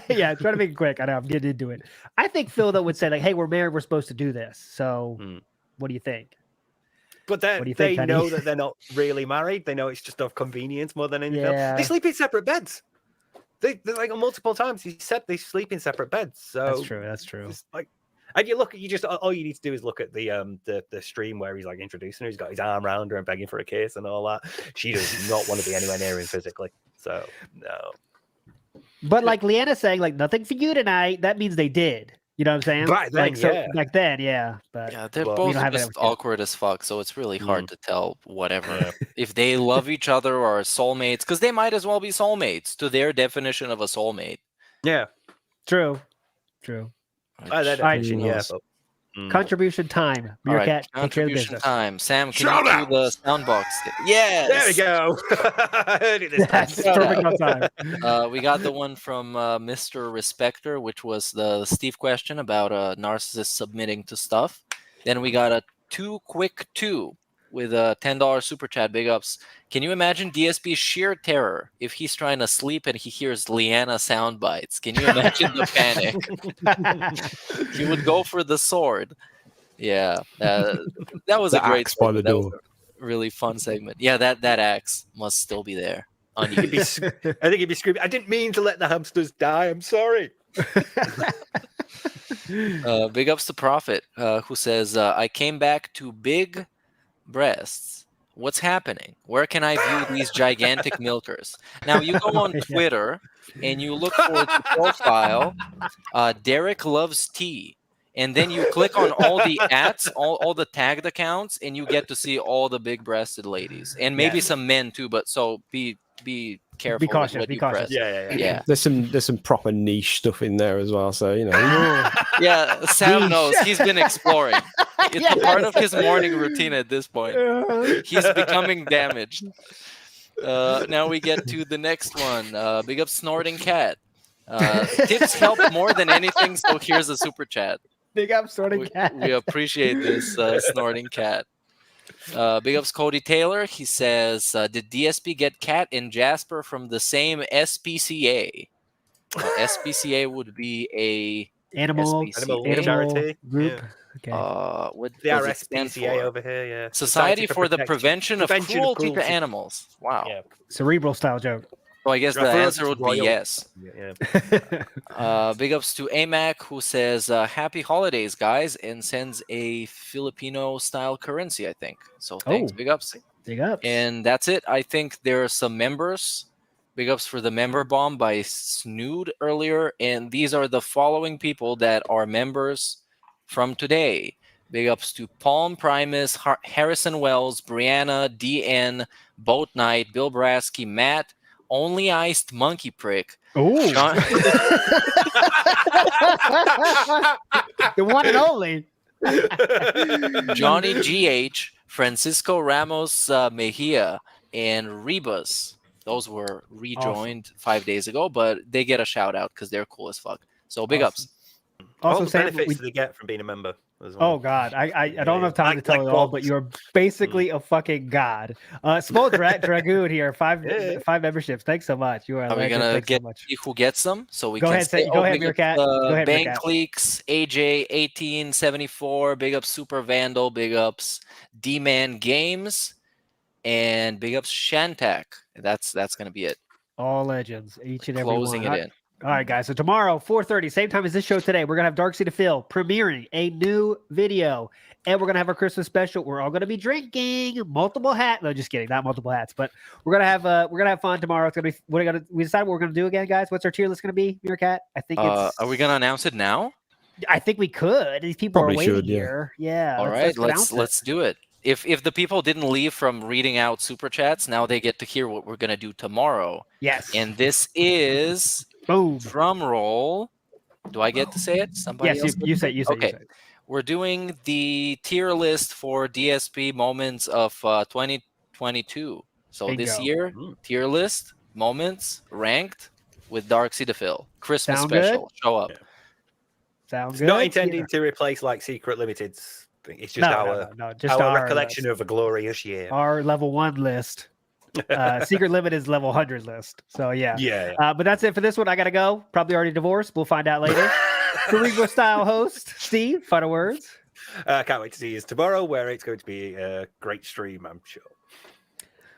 Yeah, try to make it quick. I know I'm getting into it. I think Phil though would say like, "Hey, we're married. We're supposed to do this. So, what do you think?" But then they know that they're not really married. They know it's just of convenience more than anything else. They sleep in separate beds. They like multiple times. He said they sleep in separate beds. So that's true. It's like, and you just all you need to do is look at the stream where he's like introducing her. He's got his arm around her and begging for a kiss and all that. She does not want to be anywhere near him physically. So no. But like Leanna's saying, like nothing for you tonight. That means they did. You know what I'm saying? Back then, back then, yeah. But yeah, they're both just awkward as fuck, so it's really hard to tell whatever if they love each other or are soulmates, because they might as well be soulmates to their definition of a soulmate. Yeah, true. That definition, yeah. Contribution time. All right, Meerkat, take care of contribution business. time. Sam, can you do the sound box? Yes. There we go. I heard it this time. That's perfect on time. We got the one from Mr. Respecter, which was the Steve question about a narcissist submitting to stuff. Then we got a quick two with a $10 super chat. Big ups. Can you imagine DSP's sheer terror if he's trying to sleep and he hears Leanna sound bites? Can you imagine the panic? He would go for the sword. Yeah, that was a great segment. That was a really fun segment. Yeah, that axe must still be there. I think he'd be screaming, I didn't mean to let the hamsters die. I'm sorry. Big ups to Prophet, who says, I came back to big breasts. What's happening? Where can I view these gigantic milkers? Now, you go on Twitter and you look for the profile, Derek Loves Tea. And then you click on all the all the tagged accounts, and you get to see all the big-breasted ladies. And maybe some men, too, but so be careful. Be cautious. What Be you cautious. press. Yeah. There's some proper niche stuff in there as well. So Yeah, Sam knows. He's been exploring. It's a part of his morning routine at this point. He's becoming damaged. Now we get to the next one. Big up Snorting Cat. Tips help more than anything, so here's a super chat. Big up Snorting Cat. We appreciate this, Snorting Cat. Big ups Cody Taylor. He says, did DSP get Cat and Jasper from the same SPCA? SPCA would be a animal charity group. Yeah. Okay. What the does it stand RSPCA for? over here, yeah. Society for the Prevention of Cruelty to Animals. Wow. Yeah. Cerebral style joke. So I guess the answer would be yes. Yeah. Big ups to AMAC, who says, happy holidays, guys, and sends a Filipino style currency, I think. So thanks, big ups. Big ups. And that's it. I think there are some members. Big ups for the member bomb by Snood earlier. And these are the following people that are members from today. Big ups to Palm Primus, Harrison Wells, Brianna, DN, Boat Knight, Bill Brasky, Matt, Only Iced Monkey Prick. Oh, the one and only. Johnny GH, Francisco Ramos Mejia, and Rebus. Those were rejoined 5 days ago, but they get a shout out because they're cool as fuck. So big ups. Also, all the Sam, benefits they get from being a member as well. Oh God, I don't have time to tell like it all, Bob's. but you're basically a fucking god. Small Dragoon here, five memberships. Thanks so much. You are a Are we legend. gonna Thanks get so much. see who gets them? So we Go can ahead, say, go ahead, big up, Meerkat. Go ahead, Bank Meerkat. Leaks, AJ 1874, big ups Super Vandal, big ups D-Man Games, and big ups Shantak. That's gonna be it. All legends, each and every Closing one. it in. All right, guys. So tomorrow, 4:30, same time as this show today, we're gonna have Dark Sea to Fill premiering a new video, and we're gonna have our Christmas special. We're all gonna be drinking multiple hats. No, just kidding, not multiple hats, but we're gonna have fun tomorrow. It's gonna be we decided what we're gonna do again, guys. What's our tier list gonna be, Meerkat? I think it's. Are we gonna announce it now? I think we could. These people Probably are waiting should, yeah. here. Yeah. All right, let's do it. If the people didn't leave from reading out super chats, now they get to hear what we're gonna do tomorrow. Yes. And this is boom. Drum roll. Do I get to say it? Somebody Yes, else? you say. Okay. You say. We're doing the tier list for DSP moments of 2022. So this Bingo. year, tier list moments ranked with Dark Sea to Fill. Christmas Sound special. good? Show up. Sounds It's good. not intending to replace like Secret Limited's thing. It's just just our our recollection of a glorious year. Our level 1 list. Secret Limit is level 100 list. So yeah. But that's it for this one. I gotta go. Probably already divorced. We'll find out later. Cerebral style host Steve. Final words. Can't wait to see you tomorrow, where it's going to be a great stream, I'm sure.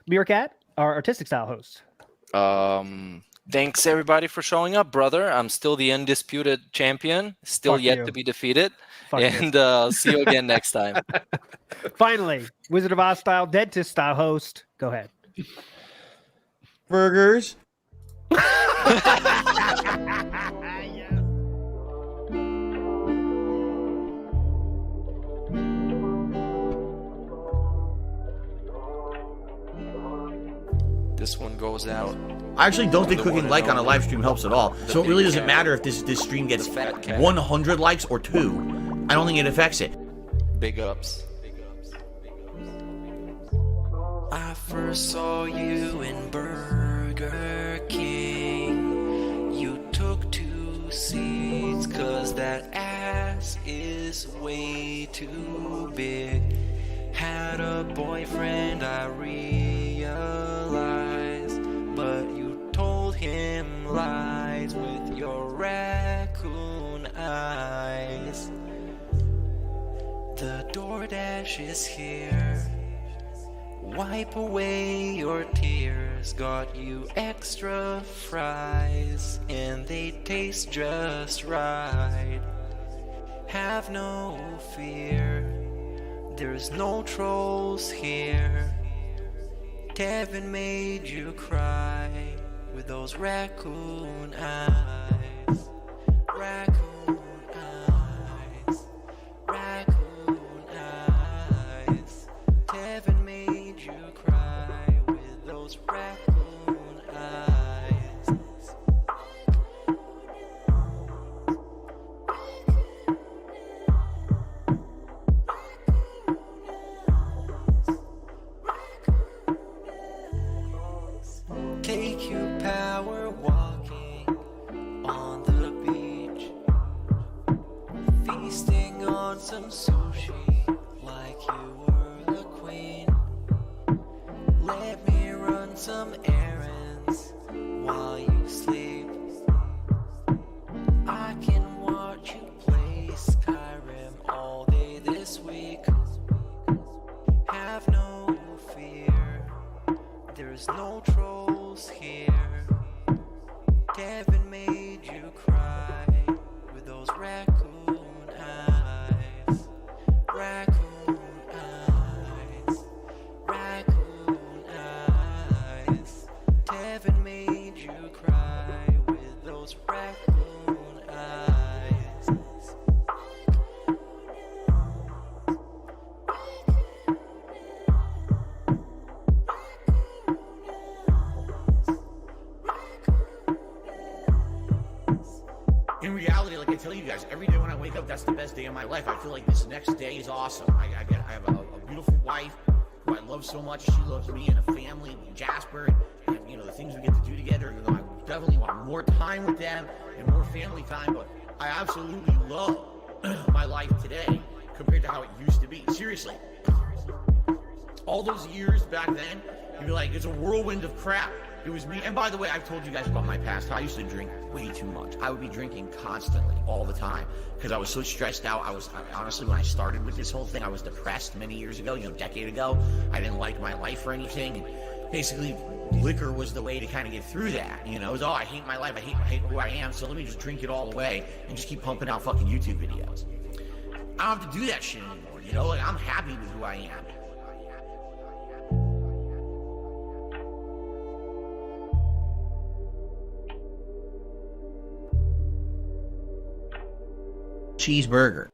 Meerkat, our artistic style host. Thanks everybody for showing up, brother. I'm still the undisputed champion, still Fuck yet you. to be defeated. Fuck And see you again next time. Finally, Wizard of Oz style, dentist style host. Go ahead. Burgers. This one goes out. I actually don't think clicking like on a live stream helps at all. So it really doesn't matter if this stream gets 100 likes or 2. I don't think it affects it. Big ups. I first saw you in Burger King. You took 2 seats cause that ass is way too big. Had a boyfriend, I realized, but you told him lies with your raccoon eyes. The DoorDash is here. Wipe away your tears. Got you extra fries, and they taste just right. Have no fear, there's no trolls here. Kevin made you cry with those raccoon eyes. Raccoon eyes. Raccoon eyes. Kevin made you cry with those raccoon eyes. Take you power walking on the beach, feasting on some sushi like you were the queen. Let me run some errands while you sleep. I can watch you play Skyrim all day this week. Have no fear, there's no trolls here. Kevin made you cry with those raccoon eyes. Raccoon eyes. Raccoon eyes. Kevin made you cry with those raccoon eyes. In reality, like I tell you guys, every day when I wake up, that's the best day of my life. I feel like this next day is awesome. I have a beautiful wife who I love so much. She loves me and a family, and Jasper, and the things we get to do together. I definitely want more time with them and more family time. But I absolutely love my life today compared to how it used to be. Seriously. All those years back then, you'd be like, it's a whirlwind of crap. It was me. And by the way, I've told you guys about my past. I used to drink way too much. I would be drinking constantly, all the time, because I was so stressed out. Honestly, when I started with this whole thing, I was depressed many years ago, a decade ago. I didn't like my life or anything. And basically, liquor was the way to kind of get through that. It was, I hate my life. I hate who I am. So let me just drink it all away and just keep pumping out fucking YouTube videos. I don't have to do that shit anymore. Like, I'm happy with who I am. Cheeseburger.